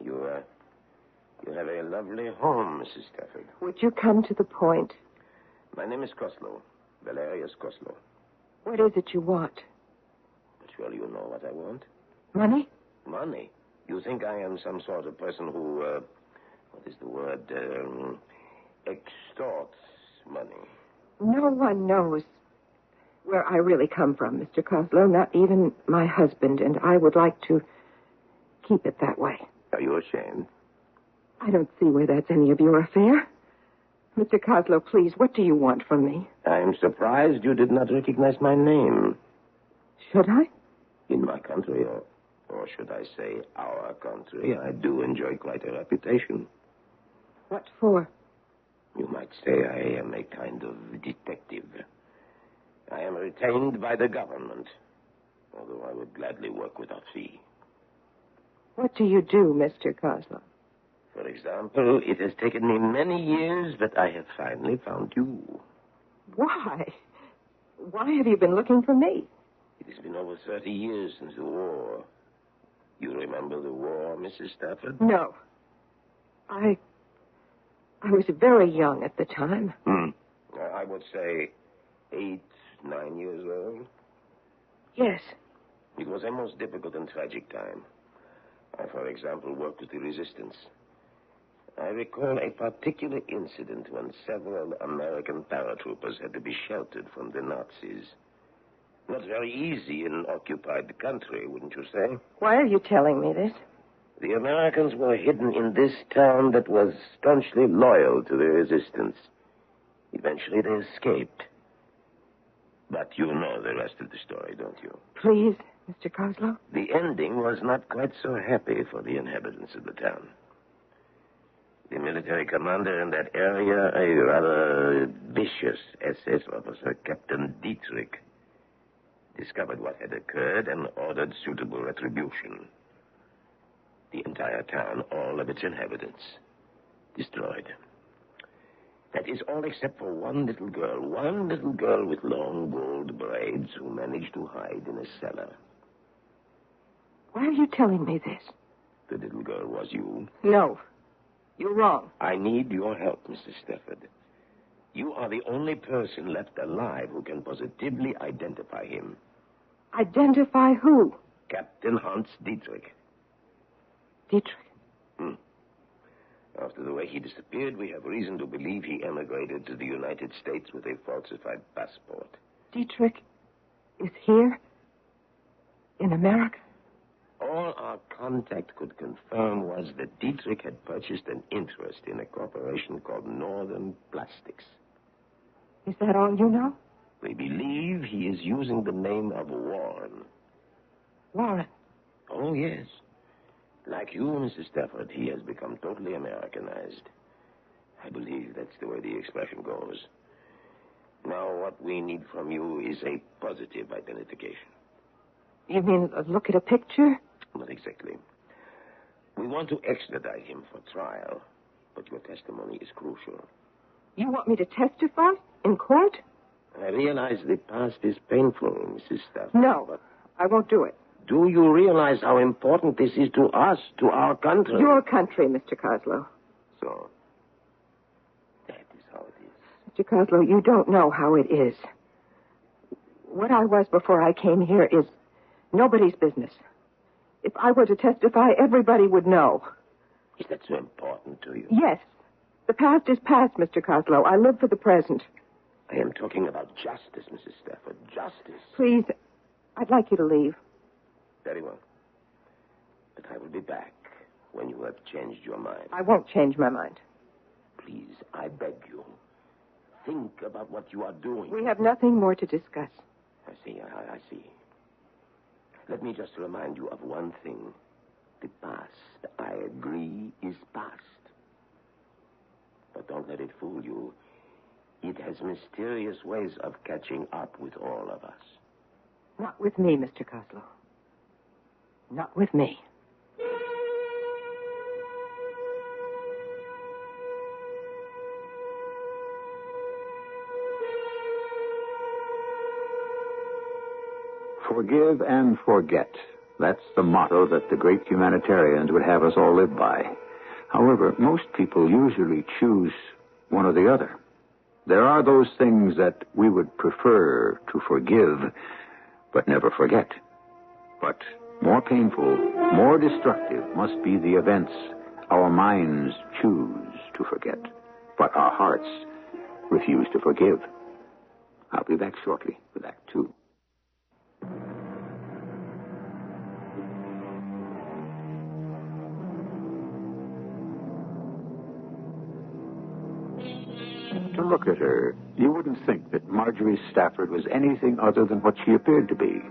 You have a lovely home, Mrs. Stafford. Would you come to the point? My name is Koslow. Valerius Koslow. What is it you want? But surely you know what I want. Money? Money? You think I am some sort of person who, what is the word, extorts money? No one knows. where I really come from, Mr. Coslow, not even my husband, and I would like to keep it that way. Are you ashamed? I don't see where that's any of your affair. Mr. Coslow, please, what do you want from me? I'm surprised you did not recognize my name. Should I? In my country, or should I say our country, I do enjoy quite a reputation. What for? You might say I am a kind of detective. I am retained by the government, although I would gladly work without fee. What do you do, Mr. Coslow? For example, it has taken me many years, but I have finally found you. Why? Why have you been looking for me? It has been over 30 years since the war. You remember the war, Mrs. Stafford? No. I was very young at the time. I would say 8, 9 years old. Yes. It was a most difficult and tragic time. I, for example, worked with the resistance. I recall a particular incident when several American paratroopers had to be sheltered from the Nazis. Not very easy in an occupied country, wouldn't you say? Why are you telling me this? The Americans were hidden in this town that was staunchly loyal to the resistance. Eventually they escaped. But you know the rest of the story, don't you? Please, Mr. Coslow. The ending was not quite so happy for the inhabitants of the town. The military commander in that area, a rather vicious SS officer, Captain Dietrich, discovered what had occurred and ordered suitable retribution. The entire town, all of its inhabitants, destroyed. That is all except for one little girl with long gold braids who managed to hide in a cellar. Why are you telling me this? The little girl was you. No. You're wrong. I need your help, Mrs. Stafford. You are the only person left alive who can positively identify him. Identify who? Captain Hans Dietrich. Dietrich? After the way he disappeared, we have reason to believe he emigrated to the United States with a falsified passport. Dietrich is here? In America? All our contact could confirm was that Dietrich had purchased an interest in a corporation called Northern Plastics. Is that all you know? We believe he is using the name of Warren. Warren? Oh, yes. Like you, Mrs. Stafford, he has become totally Americanized. I believe that's the way the expression goes. Now, what we need from you is a positive identification. You mean look at a picture? Not exactly. We want to extradite him for trial, but your testimony is crucial. You want me to testify? In court? I realize the past is painful, Mrs. Stafford. No, but I won't do it. Do you realize how important this is to us, to our country? Your country, Mr. Coslow. So, that is how it is. Mr. Coslow, you don't know how it is. What I was before I came here is nobody's business. If I were to testify, everybody would know. Is that so important to you? Yes. The past is past, Mr. Coslow. I live for the present. I am talking about justice, Mrs. Stafford. Justice. Please, I'd like you to leave. Very well. But I will be back when you have changed your mind. I won't change my mind. Please, I beg you. Think about what you are doing. We have nothing more to discuss. I see. I see. Let me just remind you of one thing. The past, I agree, is past. But don't let it fool you. It has mysterious ways of catching up with all of us. Not with me, Mr. Coslow. Not with me. Forgive and forget. That's the motto that the great humanitarians would have us all live by. However, most people usually choose one or the other. There are those things that we would prefer to forgive, but never forget. But more painful, more destructive must be the events our minds choose to forget, but our hearts refuse to forgive. I'll be back shortly with Act 2. look at her, you wouldn't think that Marjorie Stafford was anything other than what she appeared to be.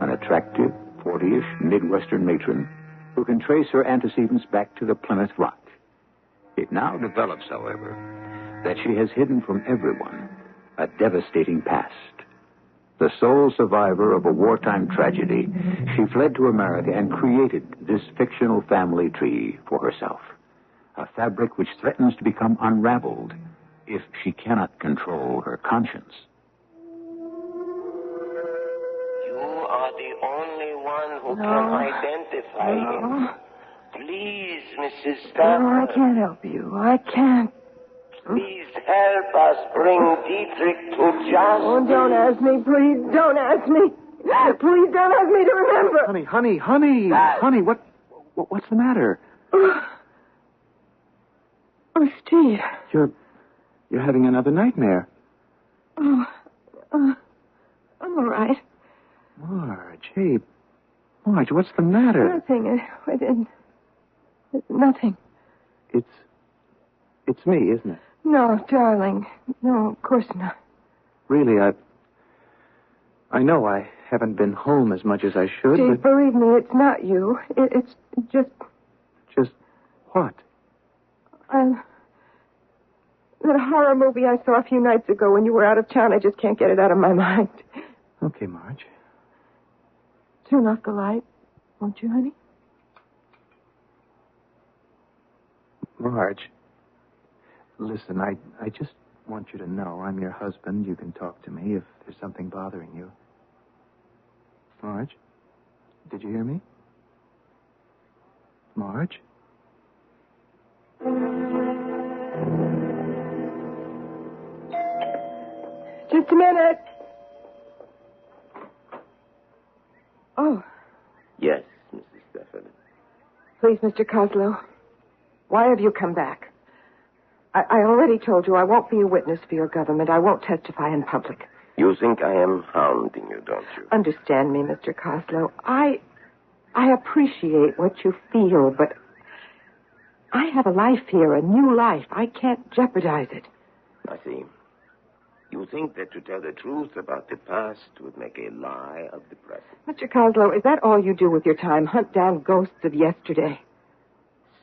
An attractive, 40-ish Midwestern matron who can trace her antecedents back to the Plymouth Rock. It now develops, however, that she has hidden from everyone a devastating past. The sole survivor of a wartime tragedy, she fled to America and created this fictional family tree for herself. A fabric which threatens to become unraveled if she cannot control her conscience. You are the only one who can identify him. Please, Mrs. Stafford. No, I can't help you. I can't. Please help us bring Dietrich to justice. Oh, don't ask me, please. Don't ask me. Please don't ask me to remember. Honey, what's the matter? Oh, Steve. You're having another nightmare. Oh, I'm all right. Marge, what's the matter? Nothing. It's nothing. It's me, isn't it? No, darling. No, of course not. Really, I know I haven't been home as much as I should, Steve, believe me, it's not you. It's just... Just what? That horror movie I saw a few nights ago when you were out of town, I just can't get it out of my mind. Okay, Marge. Turn off the light, won't you, honey? Marge, listen, I just want you to know I'm your husband. You can talk to me if there's something bothering you. Marge, did you hear me? Marge? Just a minute. Oh. Yes, Mrs. Stafford. Please, Mr. Coslow. Why have you come back? I already told you I won't be a witness for your government. I won't testify in public. You think I am hounding you, don't you? Understand me, Mr. Coslow. I appreciate what you feel, but I have a life here, a new life. I can't jeopardize it. I see. You think that to tell the truth about the past would make a lie of the present. Mr. Coslow, is that all you do with your time? Hunt down ghosts of yesterday?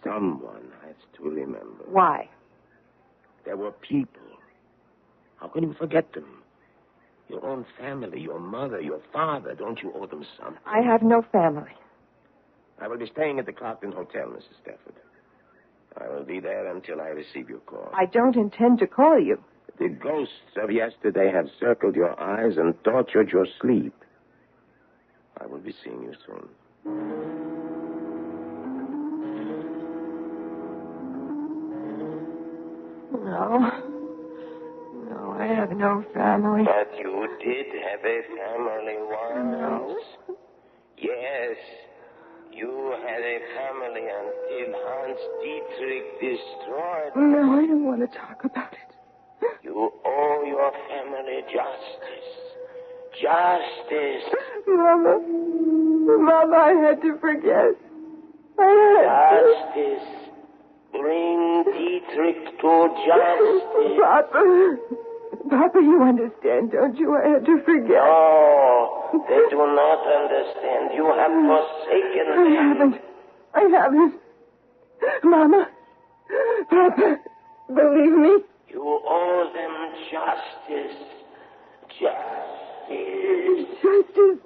Someone has to remember. Why? There were people. How can you forget them? Your own family, your mother, your father. Don't you owe them something? I have no family. I will be staying at the Clockton Hotel, Mrs. Stafford. I will be there until I receive your call. I don't intend to call you. The ghosts of yesterday have circled your eyes and tortured your sleep. I will be seeing you soon. No, I have no family. But you did have a family once. No. Yes, you had a family until Hans Dietrich destroyed it. No, I don't want to talk about it. You owe your family justice. Justice. Mama, I had to forget. Justice. Bring Dietrich to justice. Papa, you understand, don't you? I had to forget. No, they do not understand. You have forsaken them. I haven't. Mama, Papa, believe me. You owe them justice. Justice. Justice?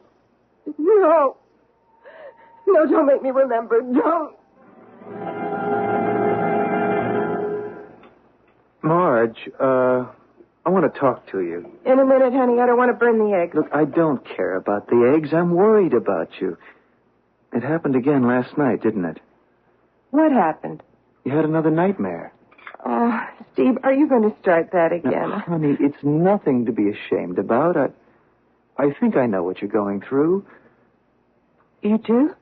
No. No, don't make me remember. Don't. Marge, I want to talk to you. In a minute, honey. I don't want to burn the eggs. Look, I don't care about the eggs. I'm worried about you. It happened again last night, didn't it? What happened? You had another nightmare. Oh, Steve, are you going to start that again? Now, honey, it's nothing to be ashamed about. I think I know what you're going through. You do?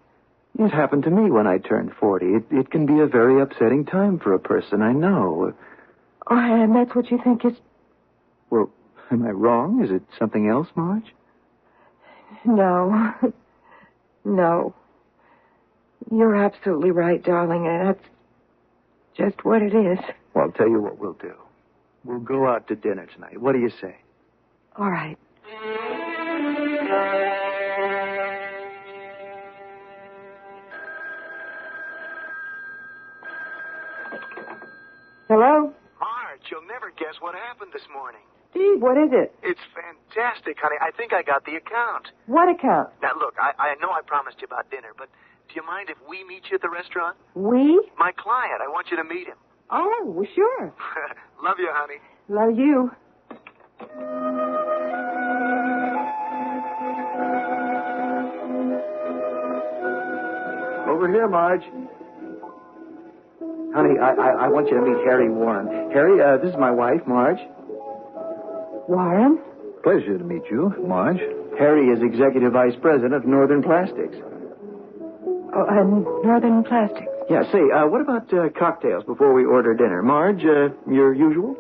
It happened to me when I turned 40. It can be a very upsetting time for a person, I know. Oh, and that's what you think is... Well, am I wrong? Is it something else, Marge? No. No. You're absolutely right, darling. That's just what it is. Well, I'll tell you what we'll do. We'll go out to dinner tonight. What do you say? All right. Hello? Marge, you'll never guess what happened this morning. Steve, what is it? It's fantastic, honey. I think I got the account. What account? Now, look, I know I promised you about dinner, but do you mind if we meet you at the restaurant? We? My client. I want you to meet him. Oh, well, sure. Love you, honey. Love you. Over here, Marge. Honey, I want you to meet Harry Warren. Harry, this is my wife, Marge. Warren? Pleasure to meet you, Marge. Harry is Executive Vice President of Northern Plastics. Oh, and Northern Plastics. Yeah, say, what about cocktails before we order dinner? Marge, your usual?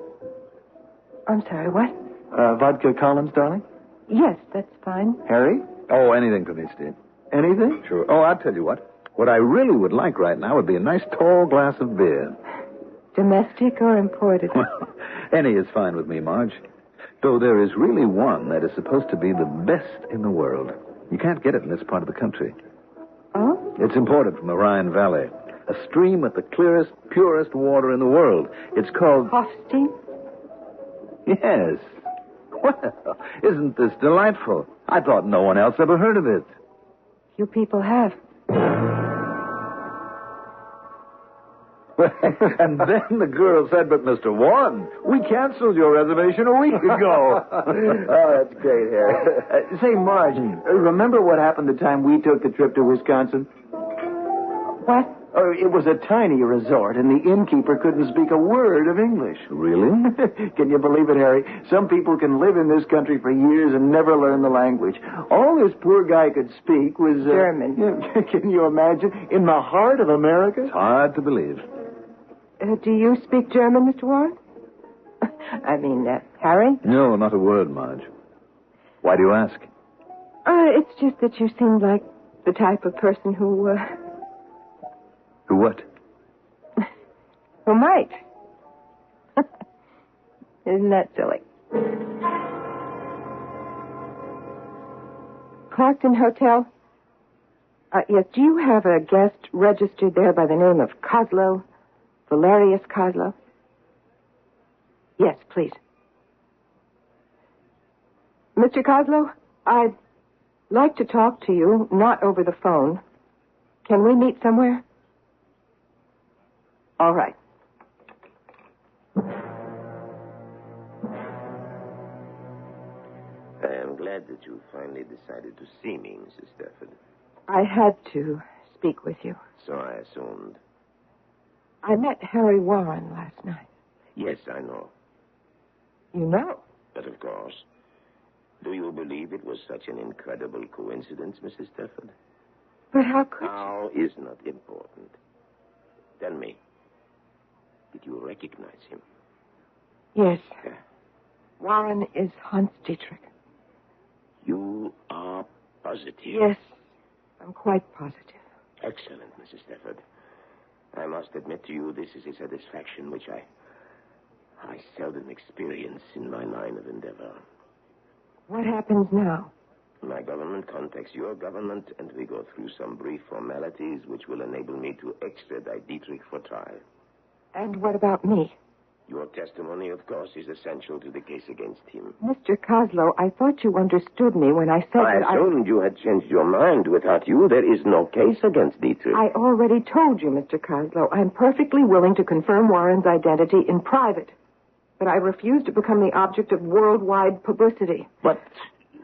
I'm sorry, what? Vodka Collins, darling? Yes, that's fine. Harry? Oh, anything for me, Steve. Anything? Sure. Oh, I'll tell you what. What I really would like right now would be a nice tall glass of beer. Domestic or imported? Well, any is fine with me, Marge. Though there is really one that is supposed to be the best in the world. You can't get it in this part of the country. Oh? It's imported from the Rhine Valley. A stream with the clearest, purest water in the world. It's called... Hofstein? Yes. Well, isn't this delightful? I thought no one else ever heard of it. You people have. And then the girl said, but Mr. Warren, we canceled your reservation a week ago. Oh, that's great, Harry. Say, Marge, remember what happened the time we took the trip to Wisconsin? What? Oh, it was a tiny resort, and the innkeeper couldn't speak a word of English. Really? Can you believe it, Harry? Some people can live in this country for years and never learn the language. All this poor guy could speak was... German. Can you imagine? In the heart of America? It's hard to believe. Do you speak German, Mr. Warren? I mean, Harry? No, not a word, Marge. Why do you ask? It's just that you seemed like the type of person who... Who what? Who might. Isn't that silly? Clarkton Hotel? Yes, do you have a guest registered there by the name of Kozlow? Valerius Kozlow? Yes, please. Mr. Kozlow, I'd like to talk to you, not over the phone. Can we meet somewhere? All right. I am glad that you finally decided to see me, Mrs. Stafford. I had to speak with you. So I assumed. I met Harry Warren last night. Yes, I know. You know? But of course. Do you believe it was such an incredible coincidence, Mrs. Stafford? But how could How is not important. Tell me, did you recognize him? Yes. Warren is Hans Dietrich. You are positive? Yes, I'm quite positive. Excellent, Mrs. Stafford. I must admit to you this is a satisfaction which I seldom experience in my line of endeavor. What happens now? My government contacts your government, and we go through some brief formalities which will enable me to extradite Dietrich for trial. And what about me? Your testimony, of course, is essential to the case against him. Mr. Kozlow, I thought you understood me when I said I that assumed you had changed your mind. Without you, there is no case against Dietrich. I already told you, Mr. Kozlow, I'm perfectly willing to confirm Warren's identity in private. But I refuse to become the object of worldwide publicity. But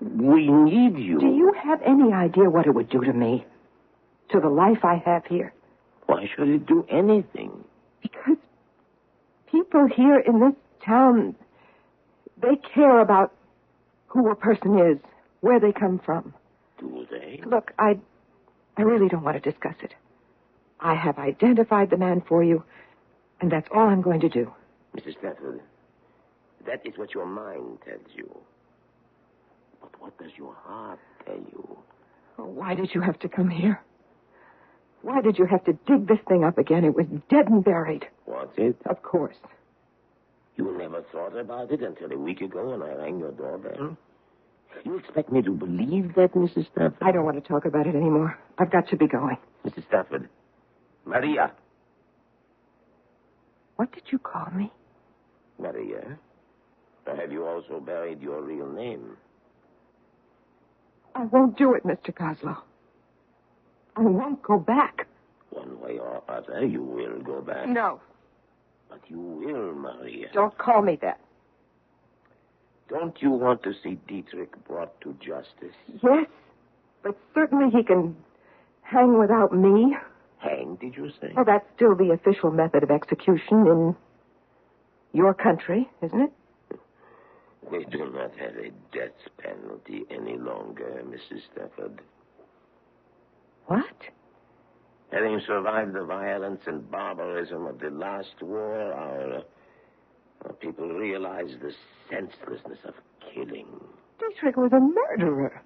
we need you. Do you have any idea what it would do to me? To the life I have here? Why should it do anything? Because people here in this town, they care about who a person is, where they come from. Do they? Look, I really don't want to discuss it. I have identified the man for you, and that's all I'm going to do. Mrs. Stafford, that is what your mind tells you. But what does your heart tell you? Oh, why did you have to come here? Why did you have to dig this thing up again? It was dead and buried. Was it? Of course. You never thought about it until a week ago when I rang your doorbell? You expect me to believe that, Mrs. Stafford? I don't want to talk about it anymore. I've got to be going. Mrs. Stafford. Maria. What did you call me? Maria. Or have you also buried your real name? I won't do it, Mr. Coslow. I won't go back. One way or other, you will go back. No. But you will, Maria. Don't call me that. Don't you want to see Dietrich brought to justice? Yes, but certainly he can hang without me. Hang, did you say? Well, that's still the official method of execution in your country, isn't it? We do not have a death penalty any longer, Mrs. Stafford. What? Having survived the violence and barbarism of the last war, our people realized the senselessness of killing. Dietrich was a murderer.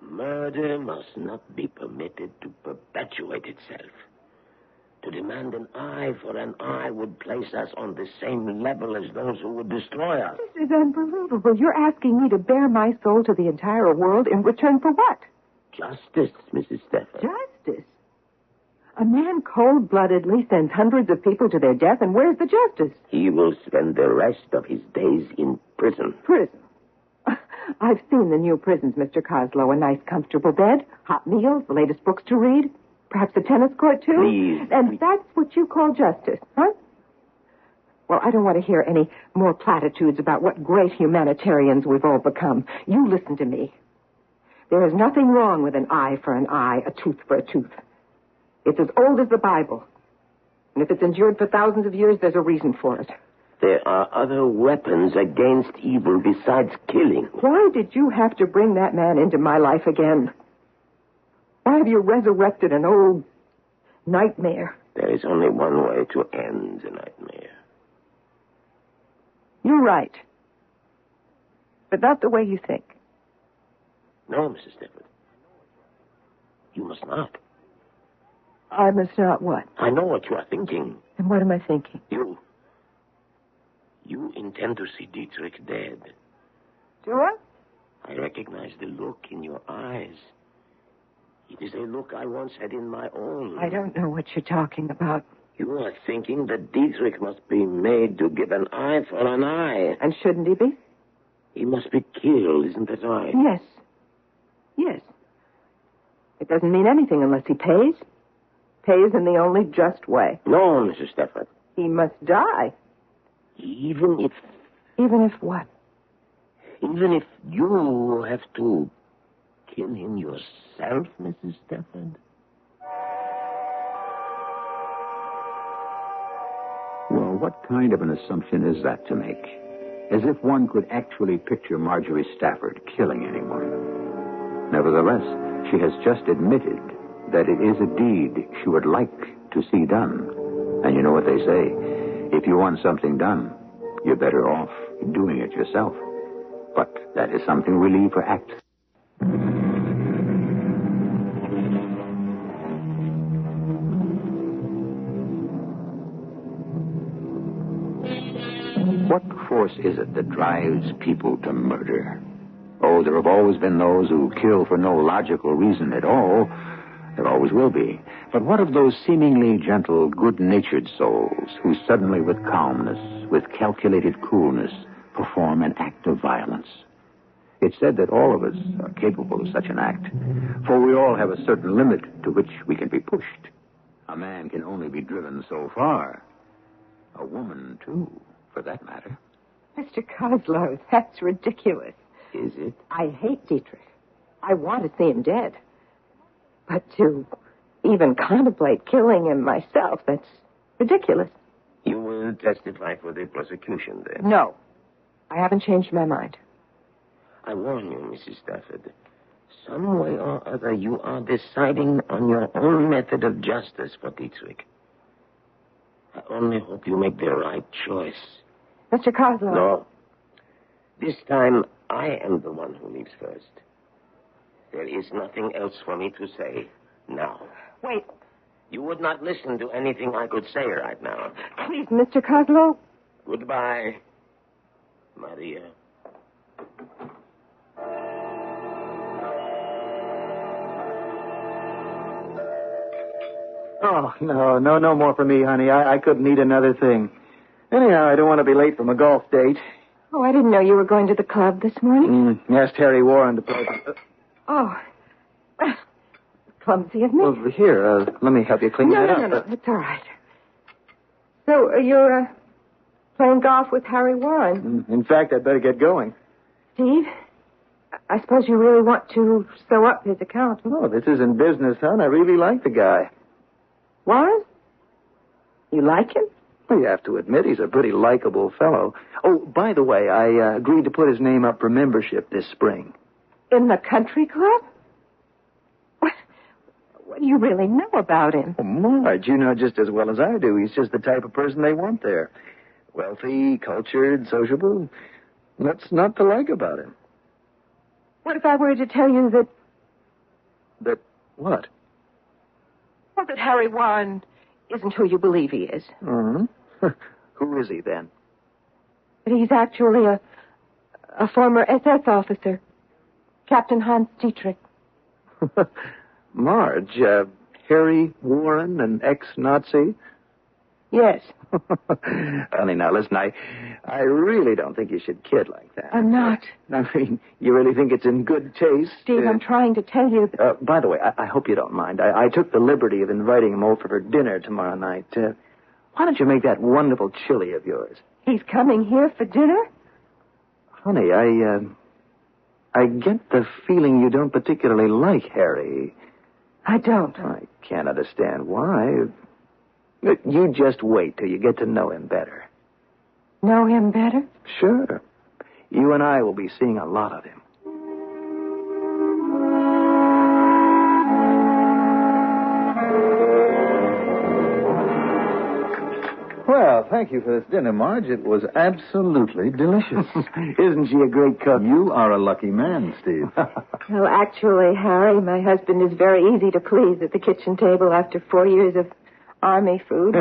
Murder must not be permitted to perpetuate itself. To demand an eye for an eye would place us on the same level as those who would destroy us. This is unbelievable. You're asking me to bare my soul to the entire world in return for what? Justice, Mrs. Stafford. Justice? A man cold-bloodedly sends hundreds of people to their death, and where's the justice? He will spend the rest of his days in prison. Prison? I've seen the new prisons, Mr. Coslow. A nice, comfortable bed, hot meals, the latest books to read, perhaps a tennis court, too. Please. And that's what you call justice, huh? Well, I don't want to hear any more platitudes about what great humanitarians we've all become. You listen to me. There is nothing wrong with an eye for an eye, a tooth for a tooth. It's as old as the Bible. And if it's endured for thousands of years, there's a reason for it. There are other weapons against evil besides killing. Why did you have to bring that man into my life again? Why have you resurrected an old nightmare? There is only one way to end the nightmare. You're right. But not the way you think. No, Mrs. Stafford. You must not. I must not what? I know what you are thinking. And what am I thinking? You intend to see Dietrich dead. Do I? I recognize the look in your eyes. It is a look I once had in my own. I don't know what you're talking about. You are thinking that Dietrich must be made to give an eye for an eye. And shouldn't he be? He must be killed, isn't that right? Yes. Yes. It doesn't mean anything unless he pays. Pays in the only just way. No, Mrs. Stafford. He must die. Even if... Even if what? Even if you have to kill him yourself, Mrs. Stafford. Well, what kind of an assumption is that to make? As if one could actually picture Marjorie Stafford killing anyone. Nevertheless, she has just admitted that it is a deed she would like to see done. And you know what they say, if you want something done, you're better off doing it yourself. But that is something we leave for Act. What force is it that drives people to murder? Oh, there have always been those who kill for no logical reason at all. There always will be. But what of those seemingly gentle, good-natured souls who suddenly, with calmness, with calculated coolness, perform an act of violence? It's said that all of us are capable of such an act, for we all have a certain limit to which we can be pushed. A man can only be driven so far. A woman, too, for that matter. Mr. Coslow, that's ridiculous. Is it? I hate Dietrich. I want to see him dead. But to even contemplate killing him myself, that's ridiculous. You will testify for the prosecution, then? No. I haven't changed my mind. I warn you, Mrs. Stafford. Some way or other, you are deciding on your own method of justice for Dietrich. I only hope you make the right choice. Mr. Coslow. No. This time, I am the one who leaves first. There is nothing else for me to say now. Wait. You would not listen to anything I could say right now. Please, Mr. Coslow. Goodbye. Maria. Oh, no more for me, honey. I couldn't eat another thing. Anyhow, I don't want to be late from a golf date. Oh, I didn't know you were going to the club this morning. Asked Harry Warren to play. Oh. Clumsy of me. Well, here, let me help you clean that up. No, it's all right. So, you're playing golf with Harry Warren? In fact, I'd better get going. Steve, I suppose you really want to sew up his account. Oh, this isn't business, hon. I really like the guy. Warren? You like him? Well, you have to admit he's a pretty likable fellow. Oh, by the way, I agreed to put his name up for membership this spring. In the country club? What do you really know about him? Oh, Marge, you know just as well as I do. He's just the type of person they want there. Wealthy, cultured, sociable. What's not to like about him? What if I were to tell you that... That what? Well, that Harry Warren isn't who you believe he is. Mm-hmm. Who is he, then? That he's actually a former SS officer. Captain Hans Dietrich. Marge, Harry Warren, an ex-Nazi? Yes. Honey, now listen, I really don't think you should kid like that. I'm not. I mean, you really think it's in good taste? Steve, I'm trying to tell you that... by the way, I hope you don't mind. I took the liberty of inviting him over for dinner tomorrow night. Why don't you make that wonderful chili of yours? He's coming here for dinner? Honey, I get the feeling you don't particularly like Harry. I don't. I can't understand why. You just wait till you get to know him better. Know him better? Sure. You and I will be seeing a lot of him. Well, thank you for this dinner, Marge. It was absolutely delicious. Isn't she a great cook? You are a lucky man, Steve. Well, actually, Harry, my husband is very easy to please at the kitchen table after 4 years of Army food.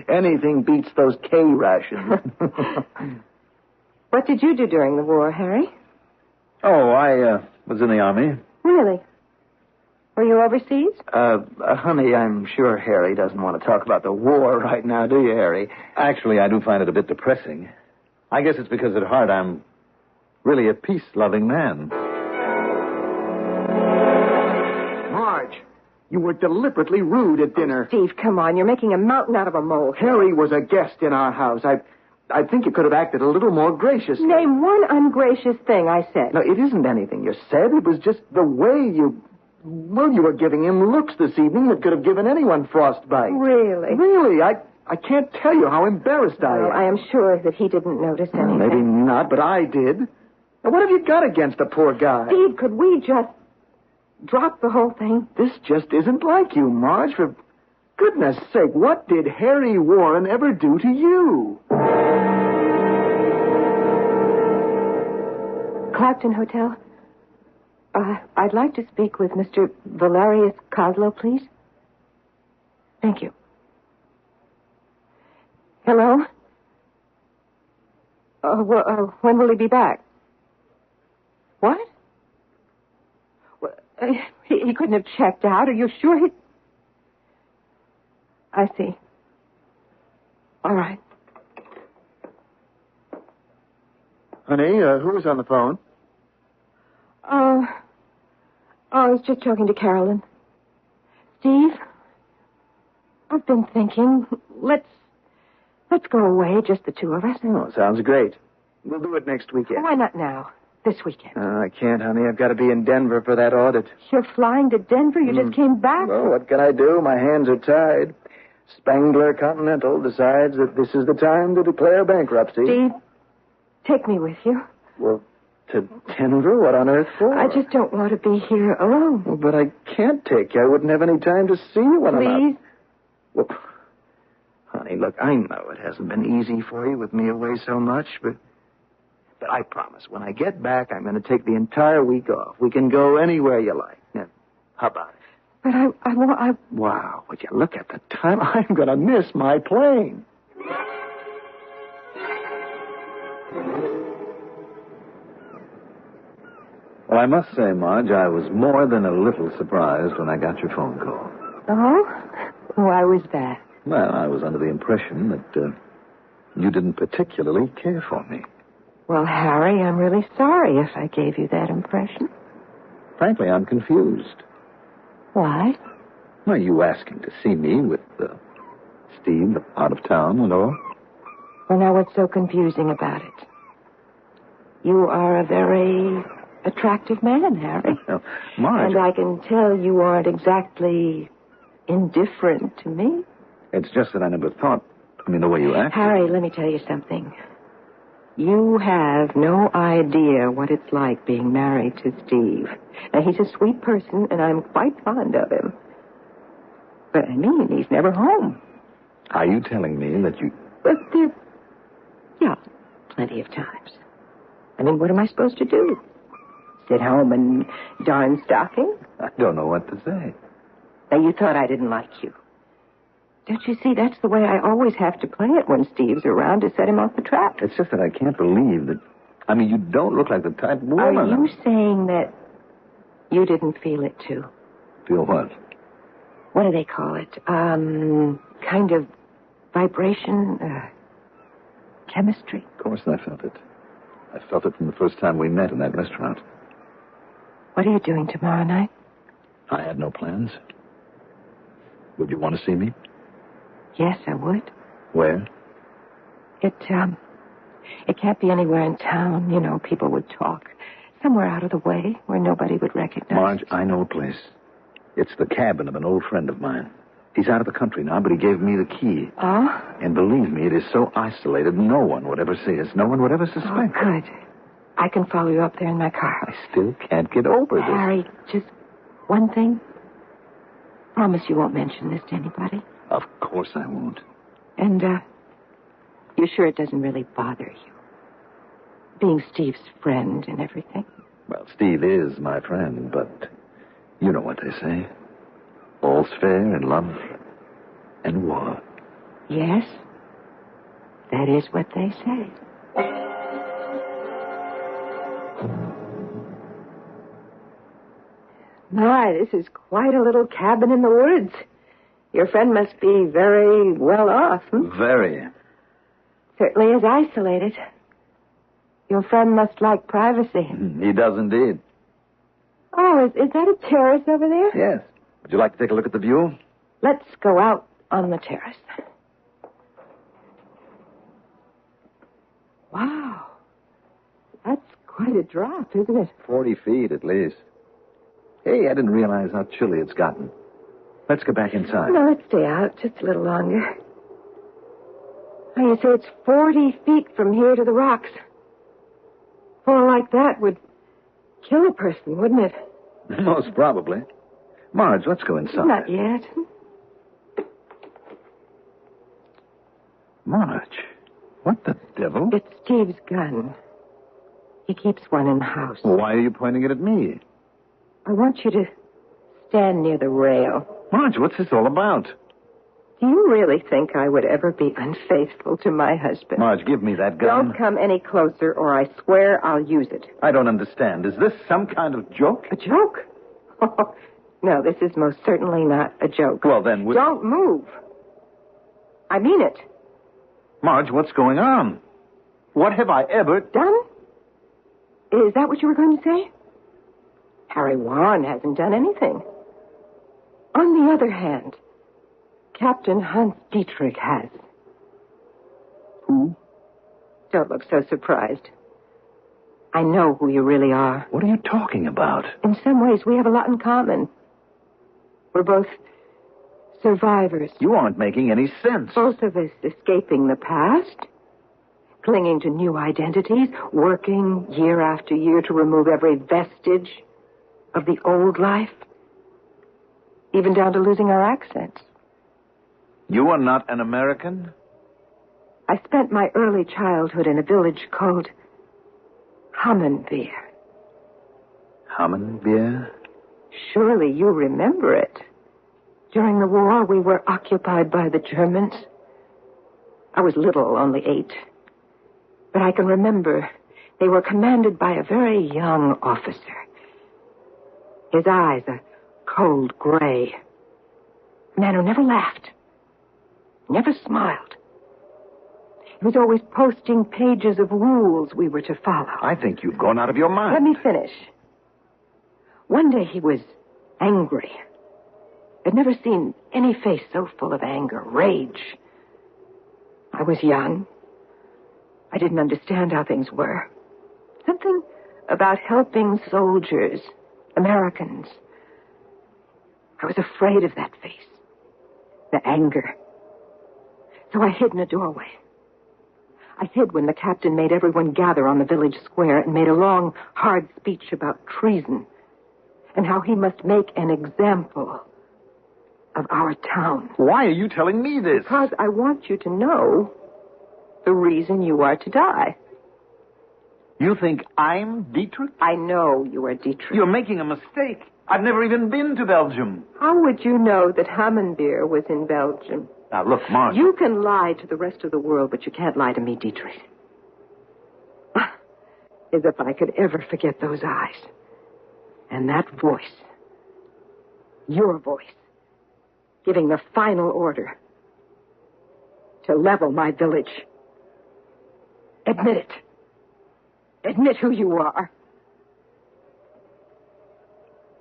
Anything beats those K rations. What did you do during the war, Harry? Oh, I was in the Army. Really? Were you overseas? Honey, I'm sure Harry doesn't want to talk about the war right now, do you, Harry? Actually, I do find it a bit depressing. I guess it's because at heart I'm really a peace-loving man. Marge, you were deliberately rude at dinner. Steve, come on. You're making a mountain out of a molehill. Harry was a guest in our house. I think you could have acted a little more graciously. Name one ungracious thing I said. No, it isn't anything you said. It was just the way you... Well, you were giving him looks this evening that could have given anyone frostbite. Really? Really? I can't tell you how embarrassed I am. Well, I am sure that he didn't notice anything. Maybe not, but I did. Now, what have you got against the poor guy? Steve, could we just drop the whole thing? This just isn't like you, Marge. For goodness sake, what did Harry Warren ever do to you? Clapton Hotel. I'd like to speak with Mr. Valerius Kozlow, please. Thank you. Hello? When will he be back? What? Well, he couldn't have checked out. Are you sure he... I see. All right. Honey, who's on the phone? I was just talking to Carolyn. Steve, I've been thinking, let's go away, just the two of us. Oh, sounds great. We'll do it next weekend. Why not now? This weekend. I can't, honey. I've got to be in Denver for that audit. You're flying to Denver? You just came back? Well, what can I do? My hands are tied. Spangler Continental decides that this is the time to declare bankruptcy. Steve, take me with you. Well, to Denver? What on earth for? I just don't want to be here alone. Well, but I can't take you. I wouldn't have any time to see you when I'm out. Please? Well, honey, look, I know it hasn't been easy for you with me away so much, but I promise, when I get back, I'm going to take the entire week off. We can go anywhere you like. Now, how about it? But I... Wow, would you look at the time? I'm going to miss my plane. Well, I must say, Marge, I was more than a little surprised when I got your phone call. Oh? Why was that? Well, I was under the impression that you didn't particularly care for me. Well, Harry, I'm really sorry if I gave you that impression. Frankly, I'm confused. Why? Are you asking to see me with Steve out of town and all? Well, now, what's so confusing about it? You are a very attractive man, Harry. Well, Marge... And I can tell you aren't exactly indifferent to me. It's just that I never thought... the way you act... Harry, let me tell you something. You have no idea what it's like being married to Steve. Now, he's a sweet person, and I'm quite fond of him. But, he's never home. Are you telling me that you... But yeah, plenty of times. What am I supposed to do? Sit home and darn stockings? I don't know what to say. Now, you thought I didn't like you. Don't you see, that's the way I always have to play it when Steve's around to set him off the trap. It's just that I can't believe that... you don't look like the type of woman... Are you saying that you didn't feel it, too? Feel what? What do they call it? Kind of vibration, chemistry? Of course I felt it. I felt it from the first time we met in that restaurant. What are you doing tomorrow night? I had no plans. Would you want to see me? Yes, I would. Where? It can't be anywhere in town. People would talk. Somewhere out of the way where nobody would recognize Marge, I know a place. It's the cabin of an old friend of mine. He's out of the country now, but he gave me the key. Oh? And believe me, it is so isolated, no one would ever see us. No one would ever suspect. Oh, good. I can follow you up there in my car. I still can't get over this. Harry, just one thing. Promise you won't mention this to anybody. Of course I won't. And, you sure it doesn't really bother you? Being Steve's friend and everything? Well, Steve is my friend, but you know what they say. All's fair in love and war. Yes, that is what they say. My, this is quite a little cabin in the woods. Your friend must be very well off, Very. Certainly is isolated. Your friend must like privacy. He does indeed. Oh, is that a terrace over there? Yes. Would you like to take a look at the view? Let's go out on the terrace. Wow. That's quite a drop, isn't it? 40 feet at least. Hey, I didn't realize how chilly it's gotten. Let's go back inside. No, let's stay out just a little longer. Oh, you say it's 40 feet from here to the rocks. Fall like that would kill a person, wouldn't it? Most probably. Marge, let's go inside. Not yet. Marge, what the devil? It's Steve's gun. He keeps one in the house. Why are you pointing it at me? I want you to stand near the rail. Marge, what's this all about? Do you really think I would ever be unfaithful to my husband? Marge, give me that gun. Don't come any closer, or I swear I'll use it. I don't understand. Is this some kind of joke? A joke? Oh, no, this is most certainly not a joke. Well, then... Don't move. I mean it. Marge, what's going on? What have I ever... Done? Is that what you were going to say? Harry Warren hasn't done anything. On the other hand, Captain Hans Dietrich has. Who? Don't look so surprised. I know who you really are. What are you talking about? In some ways, we have a lot in common. We're both survivors. You aren't making any sense. Both of us escaping the past, clinging to new identities, working year after year to remove every vestige of the old life, even down to losing our accents. You are not an American? I spent my early childhood in a village called Hammenbeer. Hammenbeer? Surely you remember it. During the war, we were occupied by the Germans. I was little, only 8. But I can remember they were commanded by a very young officer, His eyes a cold gray. A man who never laughed, never smiled. He was always posting pages of rules we were to follow. I think you've gone out of your mind. Let me finish. One day he was angry. I'd never seen any face so full of anger, rage. I was young. I didn't understand how things were. Something about helping soldiers, Americans. I was afraid of that face, the anger. So I hid in a doorway. I hid when the captain made everyone gather on the village square and made a long, hard speech about treason and how he must make an example of our town. Why are you telling me this? Because I want you to know the reason you are to die. You think I'm Dietrich? I know you are Dietrich. You're making a mistake. I've never even been to Belgium. How would you know that Hammenbeer was in Belgium? Now, look, Marshal. You can lie to the rest of the world, but you can't lie to me, Dietrich. As if I could ever forget those eyes. And that voice. Your voice. Giving the final order. To level my village. Admit it. Admit who you are.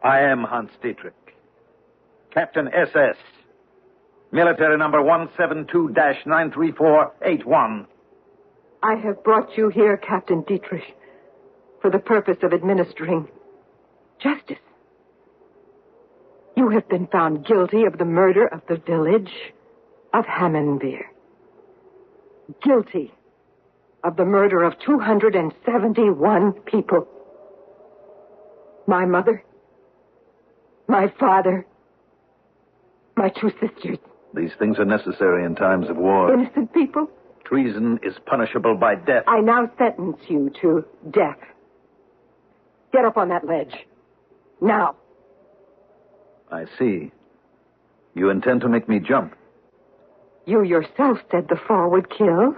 I am Hans Dietrich. Captain SS. Military number 172-93481. I have brought you here, Captain Dietrich, for the purpose of administering justice. You have been found guilty of the murder of the village of Hammenbeer. Guilty of the murder of 271 people. My mother, my father, my 2 sisters. These things are necessary in times of war. Innocent people. Treason is punishable by death. I now sentence you to death. Get up on that ledge. Now. I see. You intend to make me jump. You yourself said the fall would kill,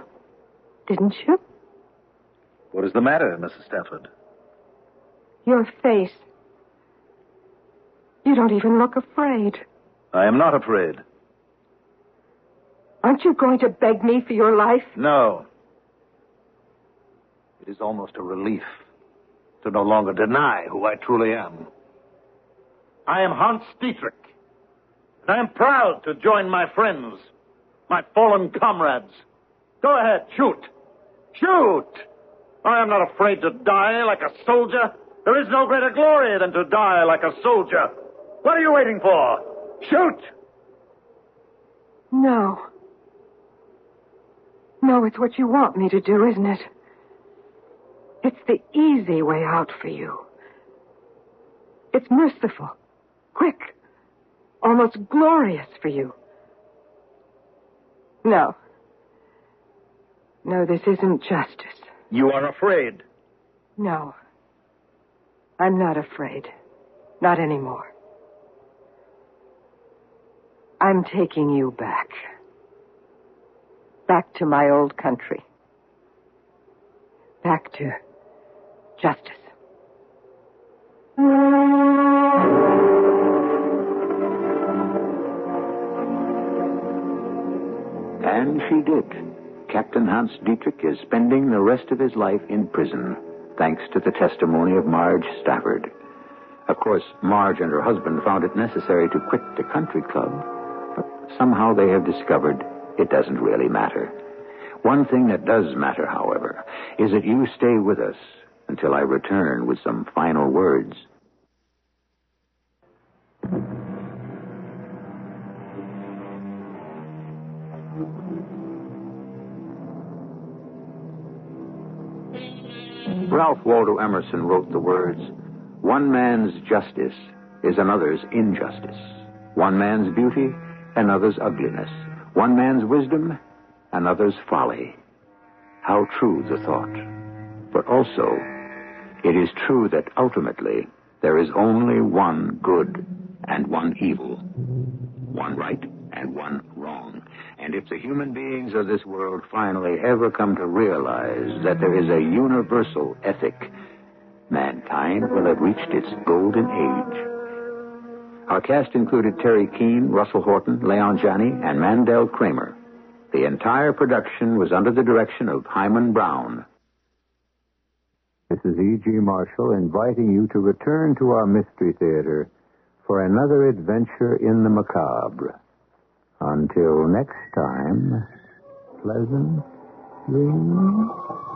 didn't you? What is the matter, Mrs. Stafford? Your face. You don't even look afraid. I am not afraid. Aren't you going to beg me for your life? No. It is almost a relief to no longer deny who I truly am. I am Hans Dietrich, and I am proud to join my friends, my fallen comrades. Go ahead, shoot. Shoot! I am not afraid to die like a soldier. There is no greater glory than to die like a soldier. What are you waiting for? Shoot! No. No, it's what you want me to do, isn't it? It's the easy way out for you. It's merciful, quick, almost glorious for you. No. No, this isn't justice. You are afraid. No. I'm not afraid. Not anymore. I'm taking you back. Back to my old country. Back to justice. And she did. Captain Hans Dietrich is spending the rest of his life in prison, thanks to the testimony of Marge Stafford. Of course, Marge and her husband found it necessary to quit the country club, but somehow they have discovered it doesn't really matter. One thing that does matter, however, is that you stay with us until I return with some final words. Ralph Waldo Emerson wrote the words, "One man's justice is another's injustice. One man's beauty, another's ugliness. One man's wisdom, another's folly." How true the thought. But also, it is true that ultimately there is only one good and one evil. One right and one wrong. And if the human beings of this world finally ever come to realize that there is a universal ethic, mankind will have reached its golden age, Our cast included Terry Keane, Russell Horton, Leon Janney, and Mandel Kramer. The entire production was under the direction of Hyman Brown. This is E.G. Marshall inviting you to return to our Mystery Theater for another adventure in the macabre. Until next time, pleasant dreams.